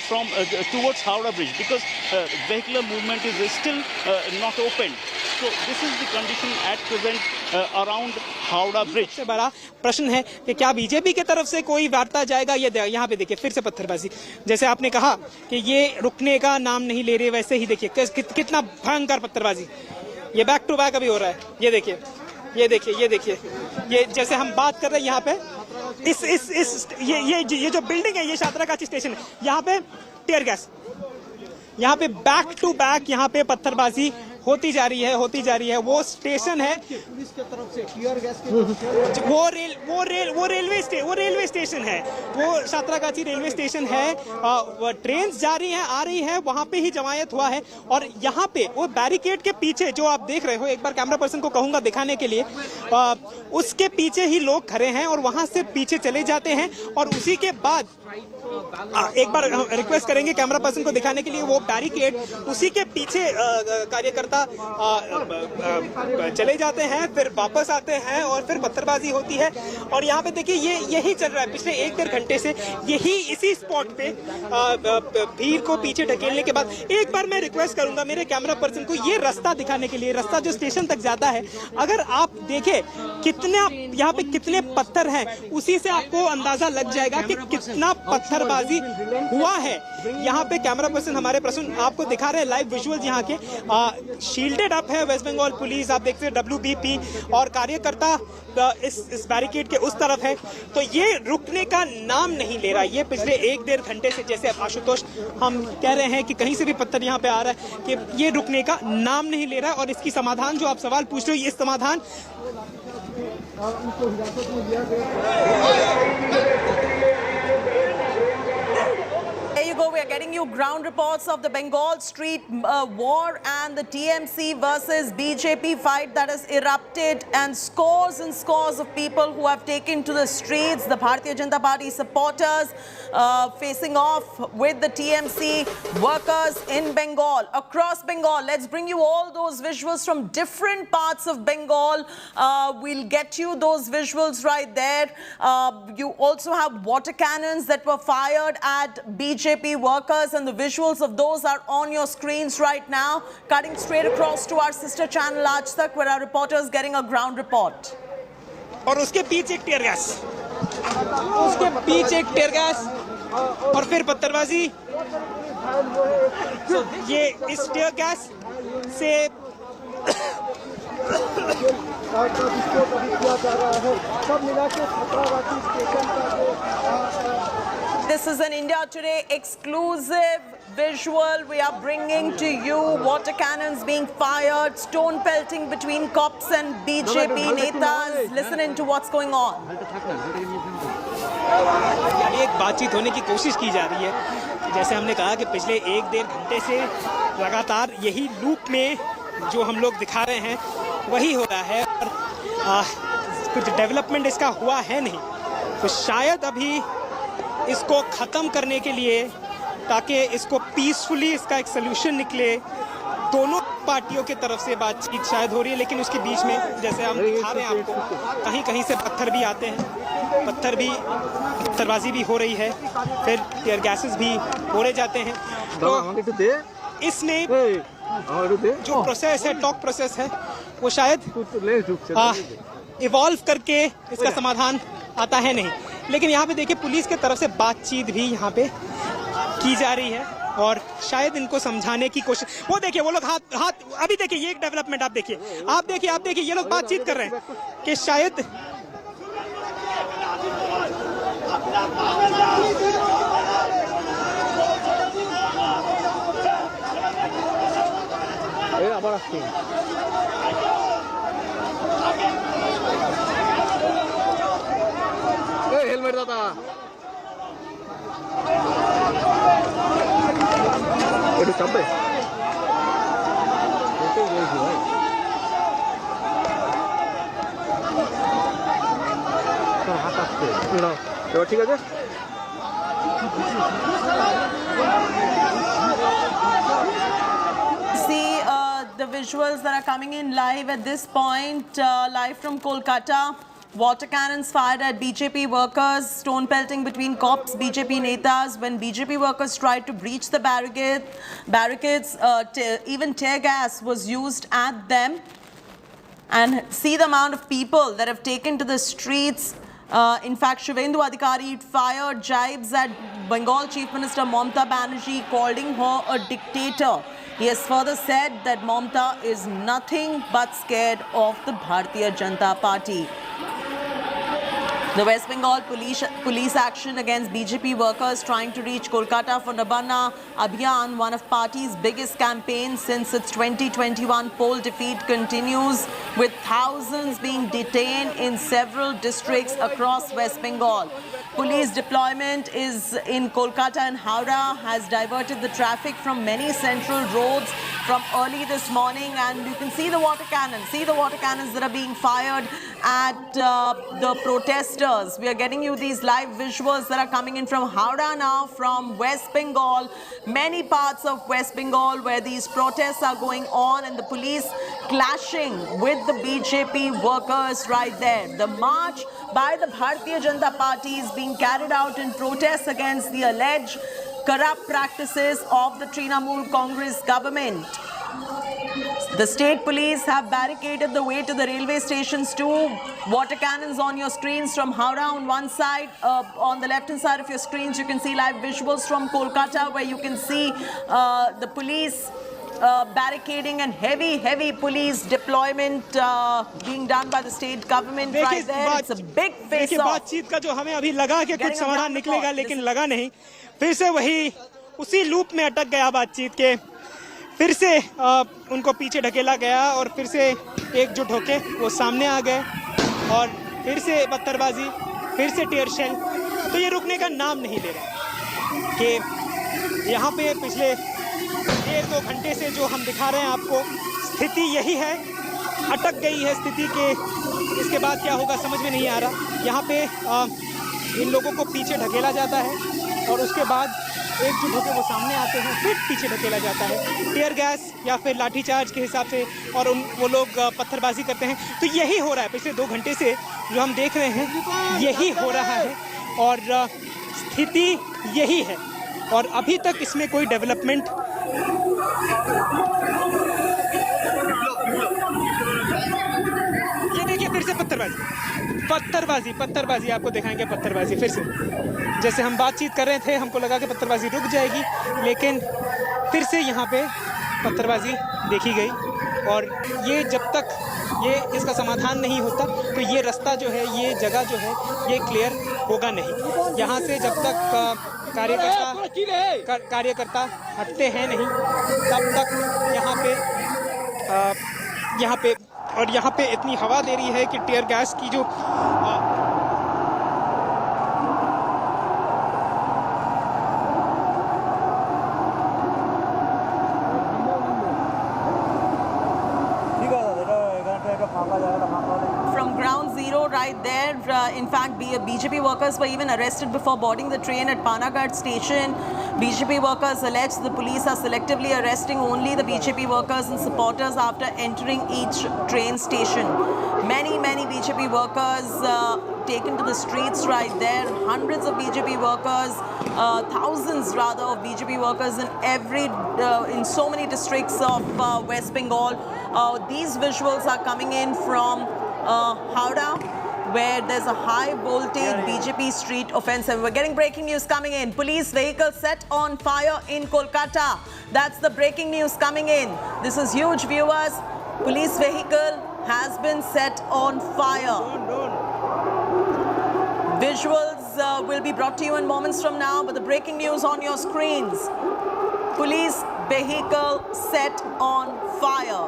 from towards Howrah Bridge, because vehicular movement is still not open. So this is the condition at present around Howrah Bridge. सबसे बड़ा प्रश्न है कि क्या BJP की तरफ से कोई वार्ता जाएगा? ये यहाँ पे देखिए फिर से पत्थरबाजी, जैसे आपने कहा कि ये रुकने का नाम नहीं ले रहे, वैसे ही देखिए कितना भयंकर पत्थरबाजी, ये बैक टू बैक अभी हो रहा है। ये देखिए, ये देखिए, ये देखिए, ये जैसे हम बात कर रहे हैं यहाँ पे ये जो बिल्डिंग है, ये सातरागाछी स्टेशन है, यहाँ पे टीयर गैस, यहाँ पे बैक टू बैक यहाँ पे पत्थरबाजी होती जा रही है। वो स्टेशन है, पुलिस की तरफ से टीयर गैस की वो रेलवे स्टेशन है, वो सातरागाछी रेलवे स्टेशन है। ट्रेन जा रही है, आ रही है, वहां पे ही जमायत हुआ है। और यहाँ पे वो बैरिकेड के पीछे जो आप देख रहे हो, एक बार कैमरा पर्सन को कहूंगा दिखाने के लिए, उसके पीछे ही लोग खड़े हैं और वहां से पीछे चले जाते हैं। और उसी के बाद एक बार रिक्वेस्ट करेंगे कैमरा पर्सन को दिखाने के लिए, वो बैरिकेड, उसी के पीछे कार्यकर्ता चले जाते हैं, फिर वापस आते हैं और फिर पत्थरबाजी होती है। और यहाँ पे देखिए यही चल रहा है पिछले 1-1.5 घंटे से, इसी स्पॉट पे भीड़ को पीछे ढकेलने के बाद। एक बार मैं रिक्वेस्ट करूंगा मेरे कैमरा पर्सन को ये रास्ता दिखाने के लिए, रास्ता जो स्टेशन तक जाता है, अगर आप देखें यहाँ पे कितने पत्थर हैं, उसी से आपको अंदाजा लग जाएगा कि कितना पत्थरबाजी हुआ है। यहाँ पे कैमरा पर्सन हमारे प्रश्न आपको दिखा रहे हैं लाइव विजुअल्स यहाँ के। शील्डेड अप है वेस्ट बंगाल पुलिस, आप देखते हैं WBP, और कार्यकर्ता इस बैरिकेड के उस तरफ है। तो ये रुकने का नाम नहीं ले रहा। ये पिछले 1-1.5 घंटे से, जैसे आशुतोष हम कह रहे हैं कि कहीं से भी पत्थर यहाँ पे आ रहा है, कि ये रुकने का नाम नहीं ले रहा है। और इसकी समाधान जो आप सवाल पूछ रहे हो, ये समाधान There you go. We are getting you ground reports of the Bengal street war and the TMC versus BJP fight that has erupted, and scores of people who have taken to the streets. The Bharatiya Janata Party supporters facing off with the TMC workers in Bengal, across Bengal. Let's bring you all those visuals from different parts of Bengal. We'll get you those visuals right there. You also have water cannons that were fired at BJP workers, and the visuals of those are on your screens right now. Cutting straight across to our sister channel Aaj Tak, where our reporter is getting a ground report. और उसके पीछे एक tear gas, उसके पीछे एक tear gas और फिर पत्थरबाजी। ये इस टीयर गैस से सब मिला के सातरागाछी स्टेशन का This is an India Today exclusive visual we are bringing to you. Water cannons being fired, stone pelting between cops and BJP netas. Listen into what's going on. एक बातचीत होने की कोशिश की जा रही है। जैसे हमने कहा कि पिछले 1-1.5 घंटे से लगातार यही लूप में जो हम लोग दिखा रहे हैं वही हो रहा है और कुछ डेवलपमेंट इसका हुआ है नहीं। तो शायद अभी इसको ख़त्म करने के लिए, ताकि इसको पीसफुली इसका एक सोल्यूशन निकले, दोनों पार्टियों की तरफ से बातचीत शायद हो रही है। लेकिन उसके बीच में जैसे हम दिखा रहे हैं आपको, कहीं कहीं से पत्थर भी आते हैं, पत्थरबाजी भी हो रही है, फिर टीयर गैसेस भी फोड़े जाते हैं। तो इसमें जो प्रोसेस है, टॉक प्रोसेस है, वो शायद इवॉल्व करके इसका समाधान आता है नहीं। लेकिन यहाँ पे देखिए पुलिस के तरफ से बातचीत भी यहाँ पे की जा रही है और शायद इनको समझाने की कोशिश। वो देखिए वो लोग हाथ अभी देखिए, ये एक डेवलपमेंट आप देखिए ये लोग बातचीत कर रहे हैं कि शायद हेलमेट दादा itu sampai itu atas deh coba ঠিক আছে See the visuals that are coming in live at this point, live from Kolkata. Water cannons fired at BJP workers, stone pelting between cops, BJP netas. When BJP workers tried to breach the barricades, even tear gas was used at them. And see the amount of people that have taken to the streets. In fact, Shivendu Adhikari fired jibes at Bengal Chief Minister Mamata Banerjee, calling her a dictator. He has further said that Mamata is nothing but scared of the Bharatiya Janata Party. The West Bengal police action against BJP workers trying to reach Kolkata for Nabanna Abhiyan, one of party's biggest campaigns since its 2021 poll defeat, continues, with thousands being detained in several districts across West Bengal. Police deployment is in Kolkata and Howrah has diverted the traffic from many central roads from early this morning, and you can see the water cannons. See the water cannons that are being fired at the protesters. We are getting you these live visuals that are coming in from Howrah now, from West Bengal, many parts of West Bengal where these protests are going on and the police clashing with the BJP workers right there. The march by the Bharatiya Janata Party is being carried out in protest against the alleged corrupt practices of the Trinamool Congress government. The state police have barricaded the way to the railway stations too. Water cannons on your screens from Howrah on one side. On the left hand side of your screens, you can see live visuals from Kolkata where you can see the police barricading and heavy police deployment being done by the state government right there. It's a big face-off. बातचीत का जो हमें अभी लगा कि कुछ समाधान निकलेगा, लेकिन लगा नहीं। फिर से वही उसी लूप में अटक गया बातचीत के। फिर से उनको पीछे ढकेला गया और फिर से एकजुट होके वो सामने आ गए और फिर से पत्थरबाजी, फिर से टीयर शेल। तो ये रुकने का नाम नहीं ले रहा कि यहाँ पे पिछले 1-2 घंटे से जो हम दिखा रहे हैं आपको, स्थिति यही है, अटक गई है स्थिति के। इसके बाद क्या होगा समझ में नहीं आ रहा। यहाँ पे इन लोगों को पीछे ढकेला जाता है और उसके बाद एकजुट होकर वो सामने आते हैं, फिर पीछे ढकेला जाता है टीयर गैस या फिर लाठीचार्ज के हिसाब से, और वो लोग पत्थरबाजी करते हैं। तो यही हो रहा है पिछले 2 घंटे से जो हम देख रहे हैं, यही हो रहा है और स्थिति यही है और अभी तक इसमें कोई डेवलपमेंट ये देखिए फिर से पत्थरबाजी आपको दिखाएंगे। पत्थरबाजी फिर से, जैसे हम बातचीत कर रहे थे हमको लगा कि पत्थरबाजी रुक जाएगी, लेकिन फिर से यहाँ पे पत्थरबाजी देखी गई और ये जब तक इसका समाधान नहीं होता तो ये रास्ता जो है, ये जगह जो है, ये क्लियर होगा नहीं। यहाँ से जब तक कार्यकर्ता हटते हैं नहीं तब तक यहाँ पे इतनी हवा दे रही है कि टीयर गैस की जो From ground zero right there, in fact, BJP workers were even arrested before boarding the train at Panagarh station. BJP workers allege the police are selectively arresting only the BJP workers and supporters after entering each train station. Many BJP workers taken to the streets right there. Hundreds of BJP workers, thousands rather of BJP workers in so many districts of West Bengal. These visuals are coming in from Howrah, where there's a high voltage BJP street offensive. We're getting breaking news coming in. Police vehicle set on fire in Kolkata. That's the breaking news coming in. This is huge, viewers. Police vehicle has been set on fire. Visuals will be brought to you in moments from now, but the breaking news on your screens. Police vehicle set on fire.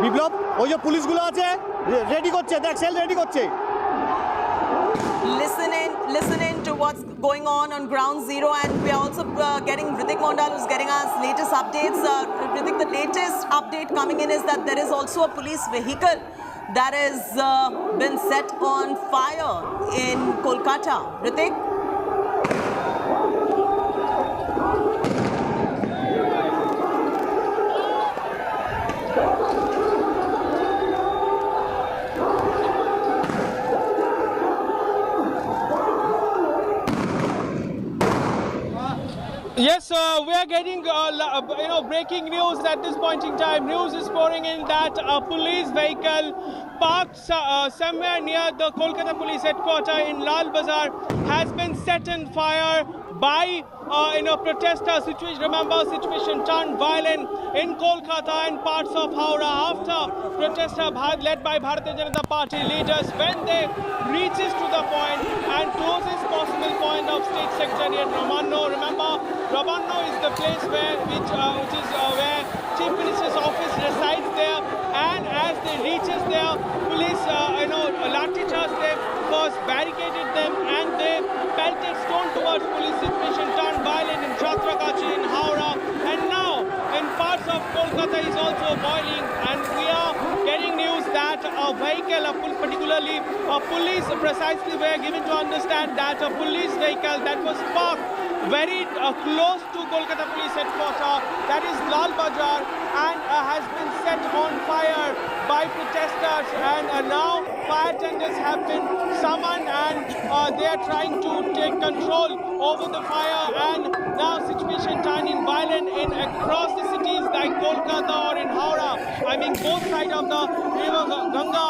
বিপ্লব ওই যে পুলিশগুলো আছে ready করছে দেখ sell ready করছে Listen in to what's going on ground zero, and we are also getting Ritik Mondal, who's getting us latest updates. Ritik, the latest update coming in is that there is also a police vehicle that has been set on fire in Kolkata. Ritik? Yes, we are getting breaking news at this point in time. News is pouring in that a police vehicle parked somewhere near the Kolkata police headquarters in Lal Bazar has been set on fire by protesters. Remember, situation turned violent in Kolkata and parts of Howrah after protesters led by Bharatiya Janata Party leaders, when they reaches to the point and closest possible point of State Secretariat Ramanno. Remember, Ramanno is the place where where Chief Minister's office resides there, and as they reaches there, police lathi charge them, first barricaded them, and they pelted stone towards police. Situation turned violent in Chhatragachi, in Howrah, and now in parts of Kolkata is also boiling, and we are getting news that a vehicle, particularly a police, precisely we are given to understand that a police vehicle that was parked very close to Kolkata police headquarters, that is Lal Bazar, and has been set on fire by protesters, and now fire tenders have been summoned, and they are trying to take control over the fire, and now situation turning violent across the cities like Kolkata or in Howrah. I mean, both sides of the river Ganga,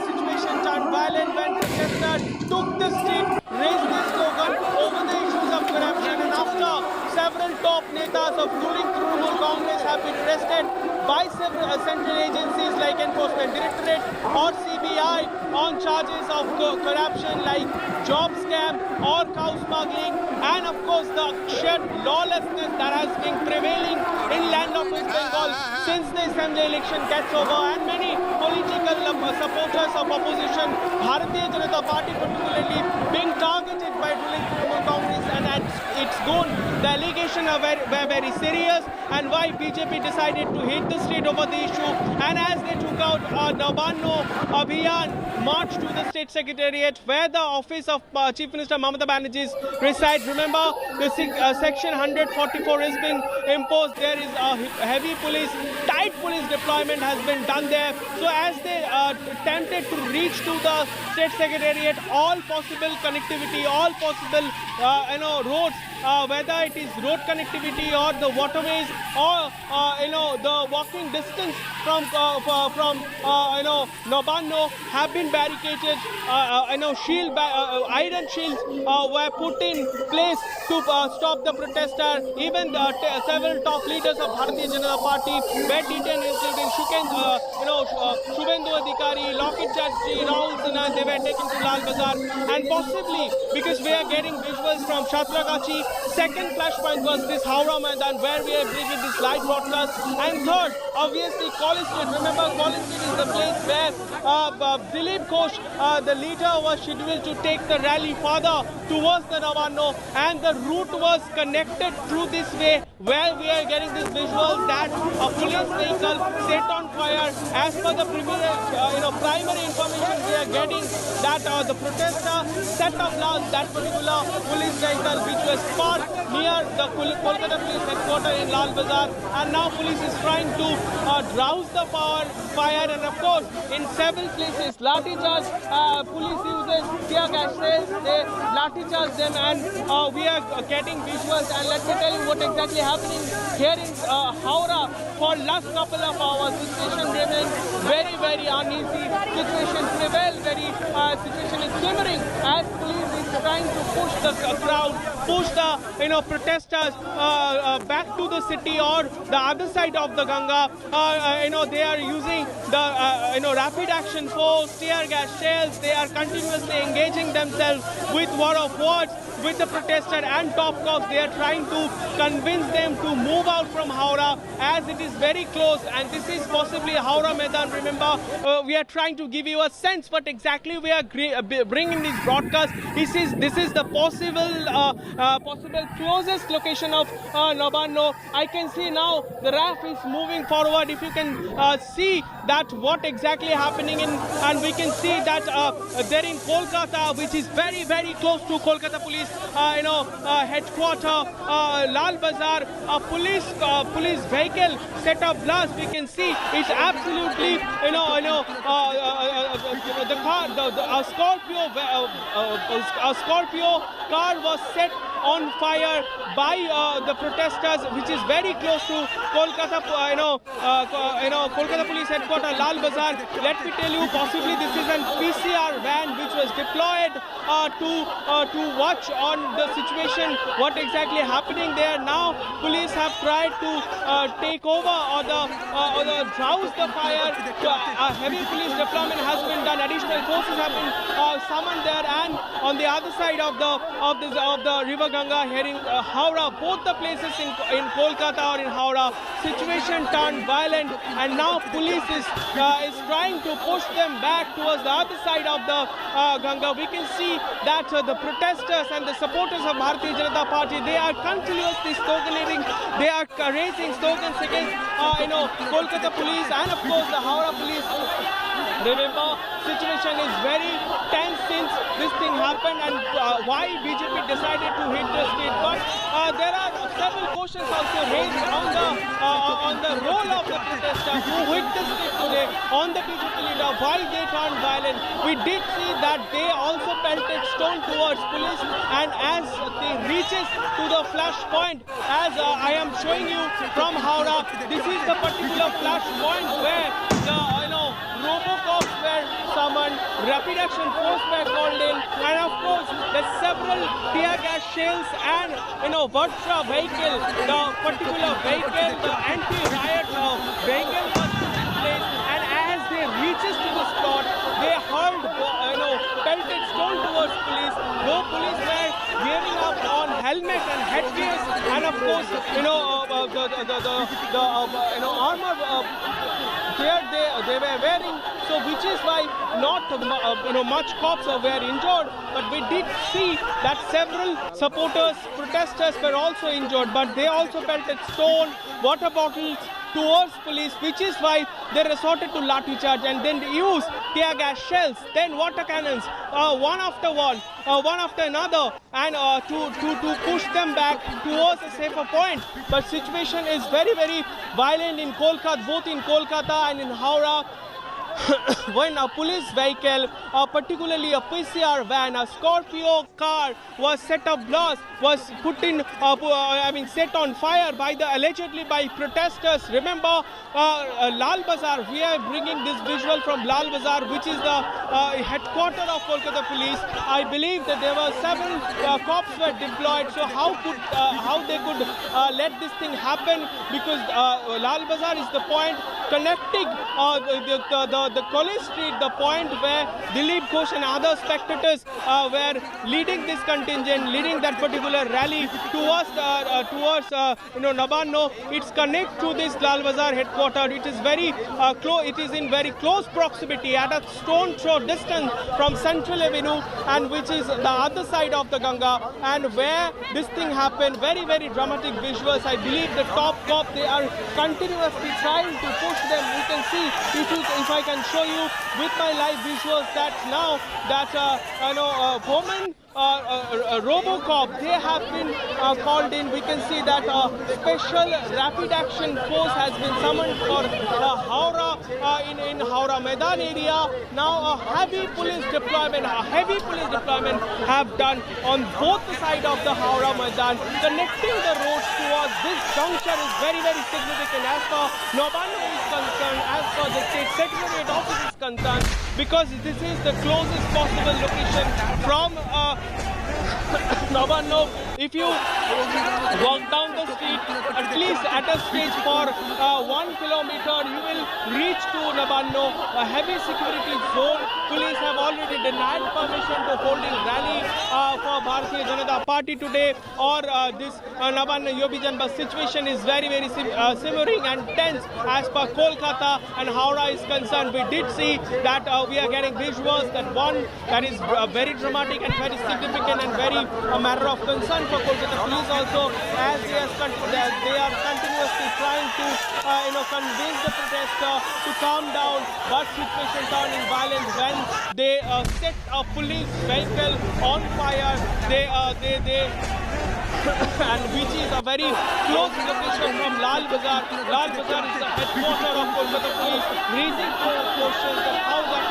situation turned violent when protesters took the street, raised the slogan over the issues of corruption, and after several top netas of ruling Trinamool Congress have been arrested by several central agencies like Enforcement Directorate or CBI on charges of corruption like job scam or cow smuggling, and of course the sheer lawlessness that has been prevailing in land of West Bengal since the assembly election gets over, and many political supporters of opposition, Bharatiya Janata Party particularly, being targeted by ruling Trinamool Congress, and at its goal, the allegations were very serious, and why BJP decided to hit the street over the issue, and as they took out Nabanno Abhiyan march to the State Secretariat where the office of Chief Minister Mamata Banerjee resides. Remember, the section 144 has been imposed. There is a heavy tight police deployment has been done there. So as they attempted to reach to the State Secretariat, all possible connectivity, all possible roads, whether it is road connectivity or the waterways or the walking distance from Nabanno have been barricaded iron shields were put in place to stop the protester. Even several top leaders of Bharatiya Janata Party were detained, including Shubhendu Adhikari, Lockit Chatterjee, Rahul Sinha. They were taken to Lal Bazaar, and possibly because we are getting visuals from Chatragachi. Second flashpoint was this Howrah Maidan, where we are bringing this live broadcast. And third, obviously, College Street. Remember, College Street is the place where Dilip Ghosh, the leader, was scheduled to take the rally further towards the Navanno, and the route was connected through this way, where we are getting this visual that a police vehicle set on fire. As per the primary information we are getting, that the protester set up that particular police vehicle, which was parked near the Kolkata police headquarters in Lal Bazaar, and now police is trying to douse the fire, and of course in several places lathi charge, police uses tear gas shells, they lathi charge them, and we are getting visuals. And let me tell you what exactly happening here in Howrah. For last couple of hours, the situation remains very, very uneasy. Situation is simmering as police is trying to push the crowd, push the protesters back to the city or the other side of the Ganga. They are using the rapid action force, tear gas shells. They are continuously engaging themselves with war of words with the protester and top cops. They are trying to convince them to move out from Howrah, as it is very close, and this is possibly Howrah Maidan. Remember, we are trying to give you a sense what exactly we are bringing this broadcast. This is the possible closest location of Navanno. I can see now the RAF is moving forward. If you can see that what exactly happening in, and we can see that they're in Kolkata, which is very, very close to Kolkata police headquarters, Lal Bazaar. A police vehicle set up blast. We can see it's absolutely a Scorpio car was set on fire by the protesters, which is very close to Kolkata, Kolkata police headquarters, Lal Bazaar. Let me tell you, possibly this is an PCR van which was deployed to watch on the situation, what exactly happening there. Now, police have tried to take over or douse the fire. A heavy police deployment has been done. Additional forces have been summoned there, and on the other side of the river Ganga here in Howrah, both the places in Kolkata or in Howrah, situation turned violent, and now police is trying to push them back towards the other side of the Ganga. We can see that the protesters and the supporters of Bharatiya Janata Party, they are continuously sloganeering, they are raising slogans against Kolkata police and of course the Howrah police. Remember, situation is very tense since this thing happened, and why BJP decided to hit the street. But there are several questions also raised on the role of the protesters who hit the street today, on the BJP leader, why they turned violent. We did see that they also pelted stone towards police, and as they reaches to the flash point, as I am showing you from Howrah, this is the particular flash point where the Robocops were summoned, rapid action force were called in, and of course the several tear gas shells and Vertra vehicle, the particular vehicle, the anti-riot vehicle was put in place, and as they reaches to the spot, they hurled pelted stone towards police. Though police were gearing up on helmet and headgears, and of course the armor here they were wearing, so which is why not much cops were injured, but we did see that several supporters, protesters were also injured, but they also pelted stone, water bottles towards police, which is why they resorted to lathi charge and then used tear gas shells, then water cannons, one after another, and to push them back towards a safer point. But situation is very, very violent in Kolkata, both in Kolkata and in Howrah. when a police vehicle, particularly a PCR van, a Scorpio car, was set ablaze, was put in, set on fire allegedly by protesters. Remember, Lal Bazar. We are bringing this visual from Lal Bazar, which is the headquarters of Kolkata police. I believe that there were several cops were deployed. So how they could let this thing happen? Because Lal Bazar is the point connecting the College Street, the point where Dilip Ghosh and other spectators were leading this contingent, leading that particular rally towards Nabanno. It's connect to this Lal Bazar headquarters. It is very close. It is in very close proximity, at a stone throw distance from Central Avenue, and which is the other side of the Ganga, and where this thing happened. Very, very dramatic visuals. I believe the top cop, they are continuously trying to push them. You can see, if I can show you with my live visuals, that now that woman Robocop, they have been called in. We can see that special rapid action force has been summoned for Howrah in Howrah Maidan area. Now a heavy police deployment have done on both the sides of the Howrah Maidan. Connecting the roads towards this juncture is very, very significant as far Nabanno is concerned, as far the State Secretariat office is concerned, because this is the closest possible location from Nabanno. If you walk down the street, at least at a stage for 1 kilometer, you will reach to Nabanno. A heavy security zone. Police have already denied permission to holding rally for Bharatiya Janata Party today, or this Nabanno Yobijan bus situation is very, very simmering and tense as per Kolkata and Howrah is concerned. We did see that we are getting visuals, that one that is very dramatic and very significant and very a matter of concern for Kolkata police also, as they are continuously trying to convince the protester to calm down, but situation turning violent when they set a police vehicle on fire. And which is a very close location from Lal Bazar. Lal Bazar is the headquarters of Kolkata police, raising questions of how that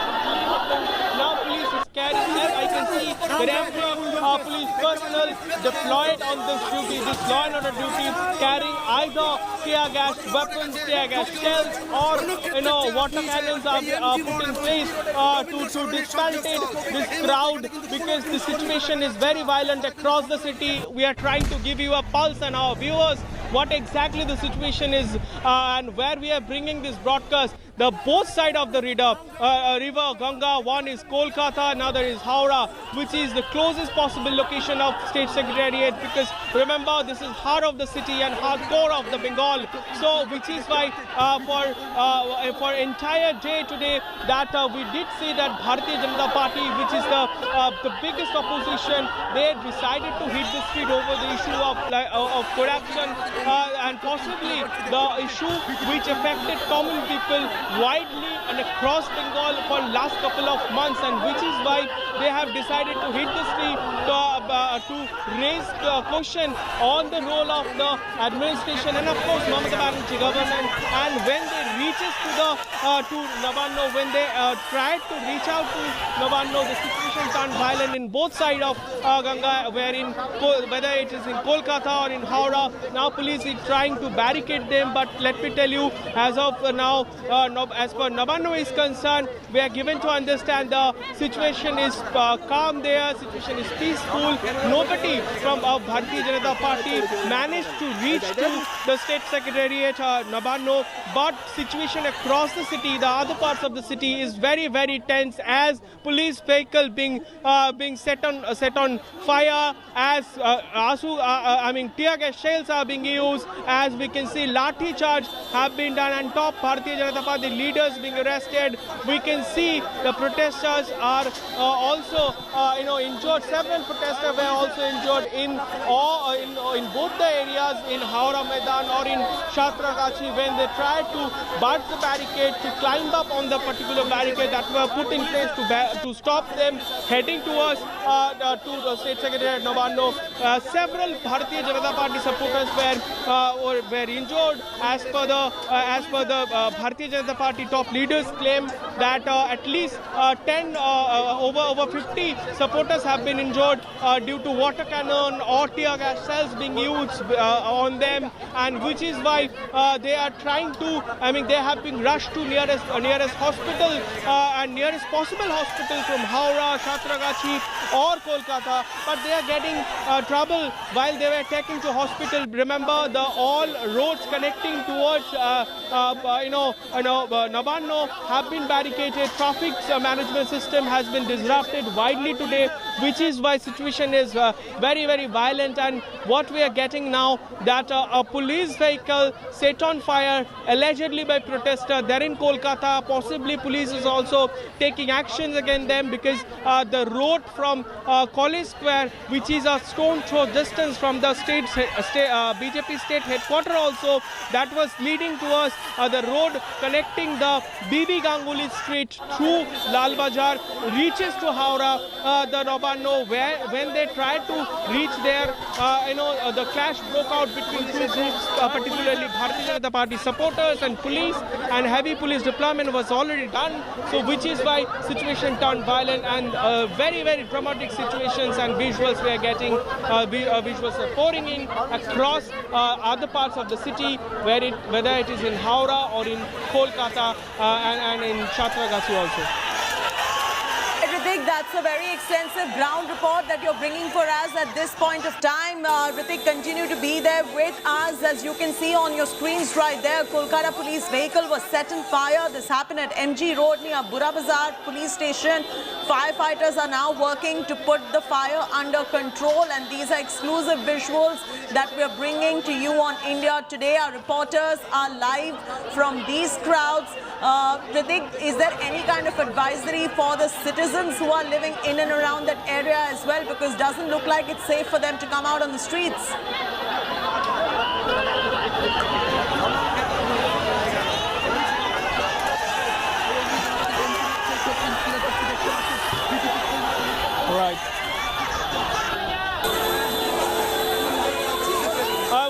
happened. Now police is carrying, as I can see, the police personnel deployed on this duty, this law and order duty, carrying either tear gas weapons, tear gas shells, or water cannons are put in place to dismantle this crowd, because the situation is very violent across the city. We are trying to give you a pulse and our viewers what exactly the situation is and where we are bringing this broadcast. The both side of the river Ganga, one is Kolkata, another is Howrah, which is the closest possible location of State Secretariat, because remember, this is heart of the city and core of the Bengal. So which is why for entire day today that we did see that Bharatiya Janata Party, which is the biggest opposition, they decided to hit the street over the issue of corruption and possibly the issue which affected common people widely and across Bengal for last couple of months, and which is why they have decided to hit the street to raise the question on the role of the administration and of course Mamata Banerjee government. And when they reaches to Nabanno, when they tried to reach out to Nabanno, the situation turned violent in both sides of Ganga, whether it is in Kolkata or in Howrah. Now police is trying to barricade them, but let me tell you, as of now, as per Nabanno is concerned, we are given to understand the situation is calm there, situation is peaceful. Nobody from Bharatiya Janata Party managed to reach to the State Secretariat Nabanno, but situation across the city, the other parts of the city, is very, very tense as police vehicle being set on fire, as tear gas shells are being used, as we can see lathi charge have been done, and top Bharatiya Janata Party leaders being arrested. We can see the protesters are also injured. Several protesters were also injured in both the areas, in Howrah Maidan or in Shatragachi, when they tried to burst the barricade, to climb up on the particular barricade that were put in place to stop them heading towards to the State Secretariat Navanno. Several Bharatiya Janata Party supporters were injured. As per the Bharatiya Janata Party top leaders claim that at least 10 over 50 supporters have been injured due to water cannon or tear gas cells being used on them, and which is why they are trying to, they have been rushed to nearest hospital and nearest possible hospital from Howrah, Satragachi or Kolkata, but they are getting trouble while they were taken to hospital. Remember, all roads connecting towards Navanno have been barricaded. Traffic management system has been disrupted widely today, which is why situation is very, very violent. And what we are getting now, that a police vehicle set on fire allegedly by protester there in Kolkata. Possibly police is also taking actions against them, because the road from College Square, which is a stone throw distance from the BJP state headquarters also, that was leading towards the road connecting the BB Ganguly Street through Lal Bazar, reaches to Howrah, the Navanno, where when they tried to reach there, the clash broke out between two groups, particularly Bharatiya Janata Party supporters and police, and heavy police deployment was already done. So which is why situation turned violent, and very, very dramatic situations and visuals we are getting, visuals are pouring in across other parts of the city, whether it is in Howrah or in Kolkata and in Satragachi also. Ritik, that's a very extensive ground report that you're bringing for us at this point of time. Ritik, continue to be there with us. As you can see on your screens right there, Kolkata police vehicle was set on fire. This happened at MG Road near Bura Bazar police station. Firefighters are now working to put the fire under control, and these are exclusive visuals that we're bringing to you on India Today. Our reporters are live from these crowds. Ritik, is there any kind of advisory for the citizens who are living in and around that area as well? Because it doesn't look like it's safe for them to come out on the streets. Right.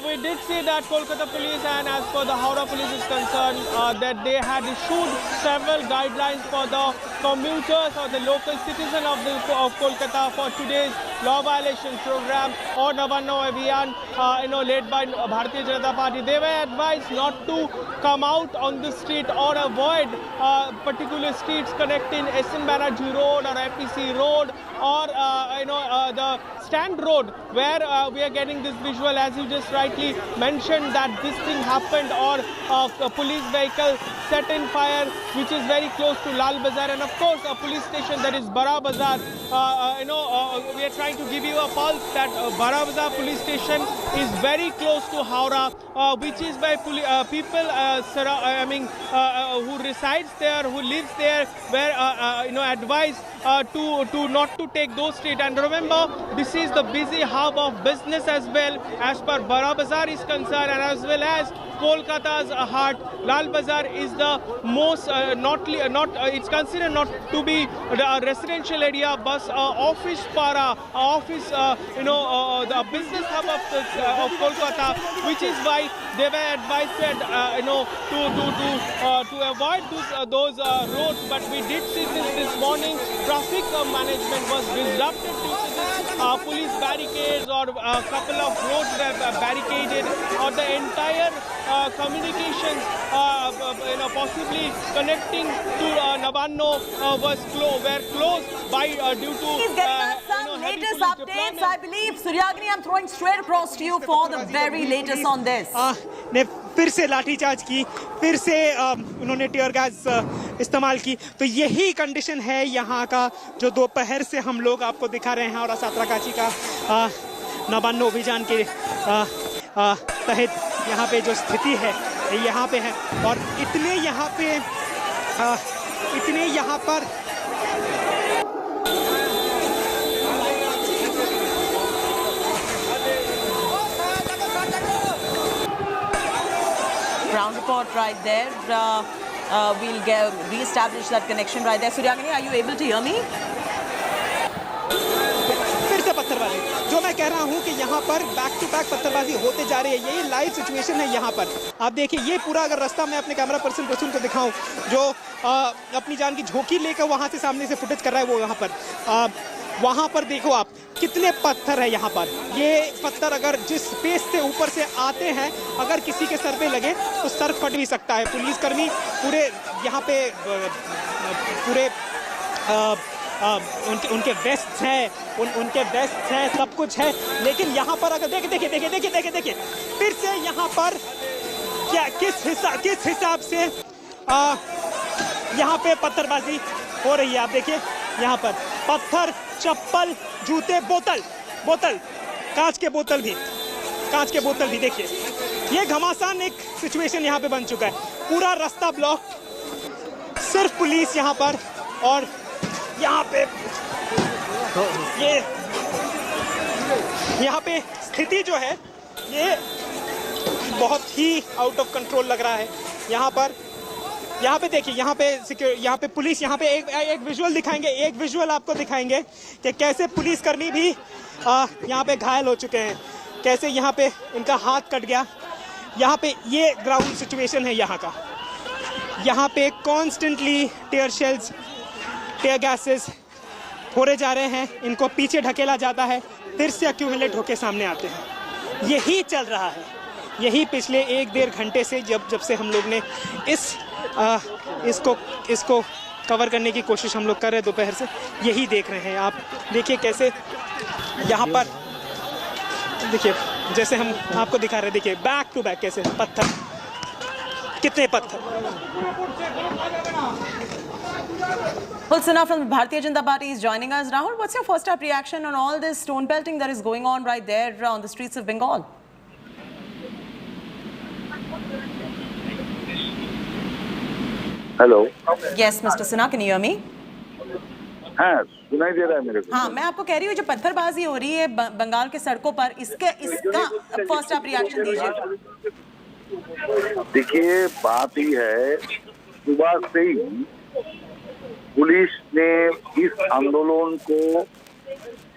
We did see that Kolkata police, and as per the Howrah police is concerned, that they had issued several guidelines for the commuters or the local citizen of Kolkata for today's law violation program or Navanno Abhiyan, led by Bharatiya Janata Party. They were advised not to come out on the street or avoid particular streets connecting SN Banerjee Road or APC Road or the Stand Road, where we are getting this visual, as you just rightly mentioned, that this thing happened, or a police vehicle set in fire, which is very close to Lal Bazar, and of course a police station that is Bara Bazar. We are trying to give you a pulse that Bara Bazar police station is very close to Howrah, which is by people who resides there, who lives there, were advised to not to take those streets. And remember, this is the busy hub of business as well, as per Bara Bazar is concerned, and as well as Kolkata's heart. Lal Bazar is the most it's considered not to be a residential area, but office para, office the business hub of Kolkata, which is why they were advised to avoid those roads. But we did see this morning. Traffic management was disrupted due to this police barricades, or a couple of roads were barricaded, or the entire communications possibly connecting to Navanno were closed by due to latest updates. I believe, Suryagini, I'm throwing straight across to you for the very latest on this. ने फिर से लाठीचार्ज की, फिर से उन्होंने tear gas इस्तेमाल की. तो यही कंडीशन है यहाँ का, जो दोपहर से हम लोग आपको दिखा रहे हैं, और सातरागाची का नवान्नो अभियान के तहत यहाँ पे जो स्थिति है यहाँ पे है. और इतने यहाँ पर Ground report out right there. We'll re-establish that connection right there. Suryagini, are you able to hear me? फिर से पत्थरबाजी, जो मैं कह रहा हूं कि यहाँ पर बैक टू बैक पत्थरबाजी होते जा रही है। ये लाइव सिचुएशन है यहाँ पर। आप देखिए ये पूरा अगर रास्ता मैं अपने कैमरा पर्सन रसूल को दिखाऊं, जो अपनी जान की झोंकी लेकर वहां से सामने से फुटेज कर रहा है, वो यहाँ पर वहां पर देखो आप कितने पत्थर है यहाँ पर। ये पत्थर अगर जिस स्पेस से ऊपर से आते हैं, अगर किसी के सर पे लगे तो सर फट भी सकता है। पुलिसकर्मी पूरे यहाँ पे पूरे उनके वेस्ट हैं, उनके वेस्ट हैं, सब कुछ है। लेकिन यहाँ पर अगर देखिए फिर से यहाँ पर क्या किस हिसाब से यहाँ पे पत्थरबाजी हो रही है। आप देखिए यहाँ पर पत्थर, चप्पल, जूते, बोतल, कांच के बोतल भी देखिए। ये घमासान एक सिचुएशन यहाँ पे बन चुका है। पूरा रास्ता ब्लॉक, सिर्फ पुलिस यहाँ पर, और यहाँ पे ये यहाँ पे स्थिति जो है ये बहुत ही आउट ऑफ कंट्रोल लग रहा है। यहाँ पे देखिए, यहाँ पे पुलिस, यहाँ पे एक विजुअल दिखाएंगे, एक विजुअल आपको दिखाएंगे कि कैसे पुलिसकर्मी भी यहाँ पे घायल हो चुके हैं, कैसे यहाँ पे इनका हाथ कट गया। यहाँ पे ये ग्राउंड सिचुएशन है यहाँ का। यहाँ पे constantly tear shells, tear gases फोड़े जा रहे हैं, इनको पीछे ढकेला जाता है, फिर से एक्यूमुलेट होके सामने आते हैं। यही चल रहा है, यही पिछले 1-1.5 घंटे से जब से हम लोग ने इसको कवर करने की कोशिश हम लोग कर रहे हैं दोपहर से, यही देख रहे हैं। आप देखिए कैसे यहाँ पर, देखिए जैसे हम आपको दिखा रहे हैं, देखिए बैक टू बैक कैसे पत्थर, कितने पत्थर। Well, Sinha from Bharatiya Janata Party is joining us. Rahul, what's your first up reaction on all this stone pelting that is going on right there on the streets of Bengal? Hello. Yes, Mr. Sinha, can you hear me? हाँ, सुनाई दे रहा है मेरे को। हाँ, मैं आपको कह रही हूँ जो पत्थरबाजी हो रही है बंगाल के सड़कों पर, इसका फर्स्ट आप रिएक्शन दीजिए। देखिए बात ही है, सुबह से ही पुलिस ने इस आंदोलन को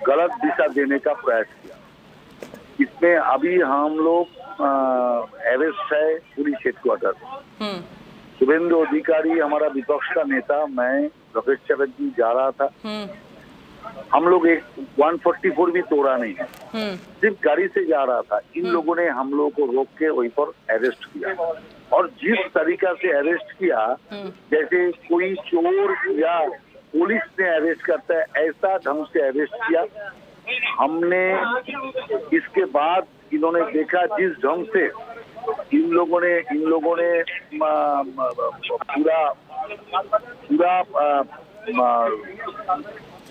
गलत दिशा देने का प्रयास किया। इसमें अभी हम लोग अरेस्ट है पुलिस हेडक्वार्टर। शुभेंदु अधिकारी हमारा विपक्ष का नेता, मैं रमेश चटर्जी जा रहा था। हम लोग एक 144 भी तोड़ा नहीं है, सिर्फ गाड़ी से जा रहा था। इन लोगों ने हम लोगों को रोक के वहीं पर अरेस्ट किया, और जिस तरीका से अरेस्ट किया, जैसे कोई चोर या पुलिस ने अरेस्ट करता है, ऐसा ढंग से अरेस्ट किया। हमने इसके बाद इन्होंने देखा जिस ढंग से इन लोगों ने पूरा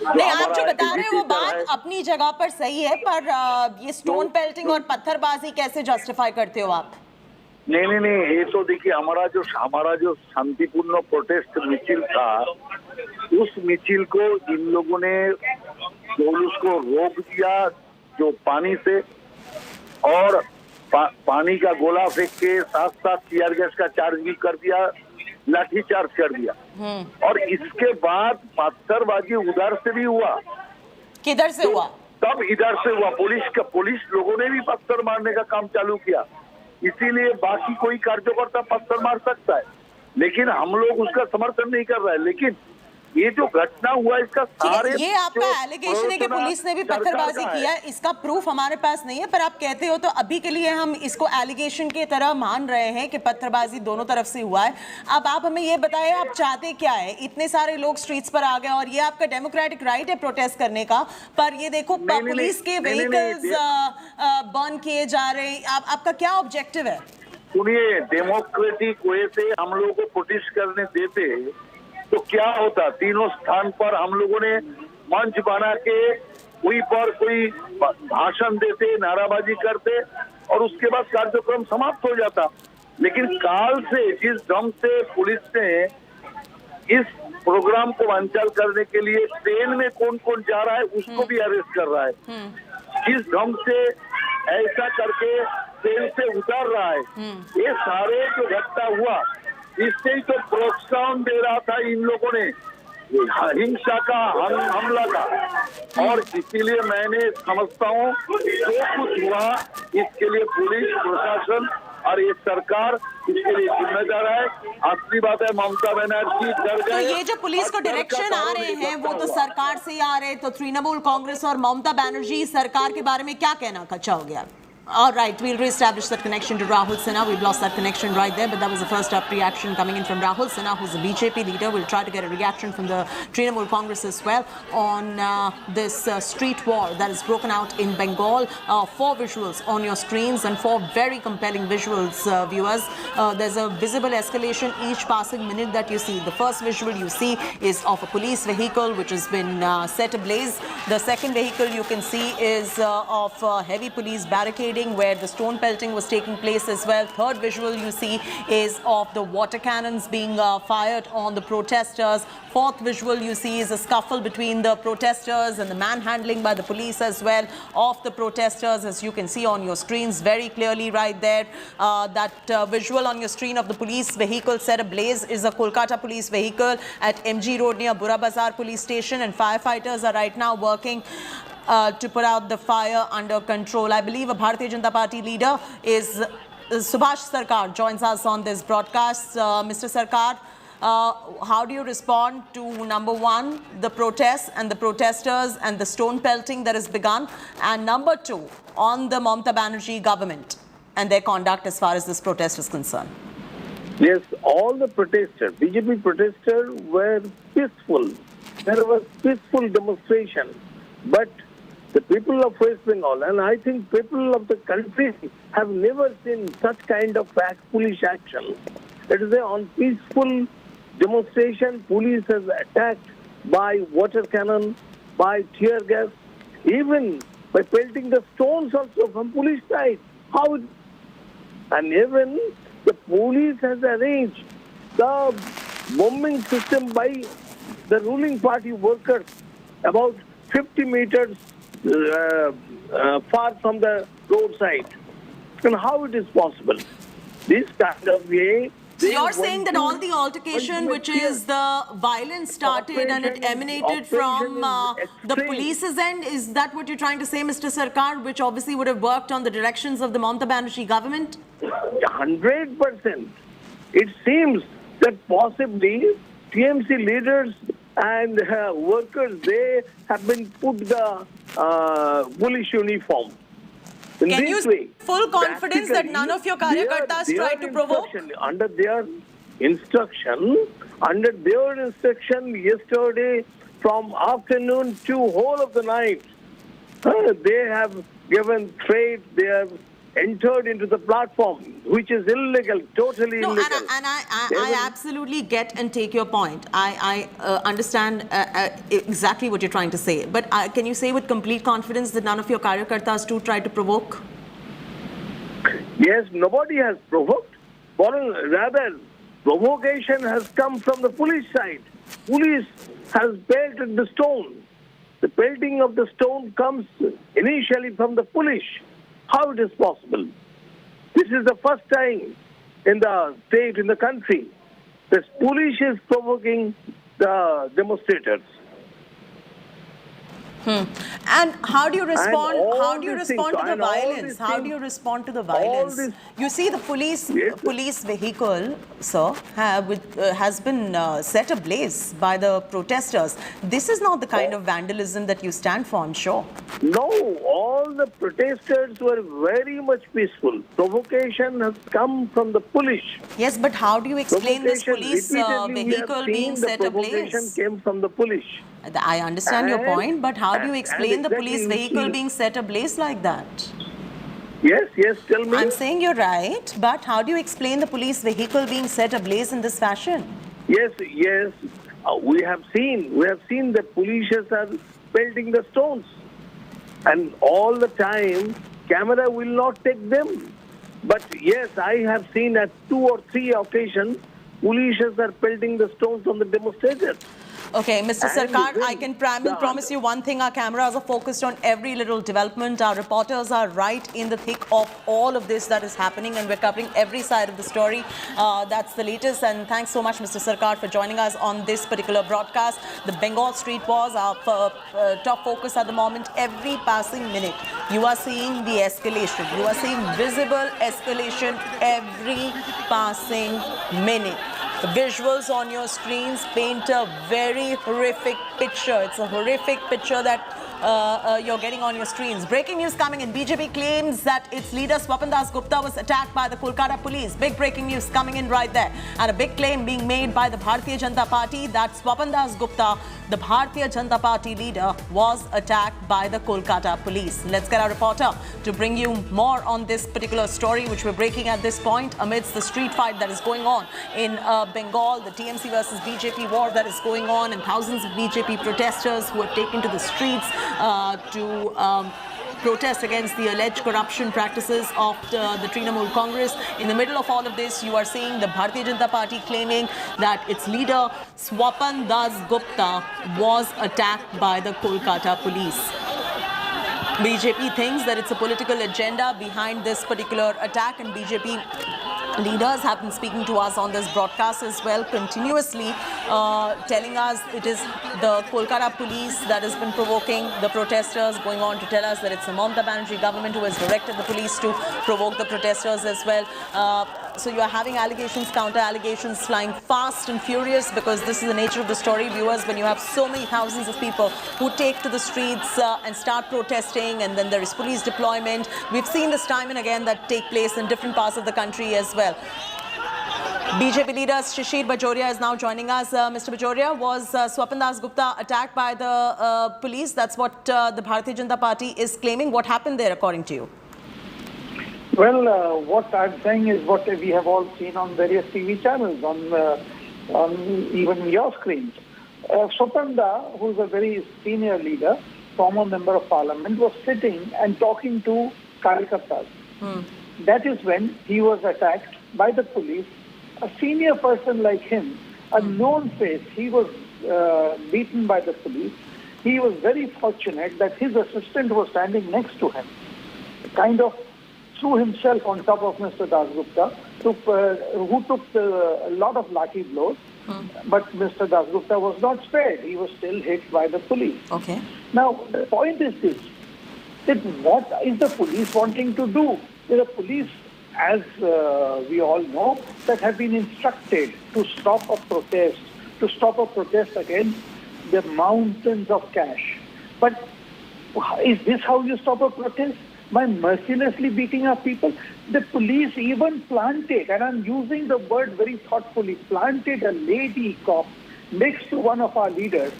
नहीं, आप जो बता रहे हो वो बात अपनी जगह पर सही है, पर ये स्टोन पेल्टिंग और पत्थरबाजी कैसे जस्टिफाई करते हो आप? नहीं, ये तो देखिए हमारा जो शांतिपूर्ण प्रोटेस्ट मिছিল था, उस मिছিল को इन लोगों ने जुलूस को रोक दिया, जो पानी से, और पानी का गोला फेंक के साथ टीयर गैस का चार्ज भी कर दिया, लाठी चार्ज कर दिया। और इसके बाद पत्थरबाजी उधर से भी हुआ। किधर से हुआ? तब इधर से हुआ। पुलिस लोगों ने भी पत्थर मारने का काम चालू किया। इसीलिए बाकी कोई कार्यकर्ता पत्थर मार सकता है, लेकिन हम लोग उसका समर्थन नहीं कर रहे हैं। लेकिन ये जो घटना हुआ, इसका सारे ये आपका एलिगेशन है कि पुलिस ने भी पत्थरबाजी किया है, इसका प्रूफ हमारे पास नहीं है, पर आप कहते हो तो अभी के लिए हम इसको एलिगेशन की तरह मान रहे हैं कि पत्थरबाजी दोनों तरफ से हुआ है। अब आप हमें ये बताएं, आप चाहते क्या है? इतने सारे लोग स्ट्रीट्स पर आ गए, और ये आपका डेमोक्रेटिक राइट है प्रोटेस्ट करने का, पर ये देखो पुलिस के व्हीकल्स बर्न किए जा रहे हैं। आपका क्या ऑब्जेक्टिव है? सुनिए, डेमोक्रेटिक वे से हम लोगों को प्रोटेस्ट करने देते तो क्या होता? तीनों स्थान पर हम लोगों ने मंच बना के वहीं पर कोई भाषण देते, नाराबाजी करते, और उसके बाद कार्यक्रम समाप्त हो जाता। लेकिन काल से जिस ढंग से पुलिस ने इस प्रोग्राम को वंचल करने के लिए ट्रेन में कौन कौन जा रहा है उसको भी अरेस्ट कर रहा है, जिस ढंग से ऐसा करके स्टेज से उतर रहा है, ये सारे जो घटना हुआ इससे ही तो प्रोत्साहन दे रहा था इन लोगों ने हिंसा का, हमला का। और इसीलिए मैंने समझता हूँ जो कुछ हुआ इसके लिए पुलिस प्रशासन और ये सरकार इसके लिए जिम्मेदार है। असली बात है ममता बनर्जी डर गए। तो ये जो पुलिस को डायरेक्शन आ रहे हैं वो तो सरकार से ही आ रहे, तो तृणमूल कांग्रेस और ममता बनर्जी सरकार के बारे में क्या कहना चाहोगे आप? All right, we'll re-establish that connection to Rahul Sinha. We've lost that connection right there, but that was the first up reaction coming in from Rahul Sinha, who's a BJP leader. We'll try to get a reaction from the Trinamool Congress as well on this street war that has broken out in Bengal. 4 visuals on your screens and 4 very compelling visuals, viewers. There's a visible escalation each passing minute that you see. The first visual you see is of a police vehicle which has been set ablaze. The second vehicle you can see is of heavy police barricading, where the stone pelting was taking place as well. Third visual you see is of the water cannons being fired on the protesters. Fourth visual you see is a scuffle between the protesters and the manhandling by the police as well of the protesters, as you can see on your screens very clearly right there. That visual on your screen of the police vehicle set ablaze is a Kolkata police vehicle at MG Road near Bura Bazar police station, and firefighters are right now working to put out the fire under control. I believe a Bharatiya Janata Party leader is Subhash Sarkar joins us on this broadcast. Mr. Sarkar, how do you respond to number 1, the protests and the protesters and the stone pelting that has begun, and number 2, on the Mamata Banerjee government and their conduct as far as this protest is concerned? Yes, all the protesters, BJP protesters were peaceful. There was peaceful demonstration, but the people of West Bengal, and I think people of the country, have never seen such kind of foolish action. It is on peaceful demonstration. Police has attacked by water cannon, by tear gas, even by pelting the stones also from police side. And even the police has arranged the bombing system by the ruling party workers about 50 meters far from the roadside. And how it is possible? This kind of way. So you're saying that all the altercation, which is the violence, started and it emanated from the police's end? Is that what you're trying to say, Mr. Sarkar, which obviously would have worked on the directions of the Mamata Banerjee government? 100%. It seems that possibly TMC leaders and workers, they have been put the police uniform. Can you say full confidence that none of your karyakartas tried to provoke? Under their instruction, yesterday from afternoon to whole of the night, they have given threat, they have entered into the platform, which is illegal, totally illegal. And I absolutely get and take your point. I understand exactly what you're trying to say. But can you say with complete confidence that none of your karyakartas too tried to provoke? Yes, nobody has provoked. Rather, provocation has come from the police side. Police has pelted the stone. The pelting of the stone comes initially from the police. How it is possible? This is the first time in the state, in the country, the police is provoking the demonstrators. And how do you respond? How do you respond to the violence? How do you respond to the violence? You see, the police vehicle, sir, has been set ablaze by the protesters. This is not the kind of vandalism that you stand for, I'm sure. No, all the protesters were very much peaceful. Provocation has come from the police. Yes, but how do you explain this police vehicle being set ablaze? Provocation came from the police. I understand your point, but how do you explain the police vehicle being set ablaze like that? Yes, tell me. I'm saying you're right, but how do you explain the police vehicle being set ablaze in this fashion? Yes. We have seen the police are pelting the stones. And all the time, camera will not take them. But yes, I have seen at 2 or 3 occasions, police are pelting the stones on the demonstrators. Okay, Mr. Sarkar, I can promise you one thing. Our cameras are focused on every little development. Our reporters are right in the thick of all of this that is happening, and we're covering every side of the story. That's the latest. And thanks so much, Mr. Sarkar, for joining us on this particular broadcast. The Bengal street wars are top focus at the moment. Every passing minute, you are seeing the escalation. You are seeing visible escalation every passing minute. The visuals on your screens paint a very horrific picture. It's a horrific picture that you're getting on your screens. Breaking news coming in. BJP claims that its leader Swapan Das Gupta was attacked by the Kolkata police. Big breaking news coming in right there. And a big claim being made by the Bharatiya Janata Party that Swapan Das Gupta, the Bharatiya Janata Party leader, was attacked by the Kolkata police. Let's get our reporter to bring you more on this particular story, which we're breaking at this point amidst the street fight that is going on in Bengal, the TMC versus BJP war that is going on, and thousands of BJP protesters who have taken to the streets to protest against the alleged corruption practices of the Trinamool Congress. In the middle of all of this, you are seeing the Bharatiya Janata Party claiming that its leader Swapan Das Gupta was attacked by the Kolkata police. BJP thinks that it's a political agenda behind this particular attack, and BJP leaders have been speaking to us on this broadcast as well, continuously telling us it is the Kolkata police that has been provoking the protesters, going on to tell us that it's the Mamata Banerjee government who has directed the police to provoke the protesters as well. So you are having allegations, counter allegations flying fast and furious, because this is the nature of the story, viewers. When you have so many thousands of people who take to the streets and start protesting, and then there is police deployment. We've seen this time and again that take place in different parts of the country as well. BJP leader Shishir Bajoria is now joining us. Mr. Bajoria, was Swapan Das Gupta attacked by the police? That's what the Bharatiya Janata Party is claiming. What happened there, according to you? Well, what I'm saying is what we have all seen on various TV channels, on even your screens. Swapan Da, who's a very senior leader, former member of parliament, was sitting and talking to Kolkata. That is when he was attacked by the police. A senior person like him, a known face, he was beaten by the police. He was very fortunate that his assistant was standing next to him, kind of threw himself on top of Mr. Das Gupta, who took a lot of lathi blows. But Mr. Das Gupta was not spared. He was still hit by the police. Okay. Now, the point is this, that what is the police wanting to do? The police, as we all know, that have been instructed to stop a protest against the mountains of cash. But is this how you stop a protest? By mercilessly beating up people? The police even planted, and I'm using the word very thoughtfully, planted a lady cop next to one of our leaders.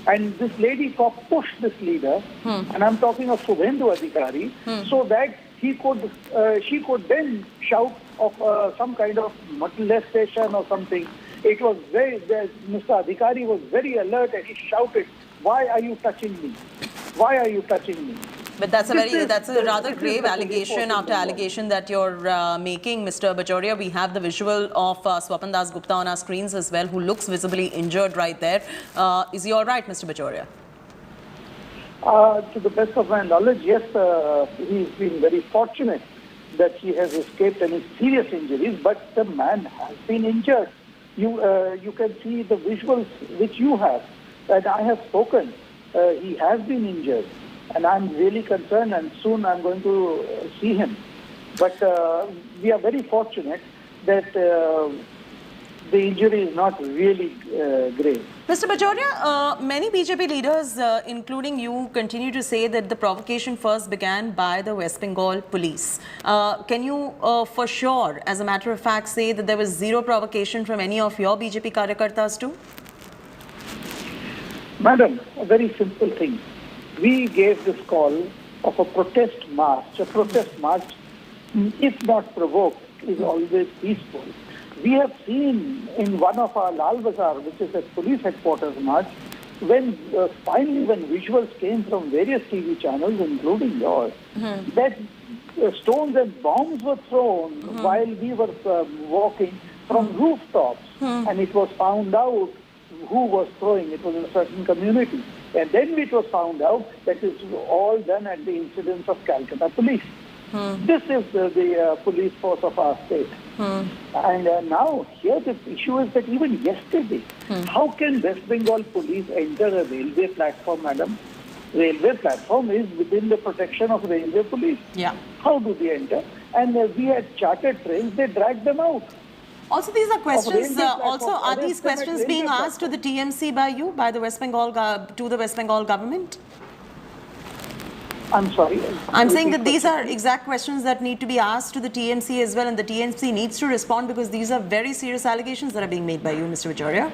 And this lady cop pushed this leader, and I'm talking of Subhendu Adhikari, so that she could then shout of some kind of molestation or something. It was Mr. Adhikari was very alert, and he shouted, "Why are you touching me? Why are you touching me?" But that's a rather grave allegation after allegation that you're making, Mr. Bajoria. We have the visual of Swapan Das Gupta on our screens as well, who looks visibly injured right there. Is he all right, Mr. Bajoria? To the best of my knowledge, yes, he's been very fortunate that he has escaped any serious injuries, but the man has been injured. You can see the visuals which you have, that I have spoken. He has been injured. And I'm really concerned, and soon I'm going to see him. But we are very fortunate that the injury is not really grave. Mr. Bajoria, many BJP leaders, including you, continue to say that the provocation first began by the West Bengal police. Can you, for sure, as a matter of fact, say that there was zero provocation from any of your BJP karyakartas too? Madam, a very simple thing. We gave this call of a protest march. A protest march, if not provoked, is always peaceful. We have seen in one of our Lal Bazaar, which is a police headquarters march, when finally when visuals came from various TV channels, including yours, that stones and bombs were thrown while we were walking from rooftops, and it was found out who was throwing. It was a certain community. And then it was found out that it was all done at the incidence of Calcutta police. This is the police force of our state. And now here the issue is that even yesterday, how can West Bengal police enter a railway platform, madam? Railway platform is within the protection of railway police. Yeah. How do they enter? And we had chartered trains, they dragged them out. Also, these are questions. Also, are these questions being asked to the TMC by you, by the West Bengal, to the West Bengal government? I'm sorry. I'm saying that these are exact questions that need to be asked to the TMC as well, and the TMC needs to respond because these are very serious allegations that are being made by you, Mr. Vajoria.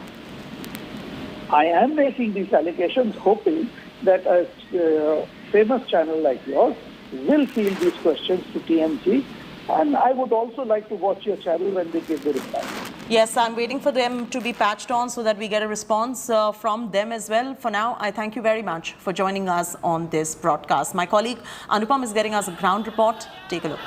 I am making these allegations, hoping that a famous channel like yours will field these questions to TMC. And I would also like to watch your channel when they give the reply. Yes, I'm waiting for them to be patched on so that we get a response from them as well. For now, I thank you very much for joining us on this broadcast. My colleague Anupam is getting us a ground report. Take a look.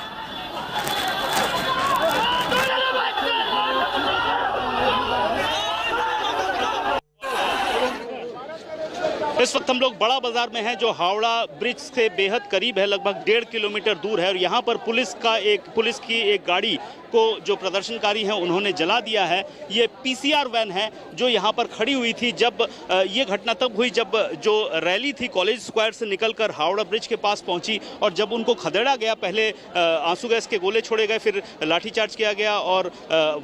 इस वक्त हम लोग बड़ा बाजार में हैं जो Howrah bridge से बेहद करीब है, लगभग 1.5 किलोमीटर दूर है और यहाँ पर पुलिस की एक गाड़ी को जो प्रदर्शनकारी हैं उन्होंने जला दिया है। ये पीसीआर वैन है जो यहाँ पर खड़ी हुई थी जब ये घटना तब हुई जब जो रैली थी कॉलेज स्क्वायर से निकलकर हावड़ा ब्रिज के पास पहुंची और जब उनको खदेड़ा गया, पहले आंसू गैस के गोले छोड़े गए, फिर लाठीचार्ज किया गया और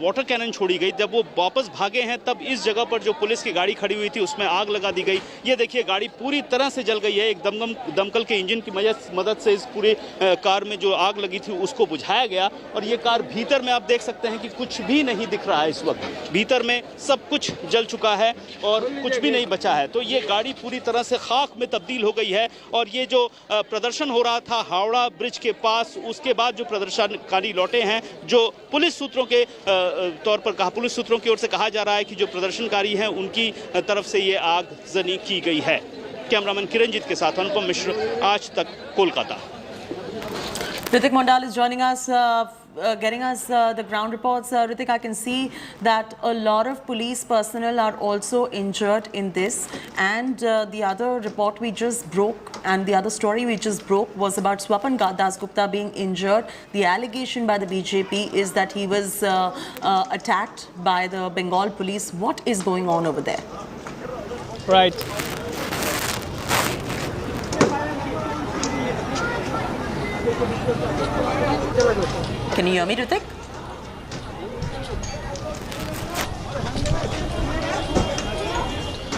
वाटर कैनन छोड़ी गई। जब वो वापस भागे हैं तब इस जगह पर जो पुलिस की गाड़ी खड़ी हुई थी उसमें आग लगा दी गई। ये देखिए गाड़ी पूरी तरह से जल गई है। एक दमकल के इंजन की मदद से इस पूरे कार में जो आग लगी थी उसको बुझाया गया और ये कार भीतर में आप देख सकते हैं कि कुछ भी नहीं दिख रहा है। इस वक्त भीतर में सब कुछ जल चुका है और कुछ भी नहीं बचा है। तो ये गाड़ी पूरी तरह से खाक में तब्दील हो गई है और ये जो प्रदर्शन हो रहा था हावड़ा ब्रिज के पास, उसके बाद जो प्रदर्शनकारी लौटे हैं, जो पुलिस सूत्रों के पुलिस सूत्रों की ओर से कहा जा रहा है कि जो प्रदर्शनकारी हैं उनकी तरफ से ये आगजनी की गई है। कैमरामैन किरणजीत के साथ अनुपम मिश्र, आज तक, Kolkata. Ritik Mondal is joining us, getting us the ground reports. Ritik, I can see that a lot of police personnel are also injured in this. And the other report we just broke and the other story we just broke was about Swapan Dasgupta being injured. The allegation by the BJP is that he was attacked by the Bengal police. What is going on over there? Right. Can you hear me, Ritik?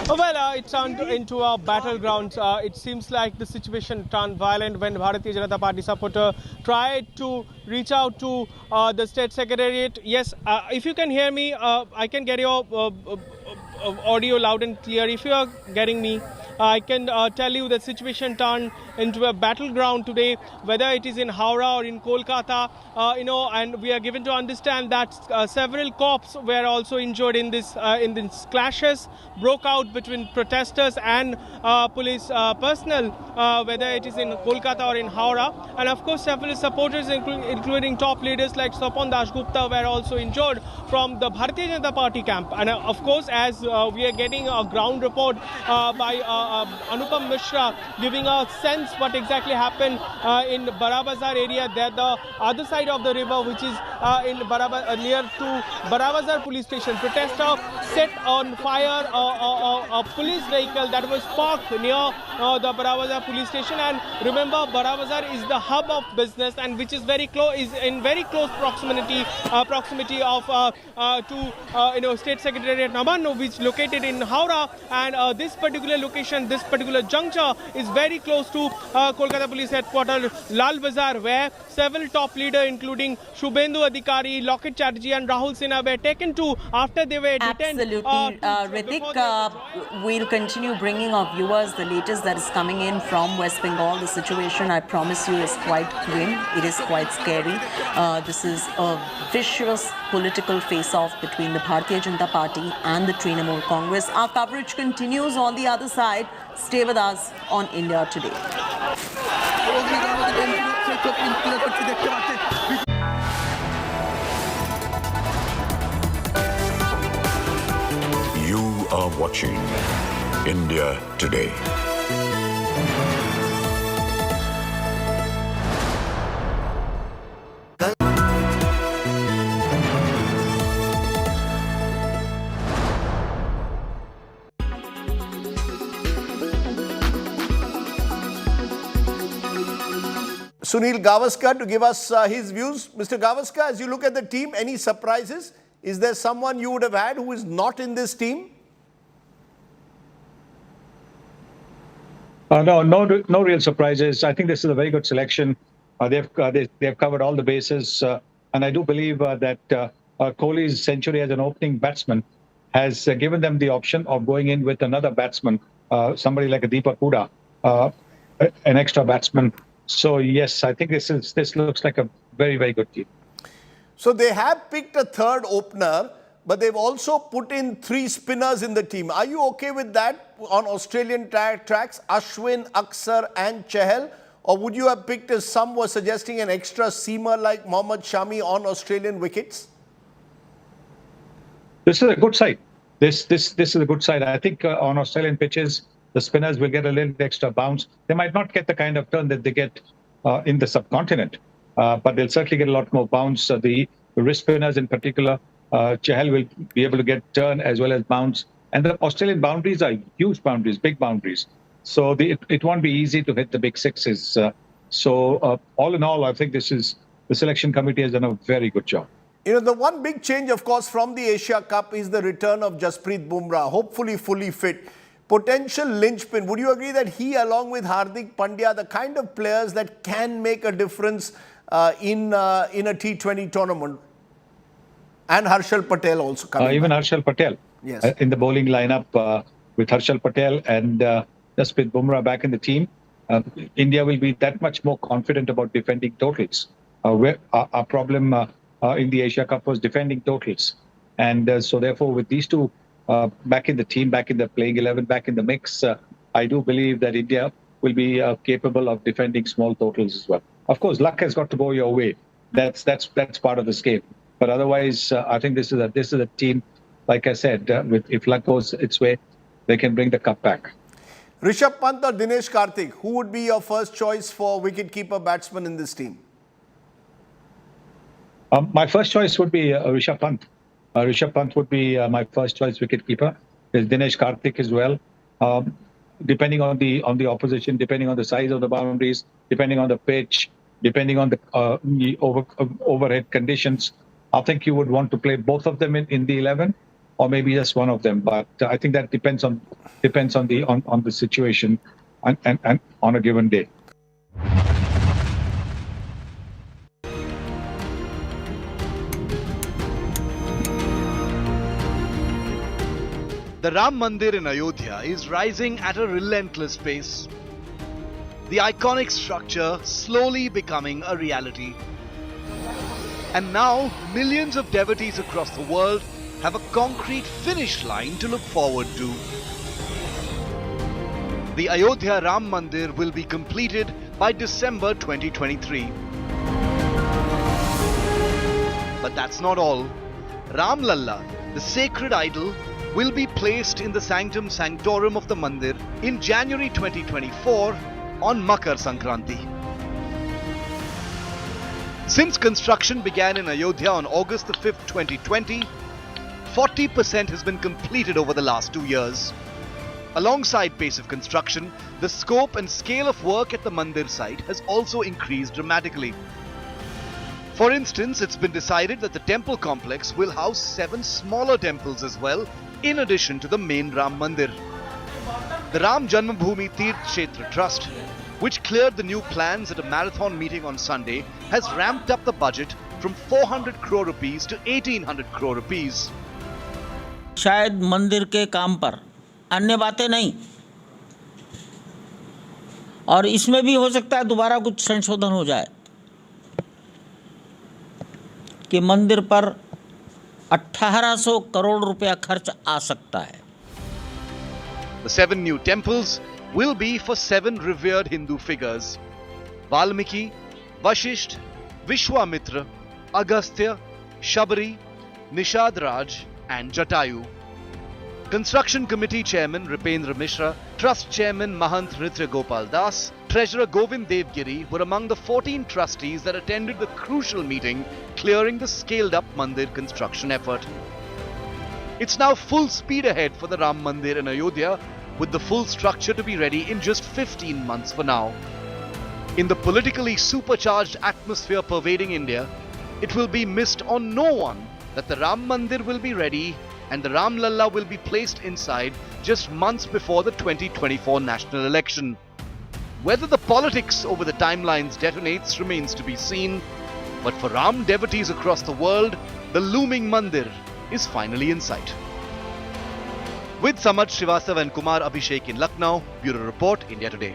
Well, it turned into a battleground. It seems like the situation turned violent when Bharatiya Janata Party supporter tried to reach out to the state secretariat. Yes, if you can hear me, I can get your audio loud and clear. If you are getting me, I can tell you the situation turned into a battleground today, whether it is in Howrah or in Kolkata, and we are given to understand that several cops were also injured in this clashes broke out between protesters and police personnel, whether it is in Kolkata or in Howrah. And of course, several supporters, including top leaders like Swapan Dasgupta, were also injured from the Bharatiya Janata Party camp. And of course, as we are getting a ground report by Anupam Mishra, giving a sense what exactly happened in Barabazar area. There, the other side of the river, which is near to Barabazar police station. Protester set on fire a police vehicle that was parked near the Barabazar police station. And remember, Barabazar is the hub of business, and which is very close, is in very close proximity of State Secretariat Nabanno, which located in Howrah. And this particular location, this particular juncture, is very close to Kolkata Police Headquarters, Lal Bazar, where several top leaders, including Shubhendu Adhikari, Loket Chatterjee and Rahul Sinha, were taken to after they were detained. Absolutely. Ritik, we'll continue bringing our viewers the latest that is coming in from West Bengal. The situation, I promise you, is quite grim. It is quite scary. This is a vicious political face-off between the Bharatiya Janata Party and the Trinamool Congress. Our coverage continues on the other side. Stay with us on India Today. You are watching watching India Today. Sunil Gavaskar to give us his views. Mr. Gavaskar, as you look at the team, any surprises? Is there someone you would have had who is not in this team? No real surprises. I think this is a very good selection. They've covered all the bases, and I do believe that Kohli's century as an opening batsman has given them the option of going in with another batsman, somebody like a Deepak Hooda, an extra batsman. So yes, I think this looks like a very, very good team. So they have picked a third opener, but they've also put in 3 spinners in the team. Are you okay with that on Australian tracks, Ashwin, Aksar and Chahal? Or would you have picked, as some were suggesting, an extra seamer like Mohammad Shami on Australian wickets? This is a good side. This is a good side. I think on Australian pitches, the spinners will get a little extra bounce. They might not get the kind of turn that they get in the subcontinent, but they'll certainly get a lot more bounce. The wrist spinners in particular, Chahal will be able to get turn as well as bounce. And the Australian boundaries are huge boundaries, big boundaries. So it won't be easy to hit the big sixes. All in all, I think the selection committee has done a very good job. You know, the one big change, of course, from the Asia Cup is the return of Jasprit Bumrah, hopefully fully fit. Potential linchpin. Would you agree that he, along with Hardik Pandya, the kind of players that can make a difference in a T20 tournament? And Harshal Patel also coming even back. Harshal Patel, yes, in the bowling lineup with Harshal Patel and Jasprit Bumrah back in the team, India will be that much more confident about defending totals. Our problem in the Asia Cup was defending totals. And so therefore, with these two back in the team, back in the playing 11, back in the mix, I do believe that India will be capable of defending small totals as well. Of course, luck has got to go your way. That's part of this game. But otherwise, I think this is a team, like I said, if luck goes its way, they can bring the cup back. Rishabh Pant or Dinesh Karthik, who would be your first choice for wicketkeeper batsman in this team? My first choice would be Rishabh Pant. Rishabh Pant would be my first choice wicketkeeper. There's Dinesh Karthik as well. Depending on the opposition, depending on the size of the boundaries, depending on the pitch, depending on the overhead conditions, I think you would want to play both of them in the 11, or maybe just one of them. But I think that depends on the situation and on a given day. The Ram Mandir in Ayodhya is rising at a relentless pace. The iconic structure slowly becoming a reality. And now, millions of devotees across the world have a concrete finish line to look forward to. The Ayodhya Ram Mandir will be completed by December 2023. But that's not all. Ram Lalla, the sacred idol, will be placed in the sanctum sanctorum of the Mandir in January 2024 on Makar Sankranti. Since construction began in Ayodhya on August the 5th, 2020, 40% has been completed over the last 2 years. Alongside pace of construction, the scope and scale of work at the Mandir site has also increased dramatically. For instance, it's been decided that the temple complex will house 7 smaller temples as well, in addition to the main Ram Mandir. The Ram Janmabhoomi Tirth Kshetra Trust, which cleared the new plans at a marathon meeting on Sunday, has ramped up the budget from 400 crore rupees to 1800 crore rupees. शायद मंदिर के काम पर अन्य बातें नहीं, और इसमें भी हो सकता है दोबारा कुछ संशोधन हो जाए कि मंदिर पर 1800 करोड़ रुपया खर्च आ सकता है. The 7 new temples will be for 7 revered Hindu figures: Valmiki, Vashisht, Vishwamitra, Agastya, Shabari, Nishad Raj and Jatayu. Construction Committee Chairman Ripendra Mishra, Trust Chairman Mahant Nritya Gopal Das, Treasurer Govind Devgiri were among the 14 trustees that attended the crucial meeting clearing the scaled-up Mandir construction effort. It's now full speed ahead for the Ram Mandir in Ayodhya, with the full structure to be ready in just 15 months for now. In the politically supercharged atmosphere pervading India, it will be missed on no one that the Ram Mandir will be ready and the Ram Lalla will be placed inside just months before the 2024 national election. Whether the politics over the timelines detonates remains to be seen, but for Ram devotees across the world, the looming Mandir is finally in sight. With Samad Srivastav and Kumar Abhishek in Lucknow, Bureau Report, India Today.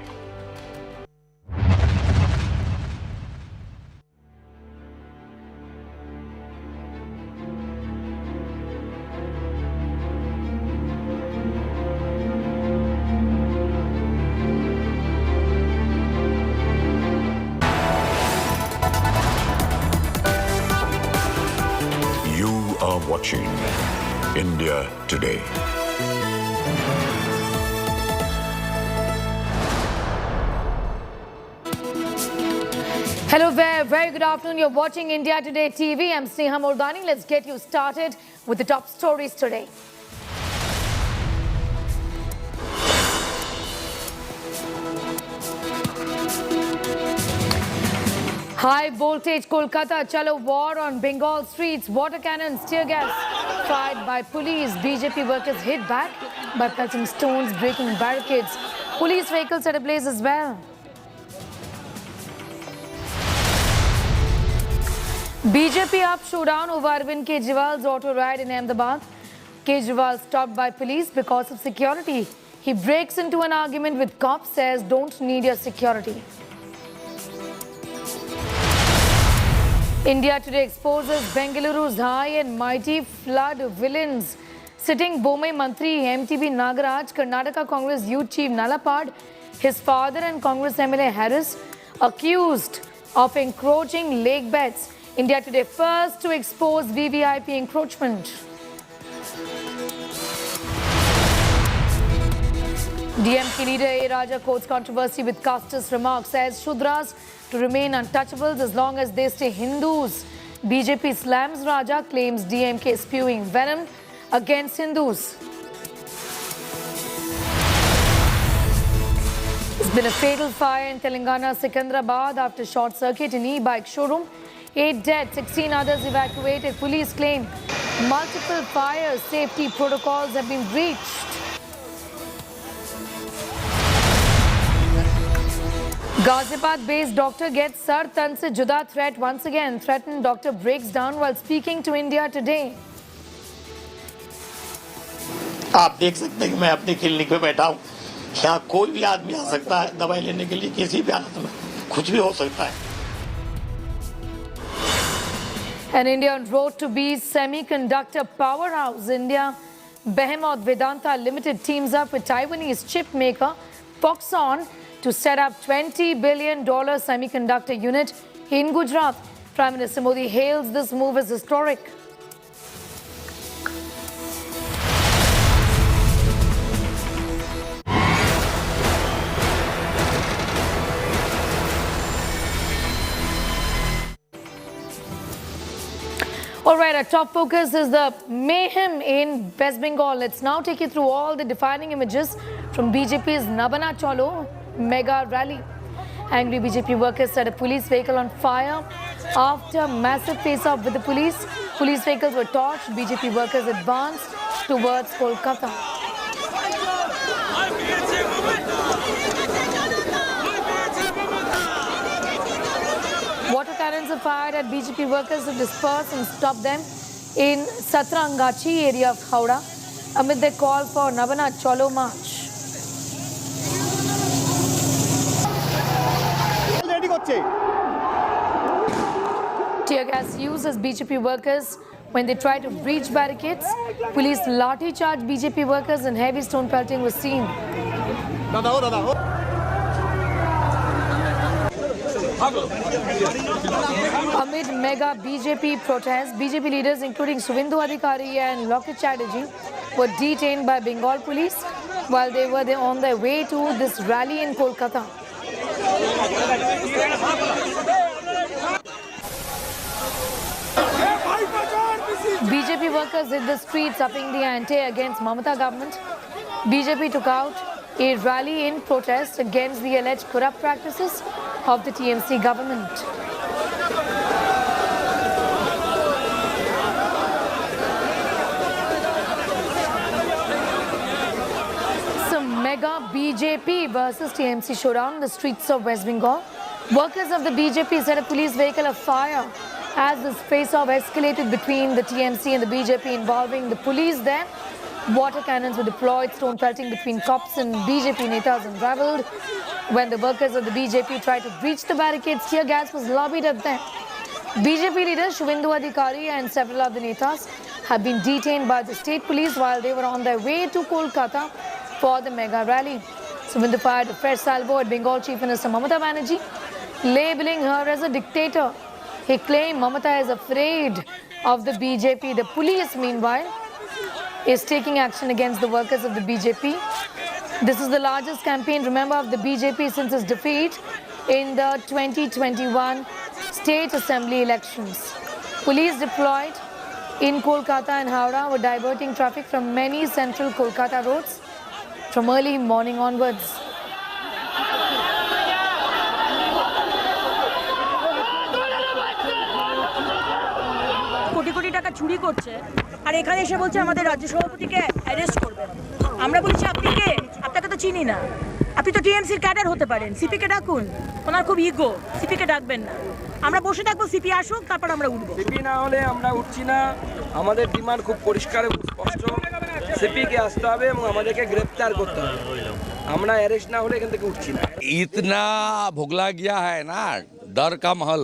Watching India Today. Hello there, very good afternoon. You're watching India Today TV. I'm Sneha Mordani. Let's get you started with the top stories today. High voltage Kolkata, chalo war on Bengal streets. Water cannons, tear gas fired by police. BJP workers hit back by pelting stones, breaking barricades. Police vehicles set ablaze as well. BJP up showdown over Arvind Kejriwal's auto ride in Ahmedabad. Kejriwal stopped by police because of security. He breaks into an argument with cops, says don't need your security. India Today exposes Bengaluru's high and mighty flood villains. Sitting Bomai Mantri MTB Nagaraj, Karnataka Congress Youth Chief Nalapad, his father and Congress MLA Harris accused of encroaching lake beds. India Today first to expose VVIP encroachment. DMK leader A. Raja quotes controversy with casteist remarks, says Shudras to remain untouchables as long as they stay Hindus. BJP slams Raja, claims DMK spewing venom against Hindus. There's been a fatal fire in Telangana, Secunderabad after short circuit in e-bike showroom. 8 dead, 16 others evacuated. Police claim multiple fire safety protocols have been breached. Ghaziabad-based doctor gets Sar Tan se juda threat once again. Threatened doctor breaks down while speaking to India Today. आप देख सकते हैं कि मैं अपनी clinic पे बैठा हूँ। यहाँ कोई भी आदमी आ सकता है दवाई लेने के लिए, किसी भी हालत में कुछ भी हो सकता है। An India on road to be semiconductor powerhouse. India behemoth Vedanta Limited teams up with Taiwanese chip maker Foxconn to set up $20 billion semiconductor unit in Gujarat. Prime Minister Modi hails this move as historic. All right, our top focus is the mayhem in West Bengal. Let's now take you through all the defining images from BJP's Nabana Chalo mega rally. Angry BJP workers set a police vehicle on fire after massive face-off with the police. Police vehicles were torched. BJP workers advanced towards Kolkata. Water cannons are fired at BJP workers to disperse and stop them in Satrangachi area of Howrah amid their call for Nabana Chalo march. Tear gas used as BJP workers when they tried to breach barricades. Police lathi charged BJP workers and heavy stone pelting was seen. Amid mega BJP protests, BJP leaders including Suvendu Adhikari and Lokesh Chatterjee were detained by Bengal police while they were on their way to this rally in Kolkata. BJP workers hit the streets upping the ante against Mamata government. BJP took out a rally in protest against the alleged corrupt practices of the TMC government. Some mega BJP versus TMC showdown in the streets of West Bengal. Workers of the BJP set a police vehicle afire as this face-off escalated between the TMC and the BJP involving the police there. Water cannons were deployed, stone pelting between cops and BJP netas unraveled. When the workers of the BJP tried to breach the barricades, tear gas was lobbied at them. BJP leader Shubhendu Adhikari and several of the netas have been detained by the state police while they were on their way to Kolkata for the mega rally. Shubhendu fired a fresh salvo at Bengal Chief Minister Mamata Banerjee, labeling her as a dictator. He claimed Mamata is afraid of the BJP. The police, meanwhile, is taking action against the workers of the BJP. This is the largest campaign, remember, of the BJP since its defeat in the 2021 State Assembly elections. Police deployed in Kolkata and Howrah were diverting traffic from many central Kolkata roads from early morning onwards. কোটি টাকা চুরি করছে আর এখানে এসে বলছে আমাদের রাজ্য সভাপতিকে অ্যারেস্ট করবেন। আমরা বলছি আপনি কে? আপনাকে তো চিনি না। আপনি তো টিএমসির ক্যাডার হতে পারেন। সিপিকে ডাকুন। ওনার খুব ইগো। সিপিকে ডাকবেন না। আমরা বসে থাকবো, সিপি আসুক, তারপর আমরা উঠবো। সিপি না হলে আমরা উঠছি না। আমাদের ডিমান্ড খুব পরিষ্কার এবং স্পষ্ট। সিপিকে আসতে হবে এবং আমাদেরকে গ্রেফতার করতে হবে। আমরা অ্যারেস্ট না হলে এখান থেকে উঠছি না। इतना भुगला गया है ना, डर का महल।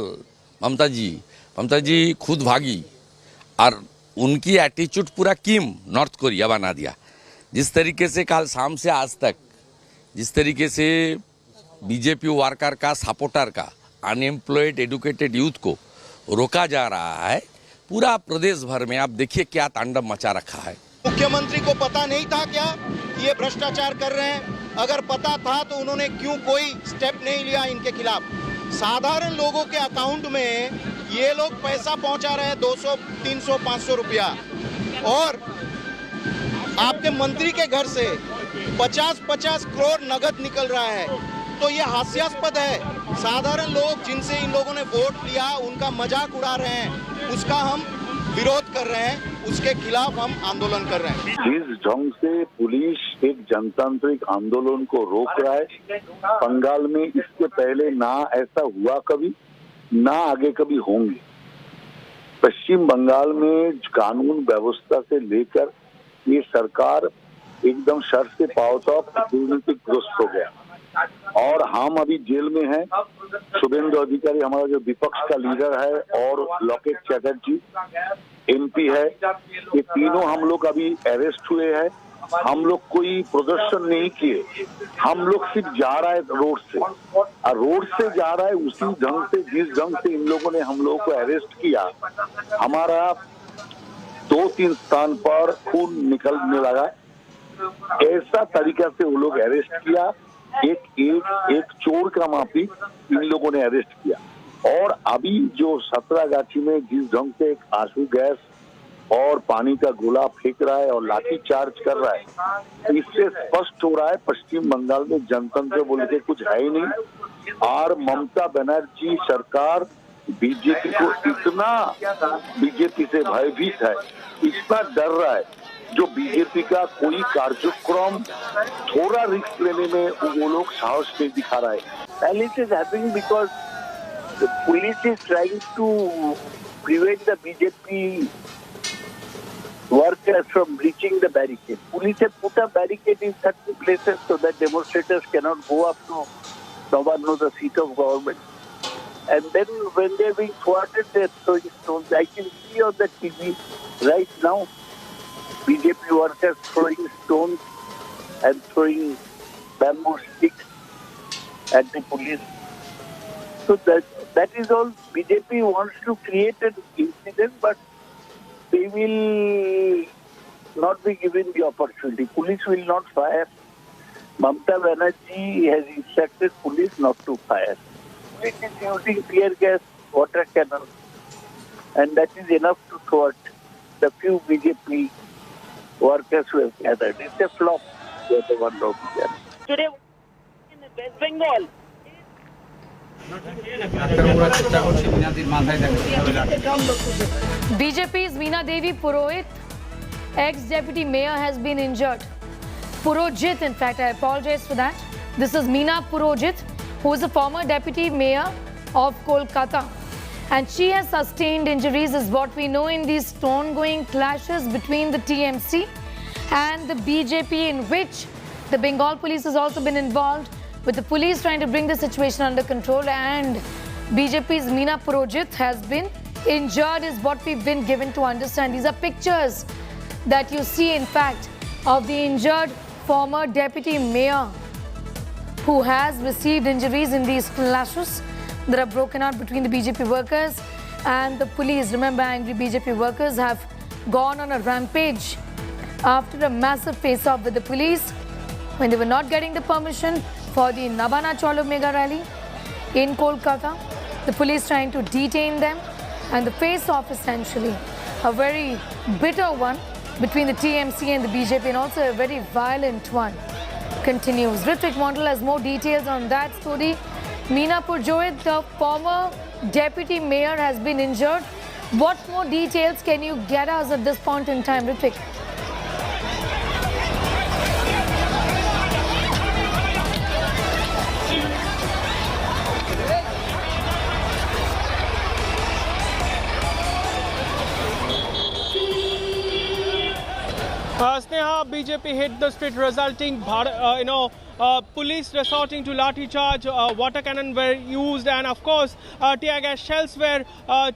ममता जी खुद भागी और उनकी एटीट्यूड पूरा किम नॉर्थ कोरिया बना दिया। जिस तरीके से कल शाम से आज तक जिस तरीके से बीजेपी वर्कर का सपोर्टर का अनएम्प्लॉयड एडुकेटेड यूथ को रोका जा रहा है, पूरा प्रदेश भर में आप देखिए क्या तांडव मचा रखा है। मुख्यमंत्री को पता नहीं था क्या कि ये भ्रष्टाचार कर रहे हैं? अगर पता था तो उन्होंने क्यों कोई स्टेप नहीं लिया इनके खिलाफ? साधारण लोगों के अकाउंट में ये लोग पैसा पहुंचा रहे हैं 200, 300, 500 रुपया, और आपके मंत्री के घर से 50-50 करोड़ नगद निकल रहा है। तो ये हास्यास्पद है। साधारण लोग जिनसे इन लोगों ने वोट लिया उनका मजाक उड़ा रहे हैं, उसका हम विरोध कर रहे हैं, उसके खिलाफ हम आंदोलन कर रहे हैं। जिस ढंग से पुलिस एक जनतांत्रिक आंदोलन को रोक रहा है, बंगाल में इसके पहले ना ऐसा हुआ कभी, ना आगे कभी होंगे। पश्चिम बंगाल में कानून व्यवस्था से लेकर ये सरकार एकदम सर से पांव तक दुर्नीतिग्रस्त हो गया और हम अभी जेल में हैं। शुभेंदु अधिकारी हमारा जो विपक्ष का लीडर है और लोकेट चैटर्जी एमपी है, ये तीनों हम लोग अभी अरेस्ट हुए हैं। हम लोग कोई प्रदर्शन नहीं किए, हम लोग सिर्फ जा रहा है रोड से, और रोड से जा रहा है उसी ढंग से जिस ढंग से इन लोगों ने हम लोगों को अरेस्ट किया। हमारा 2-3 स्थान पर खून निकलने लगा। ऐसा तरीका से वो लोग अरेस्ट किया, एक चोर का माफी इन लोगों ने अरेस्ट किया। और अभी जो 17 गाछी में जिस ढंग से एक आंसू गैस और पानी का गोला फेंक रहा है और लाठी चार्ज कर रहा है, इससे स्पष्ट हो रहा है पश्चिम बंगाल में जनतंत्र बोल के कुछ है ही नहीं। और ममता बनर्जी सरकार बीजेपी को इतना बीजेपी से भयभीत है, इतना डर रहा है, जो बीजेपी का कोई कार्यक्रम थोड़ा रिस्क लेने में वो लोग साहस नहीं दिखा रहा है। And it is happening because the police is trying to prevent the BJP workers from breaching the barricade. Police have put a barricade in certain places so that demonstrators cannot go up to Nabanno, the seat of government. And then when they are being thwarted, they are throwing stones. I can see on the TV right now BJP workers throwing stones and throwing bamboo sticks at the police. So that is all. BJP wants to create an incident, but they will not be given the opportunity. Police will not fire. Mamata Banerjee has instructed police not to fire. Police is using tear gas, water cannon, and that is enough to thwart the few BJP workers who have gathered. It's a flop. Today in West Bengal, BJP's Meena Devi Purohit, ex-deputy mayor, has been injured. Purojit, in fact, I apologize for that. This is Meena Purojit, who is a former deputy mayor of Kolkata. And she has sustained injuries, is what we know, in these ongoing clashes between the TMC and the BJP, in which the Bengal police has also been involved, with the police trying to bring the situation under control, and BJP's Meena Purojit has been injured, is what we've been given to understand. These are pictures that you see, in fact, of the injured former deputy mayor who has received injuries in these clashes that are broken out between the BJP workers and the police. Remember, angry BJP workers have gone on a rampage after a massive face-off with the police when they were not getting the permission for the Nabana Cholo mega rally in Kolkata. The police trying to detain them, and the face-off, essentially a very bitter one between the TMC and the BJP, and also a very violent one, continues. Ritvik Mondal has more details on that story. Meena Purojit, the former deputy mayor, has been injured. What more details can you get us at this point in time, Ritvik? Sneha, BJP hit the street, resulting, police resorting to lathi charge, water cannon were used, and of course tear gas shells were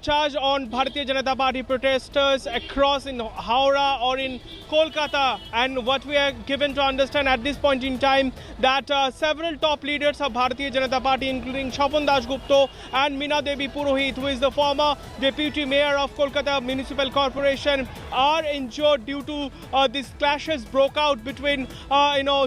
charged on Bharatiya Janata Party protesters across in Howrah or in Kolkata. And what we are given to understand at this point in time, that several top leaders of Bharatiya Janata Party, including Swapan Dasgupta and Meena Devi Purohit, who is the former deputy mayor of Kolkata Municipal Corporation, are injured due to these clashes broke out between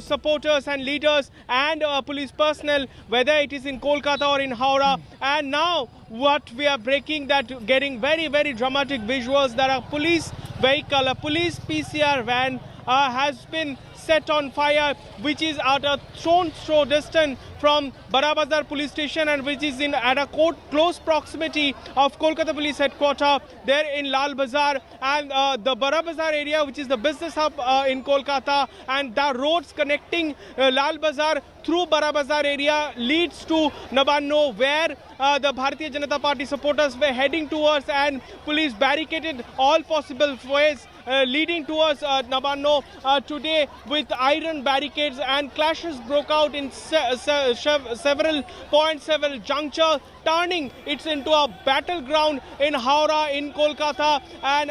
supporters and leaders and police personnel, whether it is in Kolkata or in Howrah. And now what we are breaking, that getting very, very dramatic visuals, that a police vehicle, a police PCR van has been set on fire, which is at a stone's throw distance from Barabazar police station, and which is at a close proximity of Kolkata police headquarters there in Lal Bazar, and the Barabazar area, which is the business hub in Kolkata, and the roads connecting Lal Bazar through Barabazar area leads to Nabanno, where the Bharatiya Janata Party supporters were heading towards, and police barricaded all possible ways leading towards Nabanno today with iron barricades, and clashes broke out in several points, several junctures, turning it into a battleground in Howrah, in Kolkata, and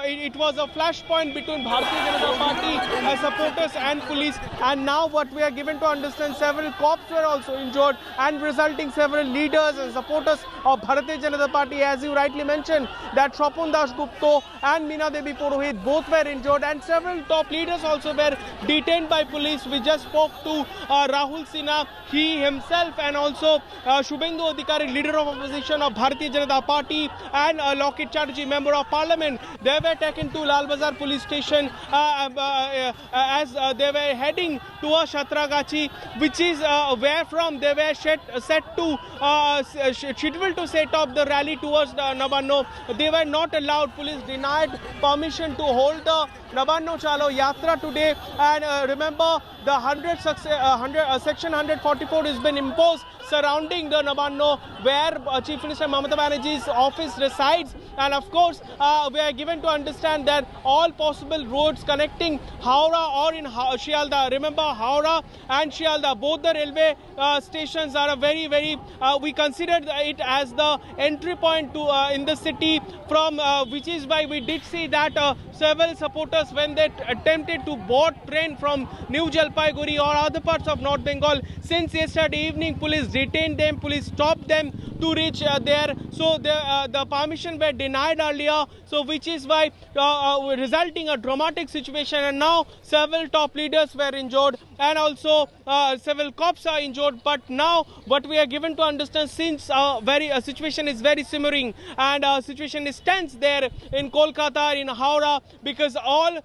it was a flashpoint between Bharatiya Janata Party supporters and police. And now what we are given to understand, several cops were also injured, and resulting several leaders and supporters of Bharatiya Janata Party, as you rightly mentioned, that Swapan Dasgupta and Meena Devi Purohit both were injured, and several top leaders also were detained by police. We just spoke to Rahul Sinha, he himself, and also Shubhendu Adhikari, leader of opposition of Bharatiya Janata Party, and Lokit Chatterjee, member of parliament. They were taken to Lal Bazar police station as they were heading towards Shatragachi, which is where from they were scheduled to set up the rally towards Nabanno. They were not allowed. Police denied permission to hold the Nabanno Chalo Yatra today. And remember, the Section 144 has been imposed surrounding the Nabanno, where Chief Minister Mamata Banerjee's office resides. And of course, we are given to understand that all possible roads connecting Howrah or in Shialda, remember Howrah and Shialda, both the railway stations are a very, very, we considered it as the entry point to in the city, from which is why we did see that several supporters, when they attempted to board train from New Jalpaiguri or other parts of North Bengal, since yesterday evening, police detained them, police stopped them to reach there. So the permission were denied earlier. So which is why resulting a dramatic situation, and now several top leaders were injured and also several cops are injured. But now what we are given to understand, since situation is very simmering and situation is tense there in Kolkata, in Howrah, because all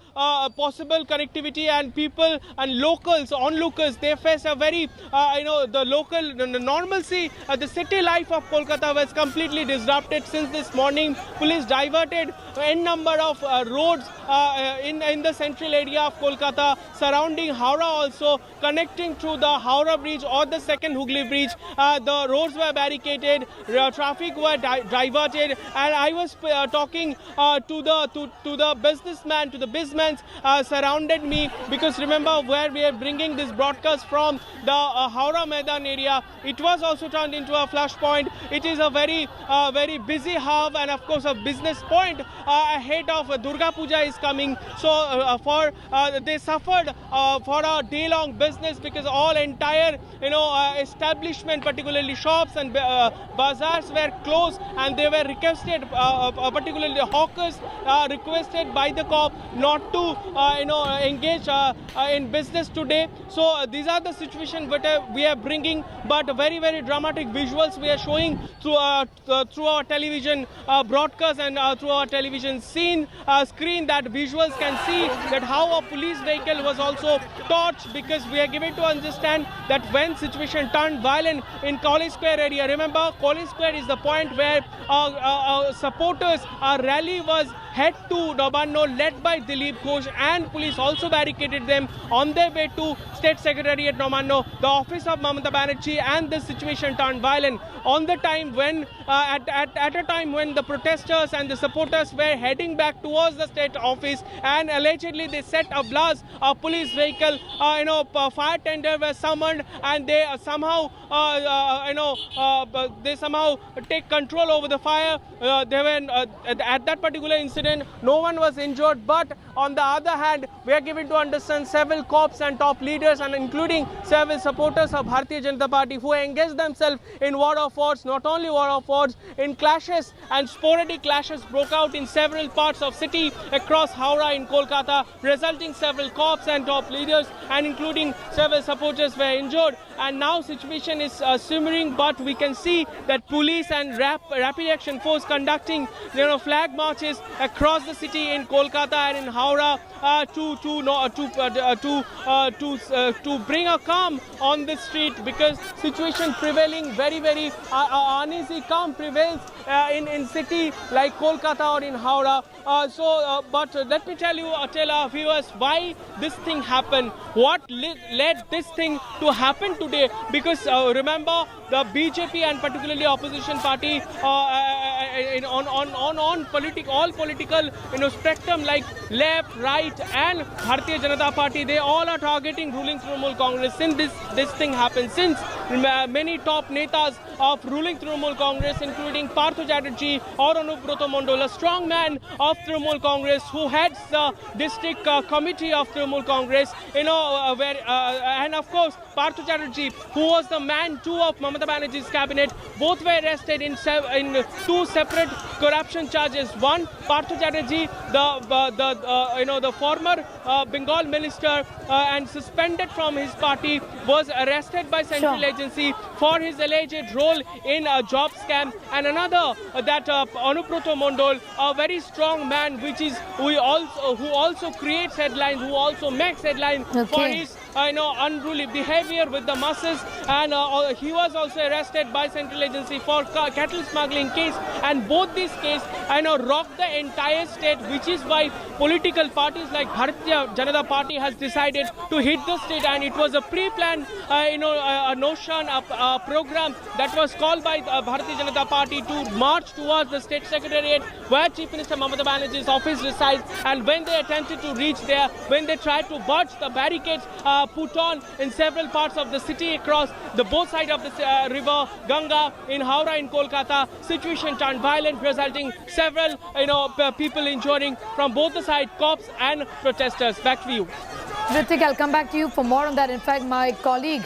possible connectivity and people and locals, onlookers, they face a very the local normalcy. The city life of Kolkata was completely disrupted since this morning. Police diverted n number of roads in the central area of Kolkata, surrounding Howrah, also connecting to the Howrah bridge or the second Hooghly bridge. The roads were barricaded, traffic were diverted, and I was talking to the businessman, to the bizmen surrounded me, because remember where we are bringing this broadcast from, the Howrah Maidan area. It was also turned into a flashpoint. It is a very busy hub, and of course a business point ahead of Durga Puja is coming. So they suffered for a day-long business, because all entire establishment, particularly shops and bazaars, were closed, and they were requested, particularly hawkers, requested by the cop not to engage in business today. So these are the situation that we are bringing, but very dramatic visuals we are showing through our television broadcast and through our television screen, that visuals can see that how a police vehicle was also torched, because we are given to understand that when situation turned violent in College Square area, remember College Square is the point where supporters, our rally was head to Nabanno, led by Dilip Ghosh, and police also barricaded them on their way to State Secretariat Nabanno, the office of Mamata Banerjee, and the situation turned violent on the time when at a time when the protesters and the supporters were heading back towards the state office, and allegedly they set ablaze a police vehicle. Fire tender was summoned, and they somehow take control over the fire. They were at that particular incident, no one was injured, but on the other hand, we are given to understand several cops and top leaders, and including several supporters of Bharatiya Janata Party, who engaged themselves in war of words. Not only war of words, in clashes, and sporadic clashes broke out in several parts of city across Howrah in Kolkata, resulting several cops and top leaders, and including several supporters were injured. And now situation is simmering, but we can see that police and rapid action force conducting flag marches across the city in Kolkata and in Howrah to bring a calm on the street, because situation prevailing very uneasy calm prevails in city like Kolkata or in Howrah. But let me tell our viewers why this thing happened, what led this thing to happen today. Because remember, the BJP and particularly opposition party on all political spectrum like left, right, and Bharatiya Janata Party, they all are targeting ruling Trinamool Congress. Since this thing happened, since many top netas of ruling Trinamool Congress, including Partho Chatterjee or Anubrata Mondal, a strong man of Trinamool Congress who heads the district committee of Trinamool Congress, and of course Partho Chatterjee, who was the man too of Mamata Banerjee's cabinet, both were arrested in two separate corruption charges. One, Partho Chatterjee, the former Bengal minister and suspended from his party, was arrested by central agency for his alleged role in a job scam. And another, that Anubrata Mondal, a very strong man, who also creates headlines, who also makes headlines for his unruly behavior with the masses, and he was also arrested by central agency for cattle smuggling case. And both these cases rocked the entire state, which is why political parties like Bharatiya Janata Party has decided to hit the state. And it was a pre-planned a notion, a program that was called by Bharatiya Janata Party to march towards the state secretariat where Chief Minister Mamata Banerjee's office resides. And when they attempted to reach there, when they tried to budge the barricades put on in several parts of the city across the both sides of the river Ganga in Howrah in Kolkata, situation turned violent, resulting several people injuring from both the sides, cops and protesters. Back to you. Ritik, I'll come back to you for more on that. In fact, my colleague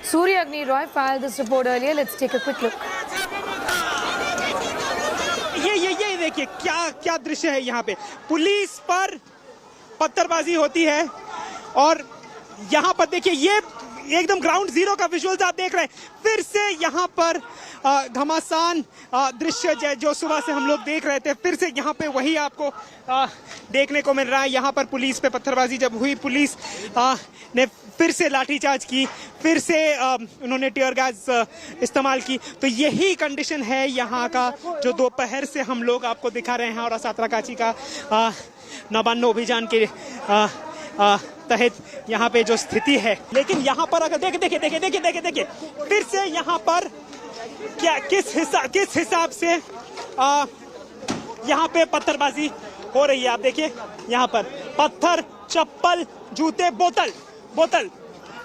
Surya Agni Roy filed this report earlier. Let's take a quick look. देखिए क्या क्या दृश्य है यहाँ पे। Police पर पत्थरबाजी होती है और यहाँ पर देखिए ये एकदम ग्राउंड जीरो का विजुअल्स आप देख रहे हैं। फिर से यहाँ पर घमासान दृश्य जो सुबह से हम लोग देख रहे थे, फिर से यहाँ पे वही आपको देखने को मिल रहा है। यहाँ पर पुलिस पे पत्थरबाजी जब हुई, पुलिस ने फिर से लाठीचार्ज की, फिर से उन्होंने टीयर गैस इस्तेमाल की। तो यही कंडीशन है यहाँ का जो दोपहर से हम लोग आपको दिखा रहे हैं। और सातरागाछी का नबान्नो अभियान के तहत यहाँ पे जो स्थिति है। लेकिन यहाँ पर अगर देखिए फिर से यहाँ पर क्या किस हिसाब से यहाँ पे पत्थरबाजी हो रही है। आप देखिए यहाँ पर पत्थर, चप्पल, जूते, बोतल,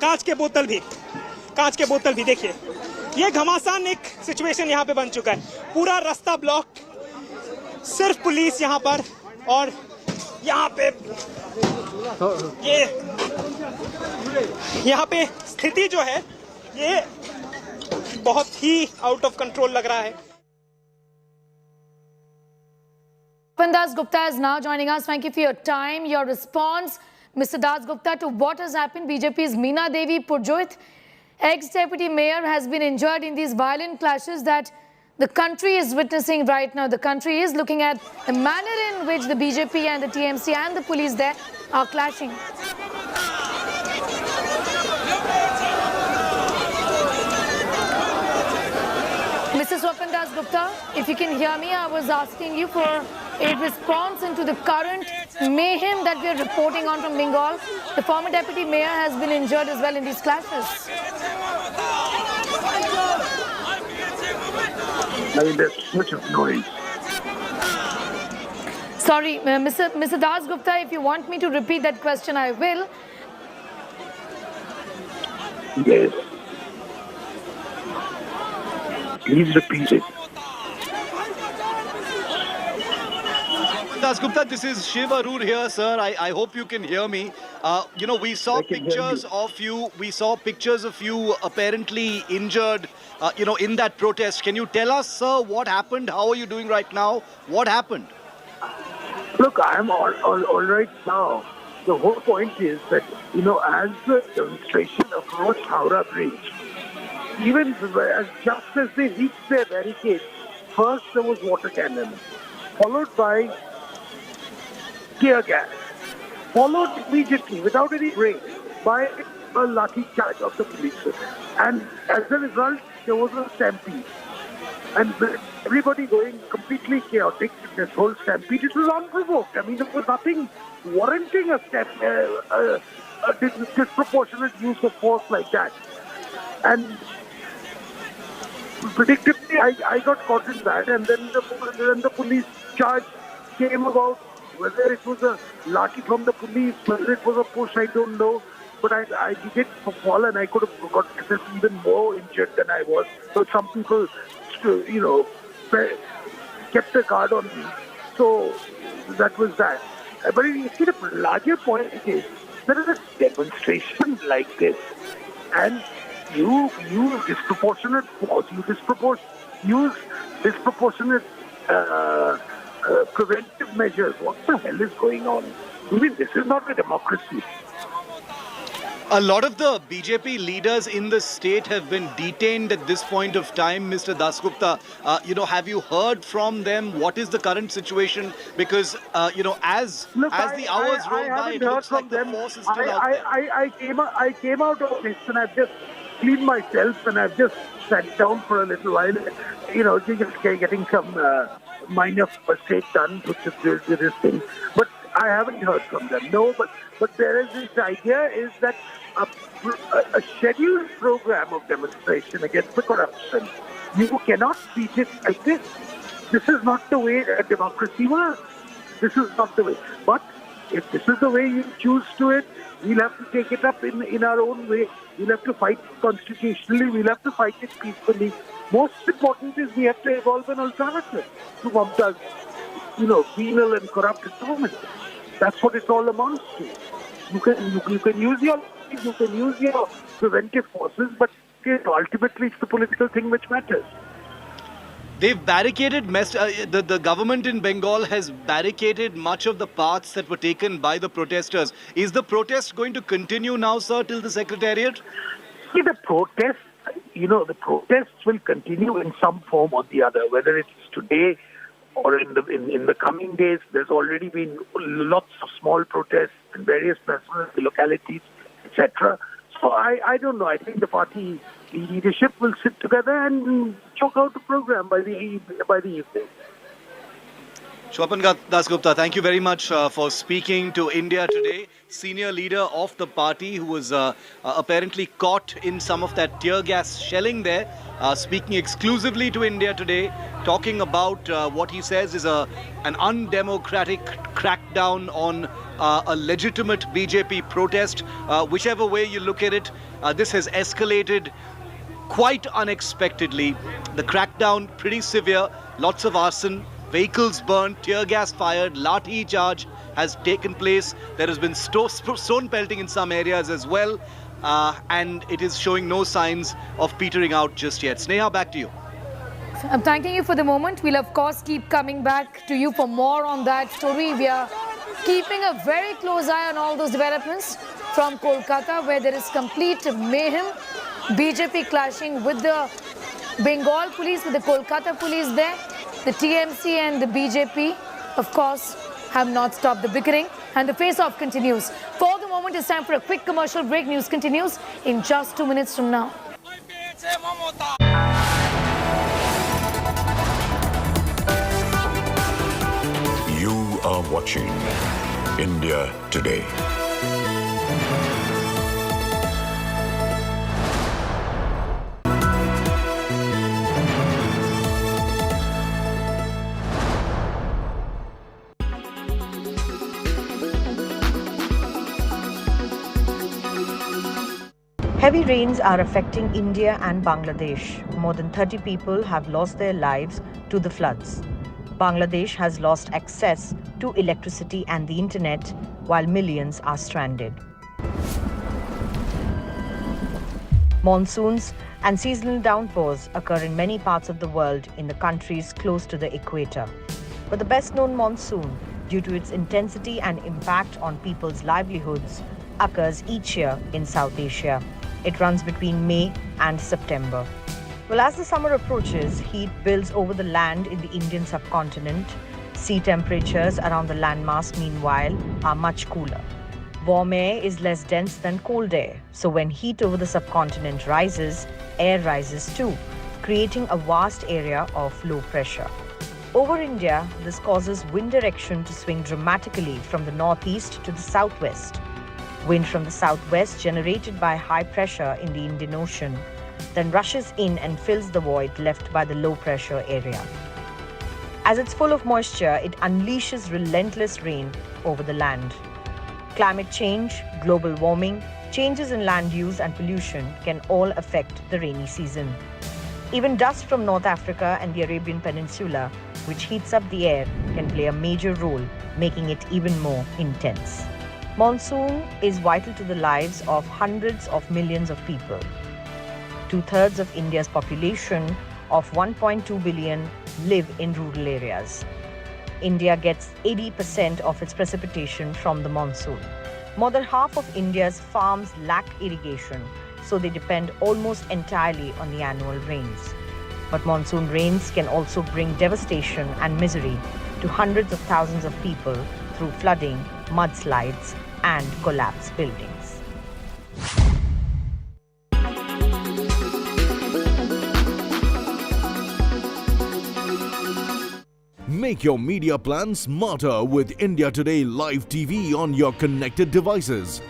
कांच के बोतल भी देखिए। ये घमासान एक सिचुएशन यहाँ पे बन चुका है। पूरा रास्ता ब्लॉक, सिर्फ पुलिस यहाँ पर। और यहाँ पे ये यहाँ पे स्थिति जो है ये बहुत ही आउट ऑफ कंट्रोल लग रहा है। Das Gupta is now joining us. Thank you for your time, your response, Mr. Das Gupta, to what has happened. BJP's Meena Devi Purjoit, ex-deputy mayor, has been injured in these violent clashes that the country is witnessing right now. The country is looking at the manner in which the BJP and the TMC and the police there are clashing. Mr. Swapan Das Gupta, if you can hear me, I was asking you for a response into the current mayhem that we are reporting on from Bengal. The former deputy mayor has been injured as well in these clashes. I mean, there's such a noise. Sorry, Mr. Das Gupta, if you want me to repeat that question, I will. Yes. Please repeat it. Das Gupta, this is Shiv Arur here, sir. I hope you can hear me. You know, we saw pictures of you. We saw pictures of you apparently injured, you know, in that protest. Can you tell us, sir, what happened? How are you doing right now? What happened? Look, I'm all right now. The whole point is that, you know, as the demonstration approached Howrah Bridge, even just as they reached their barricade, first there was water cannon, followed by tear gas, followed immediately, without any break, by a lathi charge of the police. And as a result, there was a stampede. And everybody going completely chaotic in this whole stampede. It was unprovoked. I mean, there was nothing warranting a disproportionate use of force like that. And predictably, I got caught in that. And then the police charge came about. Whether it was a lathi from the police, whether it was a push, I don't know. But I did fall, and I could have got even more injured than I was. So some people, you know, kept a guard on me. So that was that. But you see, the larger point is there is a demonstration like this, and you use disproportionate force, use disproportionate preventive measures. What the hell is going on? I mean, this is not a democracy. A lot of the BJP leaders in the state have been detained at this point of time, Mr. Dasgupta. You know, have you heard from them? What is the current situation? Because, you know, as the hours roll by, it looks like the force is still out there. I came out of this and I've just cleaned myself and I've just sat down for a little while, you know, just getting some minor mistake done to this thing. But I haven't heard from them. No, but there is this idea is that a scheduled program of demonstration against the corruption, you cannot treat it like this. This is not the way a democracy works. This is not the way. But if this is the way you choose to it, we'll have to take it up in our own way. We'll have to fight constitutionally. We'll have to fight it peacefully. Most important is we have to evolve an alternative to Mamta's, you know, penal and corrupt government. That's what it all amounts to. You can use your preventive forces, but ultimately it's the political thing which matters. They've barricaded, the government in Bengal has barricaded much of the paths that were taken by the protesters. Is the protest going to continue now, sir, till the Secretariat? See, the protests will continue in some form or the other, whether it's today or in the coming days. There's already been lots of small protests in various localities, etc. So I don't know. I think the party leadership will sit together and chalk out the program by the evening. Shwapan Dasgupta, thank you very much for speaking to India Today. Senior leader of the party who was apparently caught in some of that tear gas shelling there, speaking exclusively to India Today, talking about what he says is an undemocratic crackdown on a legitimate BJP protest. Whichever way you look at it, this has escalated quite unexpectedly. The crackdown pretty severe, lots of arson, vehicles burned, tear gas fired, lathi charge has taken place. There has been stone pelting in some areas as well, and it is showing no signs of petering out just yet. Sneha, back to you. I'm thanking you for the moment. We'll of course keep coming back to you for more on that story. We are keeping a very close eye on all those developments from Kolkata, where there is complete mayhem. BJP clashing with the Bengal police, with the Kolkata police there. The TMC and the BJP, of course, have not stopped the bickering, and the face-off continues. For the moment, it's time for a quick commercial break. News continues in just 2 minutes from now. You are watching India Today. Heavy rains are affecting India and Bangladesh. More than 30 people have lost their lives to the floods. Bangladesh has lost access to electricity and the internet, while millions are stranded. Monsoons and seasonal downpours occur in many parts of the world in the countries close to the equator. But the best-known monsoon, due to its intensity and impact on people's livelihoods, occurs each year in South Asia. It runs between May and September. Well, as the summer approaches, heat builds over the land in the Indian subcontinent. Sea temperatures around the landmass, meanwhile, are much cooler. Warm air is less dense than cold air, so when heat over the subcontinent rises, air rises too, creating a vast area of low pressure. Over India, this causes wind direction to swing dramatically from the northeast to the southwest. Wind from the southwest, generated by high pressure in the Indian Ocean, then rushes in and fills the void left by the low pressure area. As it's full of moisture, it unleashes relentless rain over the land. Climate change, global warming, changes in land use and pollution can all affect the rainy season. Even dust from North Africa and the Arabian Peninsula, which heats up the air, can play a major role, making it even more intense. Monsoon is vital to the lives of hundreds of millions of people. 2/3 of India's population of 1.2 billion live in rural areas. India gets 80% of its precipitation from the monsoon. More than half of India's farms lack irrigation, so they depend almost entirely on the annual rains. But monsoon rains can also bring devastation and misery to hundreds of thousands of people through flooding, mudslides, and collapsed buildings. Make your media plan smarter with India Today Live TV on your connected devices.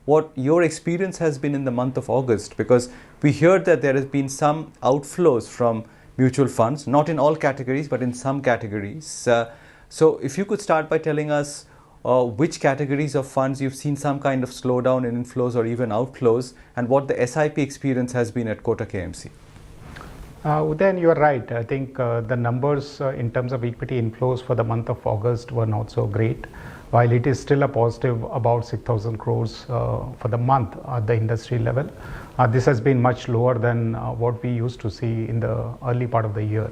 what your experience has been in the month of August, because we heard that there has been some outflows from mutual funds, not in all categories, but in some categories. So if you could start by telling us which categories of funds you've seen some kind of slowdown in inflows or even outflows, and what the SIP experience has been at Kota KMC. Udayan, you are right. I think the numbers in terms of equity inflows for the month of August were not so great. While it is still a positive about 6,000 crores for the month at the industry level, this has been much lower than what we used to see in the early part of the year.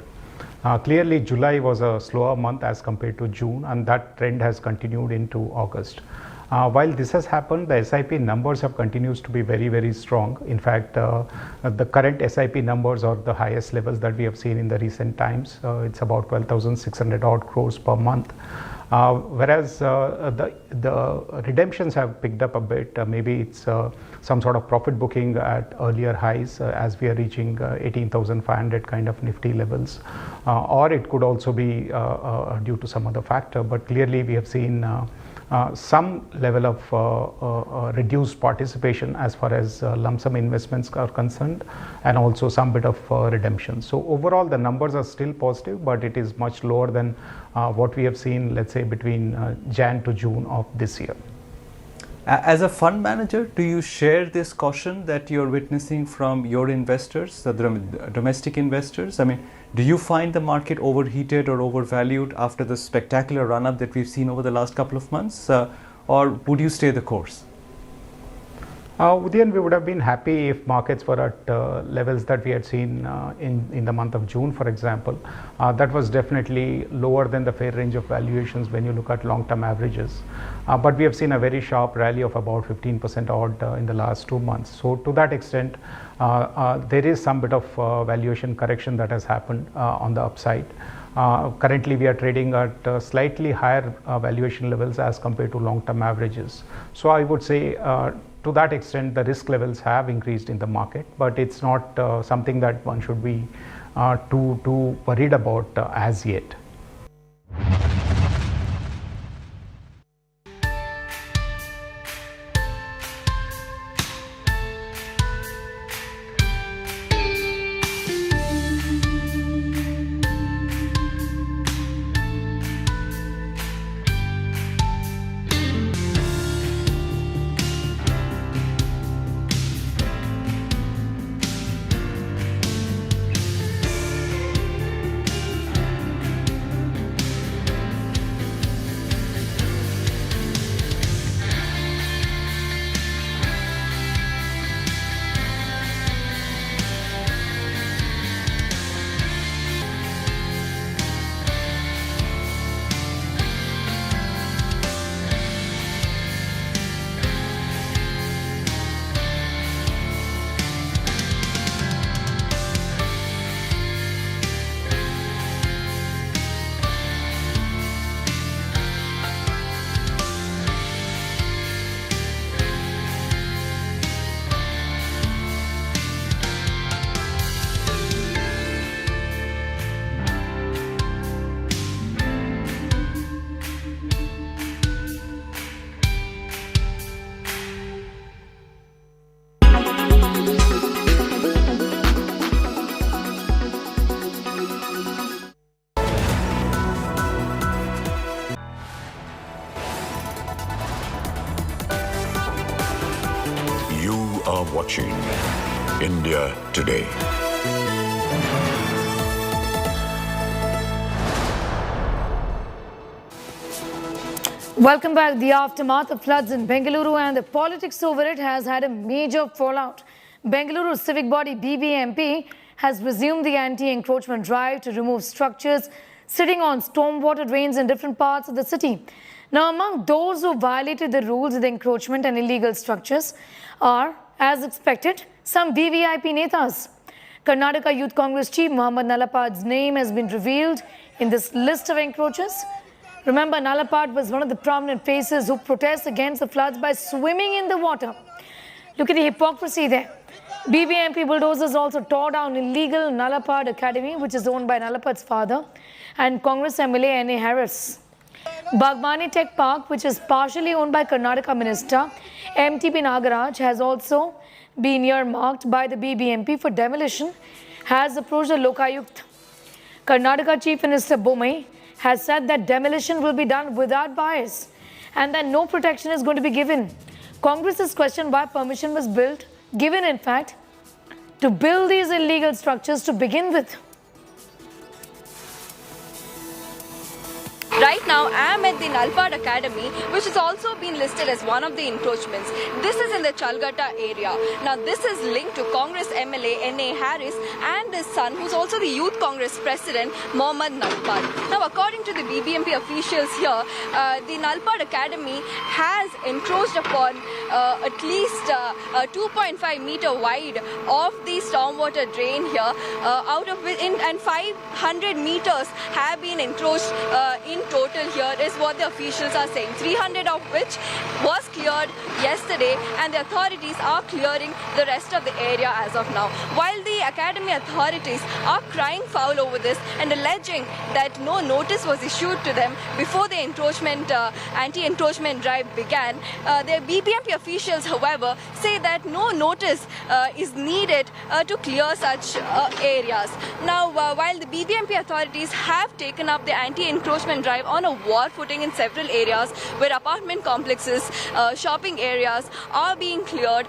Clearly, July was a slower month as compared to June, and that trend has continued into August. While this has happened, the SIP numbers have continued to be very, very strong. In fact, the current SIP numbers are the highest levels that we have seen in the recent times. It's about 12,600 odd crores per month. Whereas the redemptions have picked up a bit. Maybe it's some sort of profit booking at earlier highs as we are reaching 18,500 kind of nifty levels, or it could also be due to some other factor. But clearly we have seen some level of reduced participation as far as lump sum investments are concerned, and also some bit of redemption. So overall the numbers are still positive, but it is much lower than what we have seen, let's say, between Jan to June of this year. As a fund manager, do you share this caution that you're witnessing from your investors, the domestic investors? I mean, do you find the market overheated or overvalued after the spectacular run-up that we've seen over the last couple of months, or would you stay the course? Udayan, we would have been happy if markets were at levels that we had seen in the month of June, for example. That was definitely lower than the fair range of valuations when you look at long-term averages. But we have seen a very sharp rally of about 15% odd in the last 2 months. So to that extent, there is some bit of valuation correction that has happened on the upside. Currently we are trading at slightly higher valuation levels as compared to long-term averages. So I would say to that extent the risk levels have increased in the market, but it's not something that one should be too worried about as yet. are watching India Today. Welcome back. The aftermath of floods in Bengaluru and the politics over it has had a major fallout. Bengaluru's civic body VVIP has resumed the anti-encroachment drive to remove structures sitting on stormwater drains in different parts of the city. Now, among those who violated the rules of the encroachment and illegal structures are, as expected, some VVIP netas. Karnataka Youth Congress chief Mohammad Nalapad's name has been revealed in this list of encroachers. Remember, Nalapad was one of the prominent faces who protest against the floods by swimming in the water. Look at the hypocrisy there. BBMP bulldozers also tore down illegal Nalapad Academy, which is owned by Nalapad's father, and Congress MLA N.A. Harris. Bagmane Tech Park, which is partially owned by Karnataka Minister MTP Nagaraj, has also been earmarked by the BBMP for demolition, has approached the Lokayukt. Karnataka Chief Minister Bagmane has said that demolition will be done without bias and that no protection is going to be given. Congress has questioned why permission was given in fact, to build these illegal structures to begin with. Right now, I am at the Nalpad Academy, which has also been listed as one of the encroachments. This is in the Kolkata area. Now, this is linked to Congress MLA N.A. Harris and his son, who's also the Youth Congress President, Mohammad Nalpad. Now, according to the BBMP officials here, the Nalpad Academy has encroached upon at least 2.5 meter wide of the stormwater drain here, out of which, and 500 meters have been encroached in total here is what the officials are saying. 300 of which was cleared yesterday, and the authorities are clearing the rest of the area as of now. While the academy authorities are crying foul over this and alleging that no notice was issued to them before the anti-encroachment drive began, the BBMP officials, however, say that no notice is needed to clear such areas. Now, while the BBMP authorities have taken up the anti-encroachment drive on a war footing in several areas where apartment complexes, shopping areas are being cleared.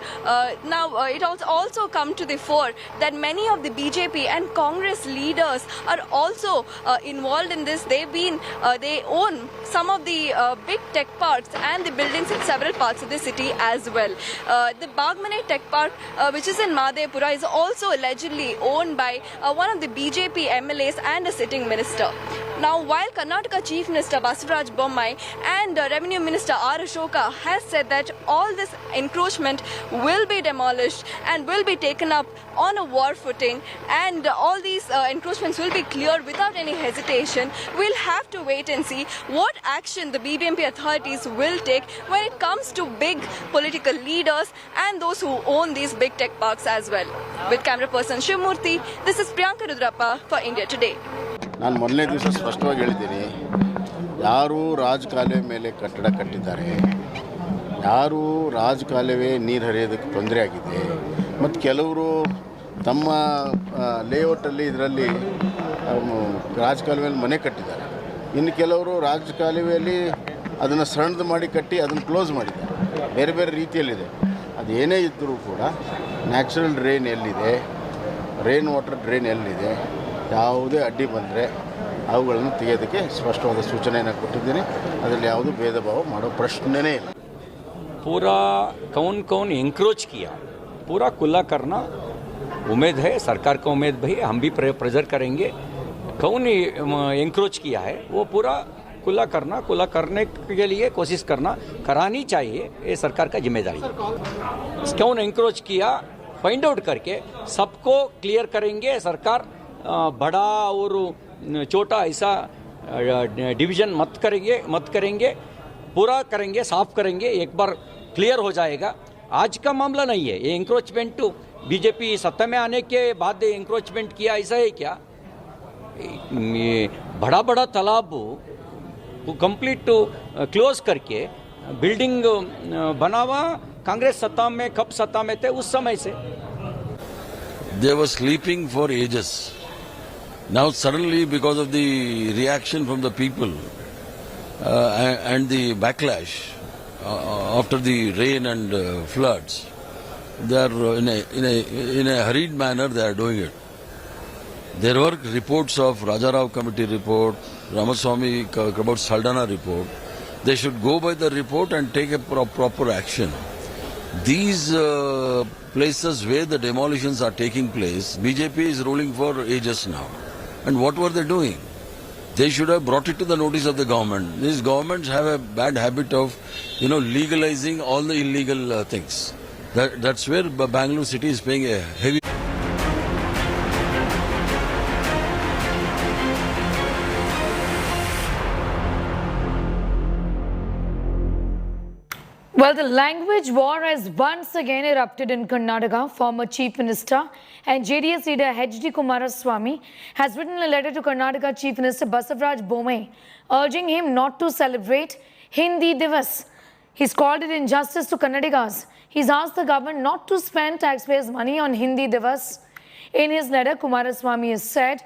Now, it also come to the fore that many of the BJP and Congress leaders are also involved in this. They own some of the big tech parks and the buildings in several parts of the city as well. The Bagmane Tech Park, which is in Madhepura, is also allegedly owned by one of the BJP MLAs and a sitting minister. Now, while Karnataka Chief Minister Basavaraj Bommai and Revenue Minister R. Ashoka has said that all this encroachment will be demolished and will be taken up on a war footing, and all these encroachments will be cleared without any hesitation, we'll have to wait and see what action the BBMP authorities will take when it comes to big political leaders and those who own these big tech parks as well. With camera person Shivmurthy, this is Priyanka Rudrappa for India Today. ನಾನು ಮೊದಲನೇ ದಿವಸ ಸ್ಪಷ್ಟವಾಗಿ ಹೇಳಿದ್ದೀನಿ, ಯಾರು ರಾಜಕಾಲುವೆ ಮೇಲೆ ಕಟ್ಟಡ ಕಟ್ಟಿದ್ದಾರೆ, ಯಾರು ರಾಜಕಾಲುವೆ ನೀರು ಹರಿಯೋದಕ್ಕೆ ತೊಂದರೆ ಆಗಿದೆ, ಮತ್ತು ಕೆಲವರು ತಮ್ಮ ಲೇಔಟಲ್ಲಿ ಇದರಲ್ಲಿ ರಾಜಕಾಲುವೆಯಲ್ಲಿ ಮನೆ ಕಟ್ಟಿದ್ದಾರೆ, ಇನ್ನು ಕೆಲವರು ರಾಜಕಾಲುವೆಯಲ್ಲಿ ಅದನ್ನು ಸಣ್ಣದು ಮಾಡಿ ಕಟ್ಟಿ ಅದನ್ನು ಕ್ಲೋಸ್ ಮಾಡಿದ್ದಾರೆ. ಬೇರೆ ಬೇರೆ ರೀತಿಯಲ್ಲಿದೆ. ಅದು ಏನೇ ಇದ್ದರೂ ಕೂಡ ನ್ಯಾಚುರಲ್ ಡ್ರೈನ್ ಎಲ್ಲಿದೆ, ರೈನ್ ವಾಟರ್ ಡ್ರೈನ್ ಎಲ್ಲಿದೆ, ಯಾವುದೇ ಅಡ್ಡಿ ಬಂದರೆ ಅವುಗಳನ್ನು ತೆಗೆಯೋದಕ್ಕೆ ಸ್ಪಷ್ಟವಾದ ಸೂಚನೆಯನ್ನು ಕೊಟ್ಟಿದ್ದೀನಿ. ಅದರಲ್ಲಿ ಯಾವುದೂ ಭೇದ ಭಾವ ಮಾಡೋ ಪ್ರಶ್ನೆನೇ ಇಲ್ಲ. पूरा कौन एंक्रोच किया पूरा खुला करना उम्मीद है, सरकार का उम्मीद भी, हम भी प्रेजर करेंगे. कौन एंक्रोच किया है वो पूरा खुला करने के लिए कोशिश करानी चाहिए. ये सरकार का जिम्मेदारी है. कौन एंक्रोच किया फाइंड आउट करके सबको क्लियर करेंगे. सरकार बड़ा और छोटा ऐसा डिवीजन मत करेंगे, पूरा करेंगे, साफ करेंगे. एक बार क्लियर हो जाएगा. आज का मामला नहीं है ये एंक्रोचमेंट. बीजेपी सत्ता में आने के बाद एंक्रोचमेंट किया, ऐसा है क्या? बड़ा तालाब कंप्लीट क्लोज करके बिल्डिंग बनावा कांग्रेस सत्ता में, कब सत्ता में थे उस समय से. They were sleeping for ages. Now suddenly, because of the reaction from the people and the backlash after the rain and floods, they are in a hurried manner they are doing it. There were reports of Rajarao committee report, Ramaswamy about Saldana report. They should go by the report and take a proper action. These places where the demolitions are taking place, BJP is ruling for ages now. And what were they doing? They should have brought it to the notice of the government. These governments have a bad habit of, legalizing all the illegal things. That's where Bengaluru city is paying a heavy. Well, the language war has once again erupted in Karnataka. Former Chief Minister and JDS leader H.D. Kumaraswamy has written a letter to Karnataka Chief Minister Basavaraj Bommai, urging him not to celebrate Hindi Divas. He's called it injustice to Kannadigas. He's asked the government not to spend taxpayers' money on Hindi Divas. In his letter, Kumaraswamy has said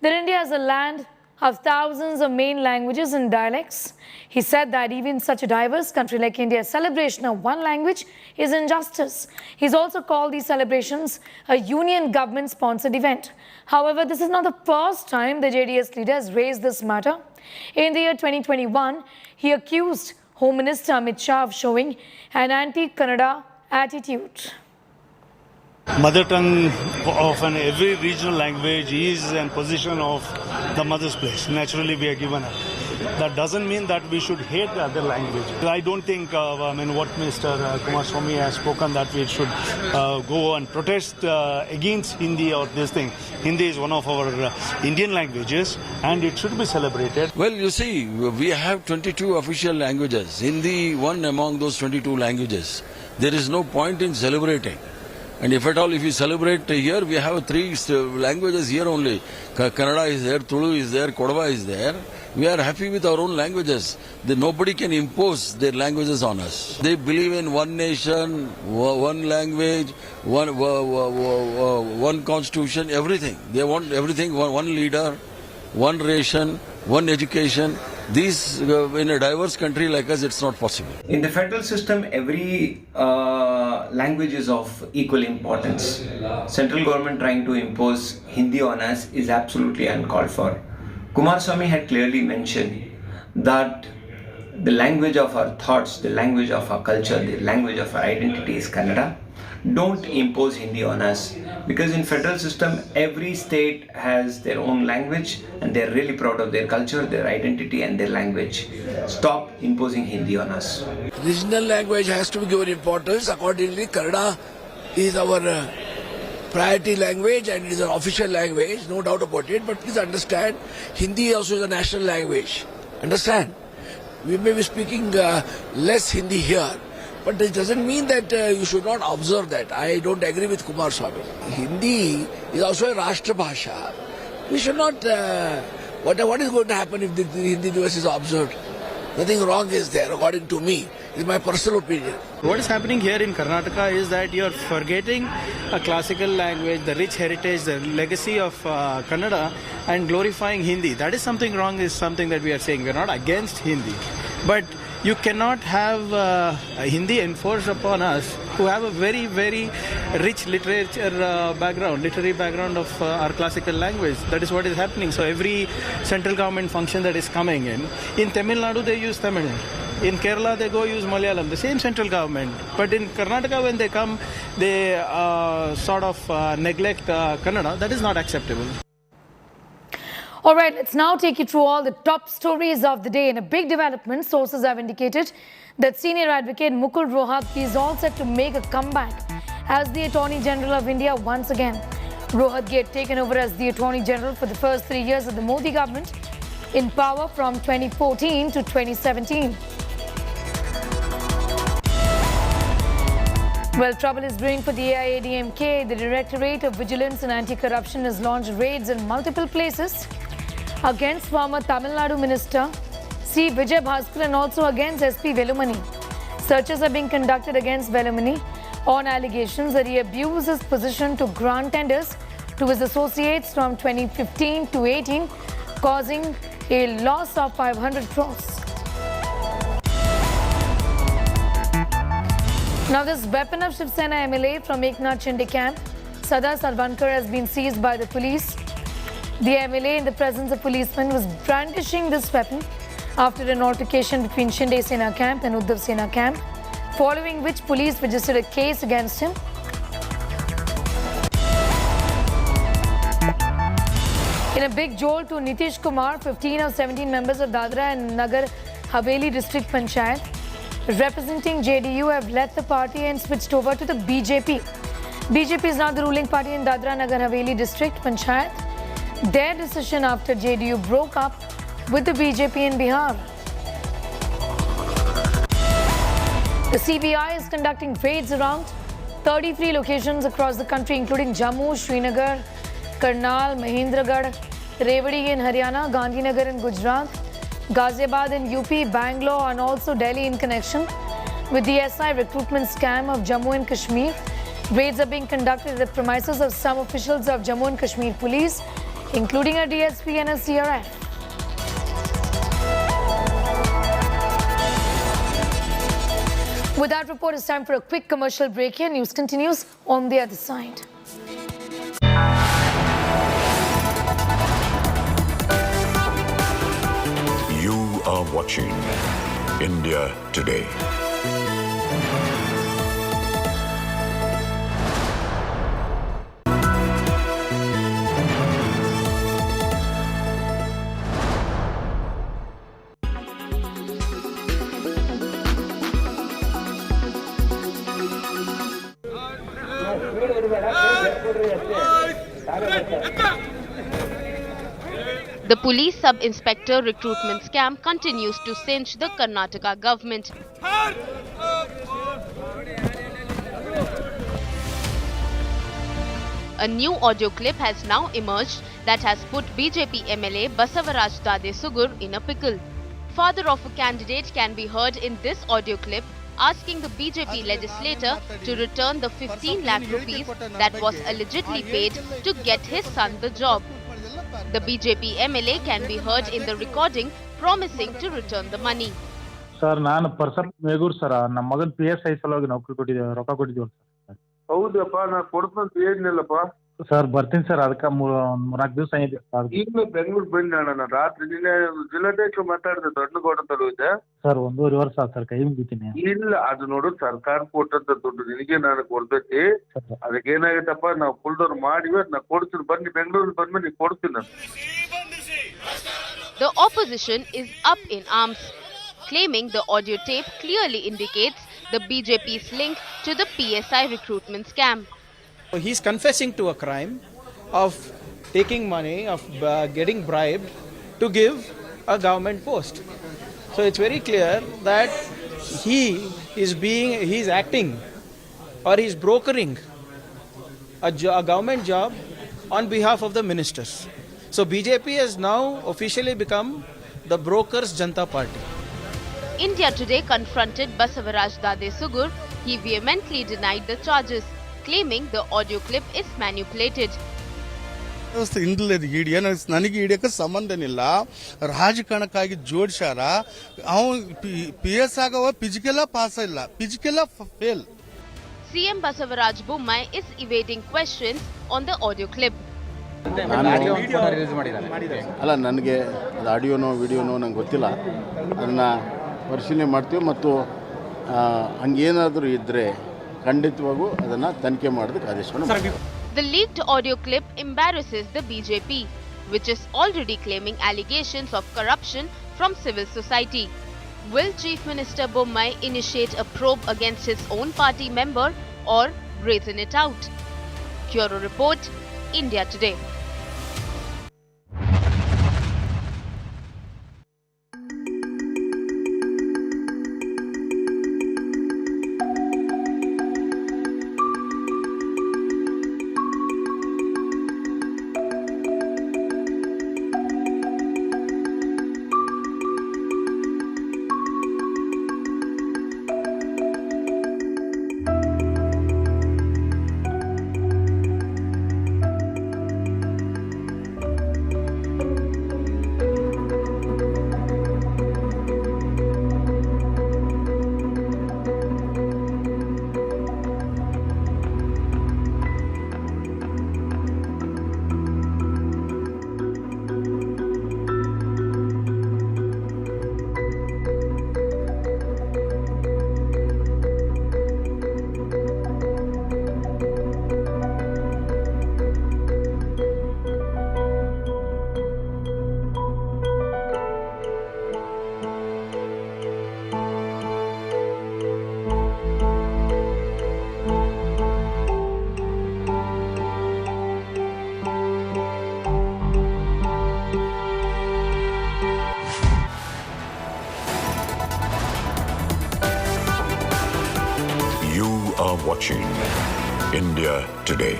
that India is a land of thousands of main languages and dialects. He said that even such a diverse country like India's celebration of one language is injustice. He's also called these celebrations a union government-sponsored event. However, this is not the first time the JDS leader has raised this matter. In the year 2021, he accused Home Minister Amit Shah of showing an anti-Kannada attitude. Mother tongue of every regional language is in position of the mother's place. Naturally, we are given it. That doesn't mean that we should hate the other language. I don't think, what Mr. Kumaraswamy has spoken, that we should go and protest against Hindi or this thing. Hindi is one of our Indian languages and it should be celebrated. Well, you see, we have 22 official languages. Hindi, one among those 22 languages. There is no point in celebrating. And if at all, if we celebrate here, we have three languages here only. Kannada is there, Tulu is there, Kodava is there. We are happy with our own languages. Nobody can impose their languages on us. They believe in one nation, one language, one constitution, everything. They want everything, one leader, one ration, one education. These, in a diverse country like us, it's not possible. In the federal system, every language is of equal importance. Central government trying to impose Hindi on us is absolutely uncalled for. Kumaraswamy had clearly mentioned that the language of our thoughts, the language of our culture, the language of our identity is Kannada. Don't impose Hindi on us, because in federal system every state has their own language and they're really proud of their culture, their identity and their language. Stop imposing Hindi on us. Regional language has to be given importance. Accordingly, Kannada is our priority language and it is an official language, no doubt about it. But please understand, Hindi also is a national language. Understand? We may be speaking less Hindi here, but it doesn't mean that you should not observe that. I don't agree with Kumaraswamy. Hindi is also a Rashtra Bhasha. We should not... what is going to happen if the Hindi Divas is observed? Nothing wrong is there, according to me. It's my personal opinion. What is happening here in Karnataka is that you're forgetting a classical language, the rich heritage, the legacy of Kannada, and glorifying Hindi. That is something wrong, is something that we are saying. We're not against Hindi. But you cannot have Hindi enforced upon us who have a very, very rich literary background of our classical language. That is what is happening. So every central government function that is coming in Tamil Nadu they use Tamil. In Kerala they go use Malayalam, the same central government. But in Karnataka when they come, they neglect Kannada. That is not acceptable. All right, let's now take you through all the top stories of the day. In a big development, sources have indicated that senior advocate Mukul Rohatgi is all set to make a comeback as the Attorney General of India once again. Rohatgi had taken over as the Attorney General for the first 3 years of the Modi government in power from 2014 to 2017. Well, trouble is brewing for the AIADMK. The Directorate of Vigilance and Anti-Corruption has launched raids in multiple places against former Tamil Nadu Minister C. Vijay Bhaskar and also against SP Velumani. Searches are being conducted against Velumani on allegations that he abused his position to grant tenders to his associates from 2015 to 18, causing a loss of 500 crores. Now, this weapon of Shiv Sena MLA from Eknath Shinde camp, Sada Sarvankar, has been seized by the police. The MLA, in the presence of policemen, was brandishing this weapon after an altercation between Shinde Sena camp and Uddhav Sena camp, following which police registered a case against him. In a big jolt to Nitish Kumar, 15 of 17 members of Dadra and Nagar Haveli District Panchayat representing JDU have left the party and switched over to the BJP. BJP is now the ruling party in Dadra Nagar Haveli District Panchayat. Their decision after JDU broke up with the BJP in Bihar. The CBI is conducting raids around 33 locations across the country, including Jammu, Srinagar, Karnal, Mahendragarh, Rewari in Haryana, Gandhinagar in Gujarat, Ghaziabad in UP, Bangalore and also Delhi in connection with the SI recruitment scam of Jammu and Kashmir. Raids are being conducted at the premises of some officials of Jammu and Kashmir Police, including a DSP and a CRF. With that report, it's time for a quick commercial break here. News continues on the other side. You are watching India Today. The police sub-inspector recruitment scam continues to cinch the Karnataka government. A new audio clip has now emerged that has put BJP MLA Basavaraj Dade Sugur in a pickle. Father of a candidate can be heard in this audio clip asking the BJP legislator to return the 15 lakh rupees that was allegedly paid to get his son the job. The BJP MLA can be heard in the recording promising to return the money. Sir, ನಾನು person ಮೇಗೂರ್ sir ನಮ್ಮ ಮಗನ್ PSI ಸಲುವಾಗಿ ನೌಕರಿ ಕೊಟ್ಟಿದ್ದೇವೆ ರೊಕ್ಕ ಕೊಟ್ಟಿದ್ದೀವಿ sir. ಹೌದಪ್ಪ ನಾನು ಕೊಡ್ತೀನಿ ಹೇಳಿದ್ನಲ್ಲಪ್ಪ ಸರ್ ಬರ್ತೀನಿ ಸರ್ ಅದಕ್ಕೆ 3-4 ದಿವಸ ಆಗಿದೆ ಈಗಲೇ ಬೆಂಗಳೂರು ಬಂದೆ ನಾನು ರಾತ್ರಿ ನಿನ್ನೆ ಜಿಲ್ಲಾಧ್ಯಕ್ಷರು ಮಾತಾಡಿದೆ ದೊಡ್ಡಗೌಡ ತಲುವಿದೆ ಸರ್ 1.5 ವರ್ಷ ಸರ್ ಕೈ ಮುಗಿತೀನಿ ಇಲ್ಲ ಅದು ನೋಡು ಸರ್ಕಾರ ಕೊಟ್ಟಂತ ದುಡ್ಡು ನಿನಗೆ ನಾನು ಕೊಡ್ತೈತಿ ಅದಕ್ಕೆ ಏನಾಗೈತಪ್ಪ ನಾವು ಫುಲ್ದವ್ರು ಮಾಡಿವಿ ನಾ ಕೊಡ್ತೀನಿ ಬನ್ನಿ ಬೆಂಗಳೂರಿಗೆ ಬಂದ್ಮೇಲೆ ನೀವು ಕೊಡ್ತೀನಿ ನಾನು. The opposition is up in arms, claiming the audio tape clearly indicates the BJP's link to the PSI recruitment scam. He's confessing to a crime of taking money, of getting bribed to give a government post. So it's very clear that he's acting or he's brokering a government job on behalf of the ministers. So BJP has now officially become the broker's Janata Party. India Today confronted Basavaraj Dade Sugur. He vehemently denied the charges, claiming the audio clip is manipulated. ನನಗೆ ಹಿಡಿಯಕ್ಕೆ ಸಂಬಂಧನಿಲ್ಲ ರಾಜಕಾರಣಕ್ಕಾಗಿ ಜೋಡಿಸ್ಯಾರ ಅವನು PS ಆಗವ physical pass ಇಲ್ಲ physical fail. CM Basavaraj Bommai is evading questions on the audio clip. ಅಲ್ಲ ನನಗೆ ಅದು ಆಡಿಯೋನೋ ವಿಡಿಯೋನೋ ನಂಗೆ ಗೊತ್ತಿಲ್ಲ ಅದನ್ನು ಪರಿಶೀಲನೆ ಮಾಡ್ತೀವಿ ಮತ್ತು ಹಂಗೇನಾದರೂ ಇದ್ದರೆ ಖಂಡಿತವಾಗೂ ಅದನ್ನು ತನಿಖೆ ಮಾಡೋದಕ್ಕೆ ಆದೇಶವನ್ನು ಮಾಡ್ತೀವಿ. The leaked audio clip embarrasses the BJP, which is already claiming allegations of corruption from civil society. Will Chief Minister Bommai initiate a probe against his own party member or brazen it out? Bureau Report, India Today. are watching India Today.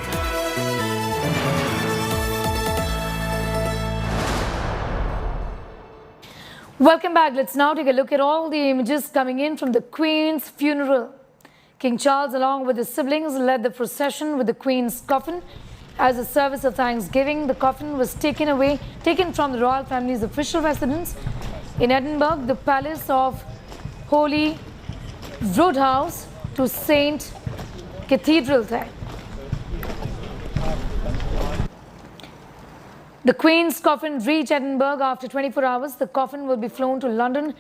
Welcome back. Let's now take a look at all the images coming in from the Queen's funeral. King Charles, along with his siblings, led the procession with the Queen's coffin. As a service of thanksgiving, the coffin was taken from the royal family's official residence in Edinburgh, the Palace of Holy Roodhouse, to St. Cathedral there. The Queen's coffin reached Edinburgh after 24 hours. The coffin will be flown to London,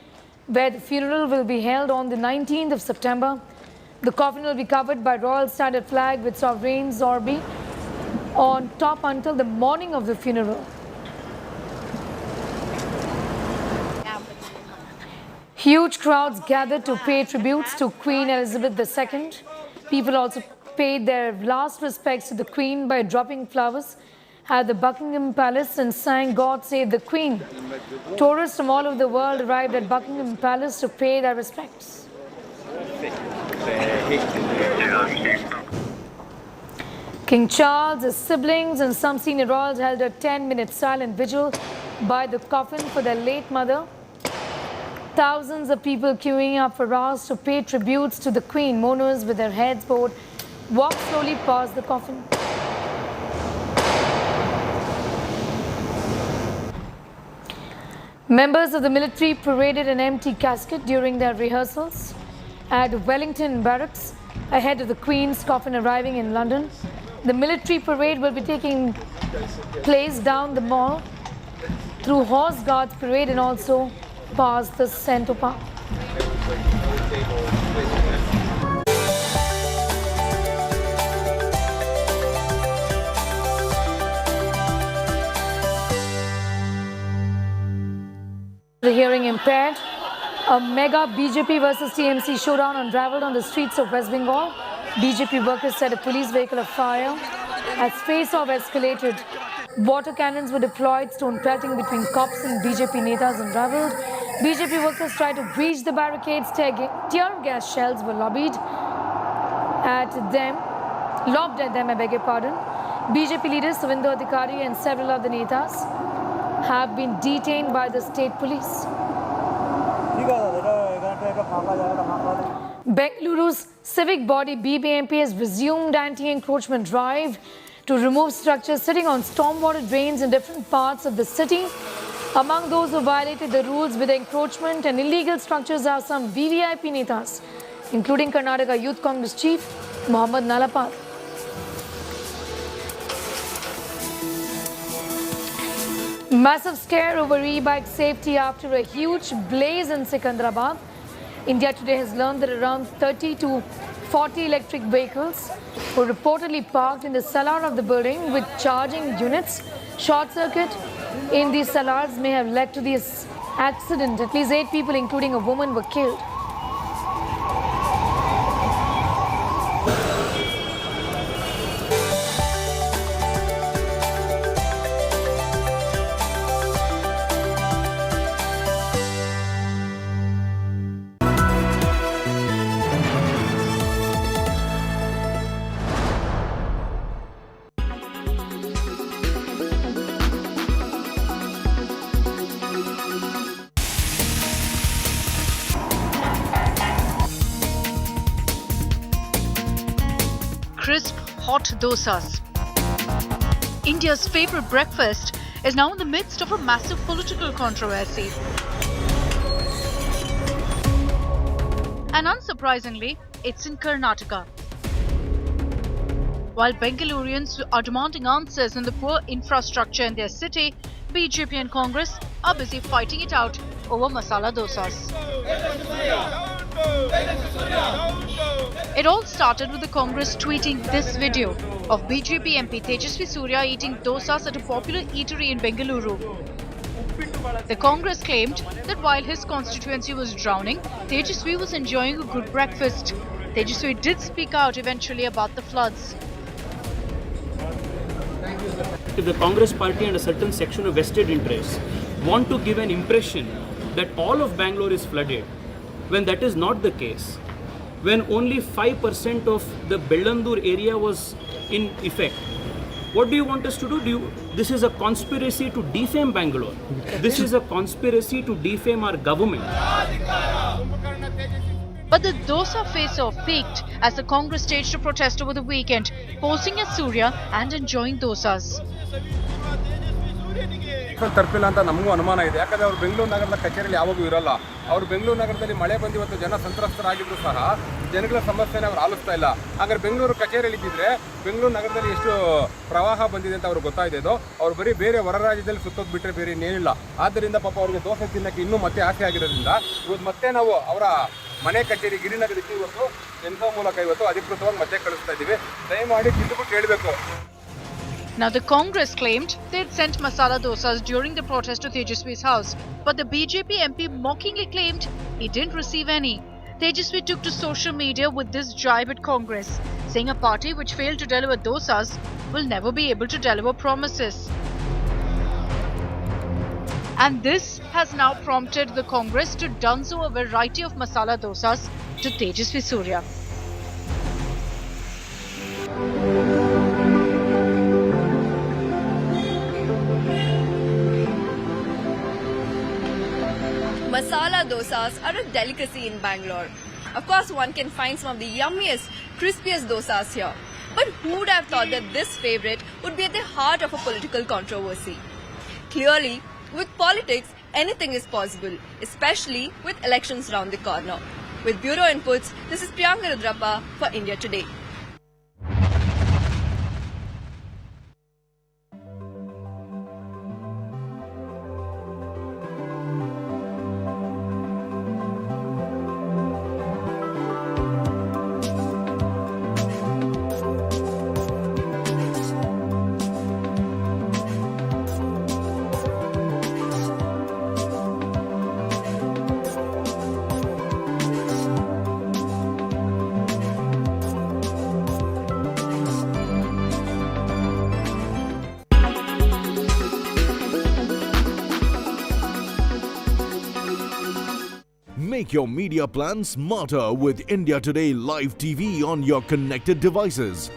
where the funeral will be held on the 19th of September. The coffin will be covered by royal standard flag with sovereign's orby on top until the morning of the funeral. Huge crowds gathered to pay tributes to Queen Elizabeth II. People also paid their last respects to the Queen by dropping flowers at the Buckingham Palace and sang "God Save the Queen." Tourists from all over the world arrived at Buckingham Palace to pay their respects. King Charles, his siblings and some senior royals held a 10-minute silent vigil by the coffin for their late mother. Thousands of people queuing up for hours to pay tributes to the Queen. Mourners with their heads bowed walked slowly past the coffin. Members of the military paraded an empty casket during their rehearsals at Wellington Barracks ahead of the Queen's coffin arriving in London. The military parade will be taking place down the mall through Horse Guards Parade and also past the Centre Park. The hearing impaired. A mega BJP versus TMC showdown unraveled on the streets of West Bengal. BJP workers set a police vehicle afire as face-off escalated. Water cannons were deployed, stone pelting between cops and BJP netas unraveled. BJP workers tried to breach the barricades. Tear gas shells were lobbed at them, I beg your pardon. BJP leaders Suvinder Adhikari and several of the netas have been detained by the state police. Bengaluru's civic body BBMP has resumed anti-encroachment drive to remove structures sitting on stormwater drains in different parts of the city. Among those who violated the rules with encroachment and illegal structures are some VVIP netas, including Karnataka Youth Congress Chief Mohammad Nalapal. Massive scare over e-bike safety after a huge blaze in Secunderabad. India Today has learned that around 30 to 40 electric vehicles were reportedly parked in the cellar of the building with charging units. Short circuit in these cellars may have led to this accident. At least 8 people, including a woman, were killed. Crisp, hot dosas. India's favorite breakfast is now in the midst of a massive political controversy. And unsurprisingly, it's in Karnataka. While Bengalurians are demanding answers on the poor infrastructure in their city, BJP and Congress are busy fighting it out over masala dosas. It all started with the Congress tweeting this video of BJP MP Tejasvi Surya eating dosas at a popular eatery in Bengaluru. The Congress claimed that while his constituency was drowning, Tejasvi was enjoying a good breakfast. Tejasvi did speak out eventually about the floods. If the Congress party and a certain section of vested interests want to give an impression that all of Bangalore is flooded, when that is not the case, when only 5% of the Bellandur area was in effect. What do you want us to do? This is a conspiracy to defame Bangalore. This is a conspiracy to defame our government. But the Dosa face-off peaked as the Congress staged a protest over the weekend, posing as Surya and enjoying dosas. ತರ್ಪಿಲ್ಲ ಅಂತ ನಮಗೂ ಅನುಮಾನ ಇದೆ. ಯಾಕಂದ್ರೆ ಅವರು ಬೆಂಗಳೂರು ನಗರದ ಕಚೇರಿಯಲ್ಲಿ ಯಾವಾಗೂ ಇರಲ್ಲ. ಅವರು ಬೆಂಗಳೂರು ನಗರದಲ್ಲಿ ಮಳೆ ಬಂದು ಇವತ್ತು ಜನ ಸಂತ್ರಸ್ತರಾಗಿದ್ರು ಸಹ ಜನಗಳ ಸಮಸ್ಯೆನ ಅವರು ಆಲಿಸ್ತಾ ಇಲ್ಲ. ಹಾಗಾದ್ರೆ ಬೆಂಗಳೂರು ಕಚೇರಿಯಲ್ಲಿ ಇದ್ದಿದ್ರೆ ಬೆಂಗಳೂರು ನಗರದಲ್ಲಿ ಎಷ್ಟು ಪ್ರವಾಹ ಬಂದಿದೆ ಅಂತ ಅವ್ರಿಗೆ ಗೊತ್ತಾಯಿದೆ. ಅವ್ರು ಬರೀ ಬೇರೆ ಹೊರ ರಾಜ್ಯದಲ್ಲಿ ಸುತ್ತೋದು ಬಿಟ್ಟರೆ ಬೇರೆ ಇನ್ನೇನಿಲ್ಲ. ಆದ್ದರಿಂದ ಪಾಪ ಅವರಿಗೆ ದೋಸೆ ತಿನ್ನಕ್ಕೆ ಇನ್ನೂ ಮತ್ತೆ ಆಸೆ ಆಗಿರೋದ್ರಿಂದ ಇವತ್ತು ಮತ್ತೆ ನಾವು ಅವರ ಮನೆ ಕಚೇರಿ ಗಿರಿನಗರಕ್ಕೆ ಇವತ್ತು ಎನ್ಸೋ ಮೂಲಕ ಇವತ್ತು ಅಧಿಕೃತವಾಗಿ ಮತ್ತೆ ಕಳಿಸ್ತಾ ಇದ್ದೀವಿ. ದಯಮಾಡಿ ತಿದ್ದುಬಿಟ್ಟು ಹೇಳಬೇಕು. Now the Congress claimed they'd sent masala dosas during the protest to Tejaswi's house, but the BJP MP mockingly claimed he didn't receive any. Tejaswi took to social media with this jibe at Congress, saying a party which failed to deliver dosas will never be able to deliver promises. And this has now prompted the Congress to dunzo a variety of masala dosas to Tejaswi Surya. Masala dosas are a delicacy in Bangalore. Of course, one can find some of the yummiest, crispiest dosas here. But who would have thought that this favorite would be at the heart of a political controversy? Clearly, with politics, anything is possible, especially with elections round the corner. With Bureau Inputs, this is Priyanka Rudrappa for India Today. Make your media plan smarter with India Today Live TV on your connected devices.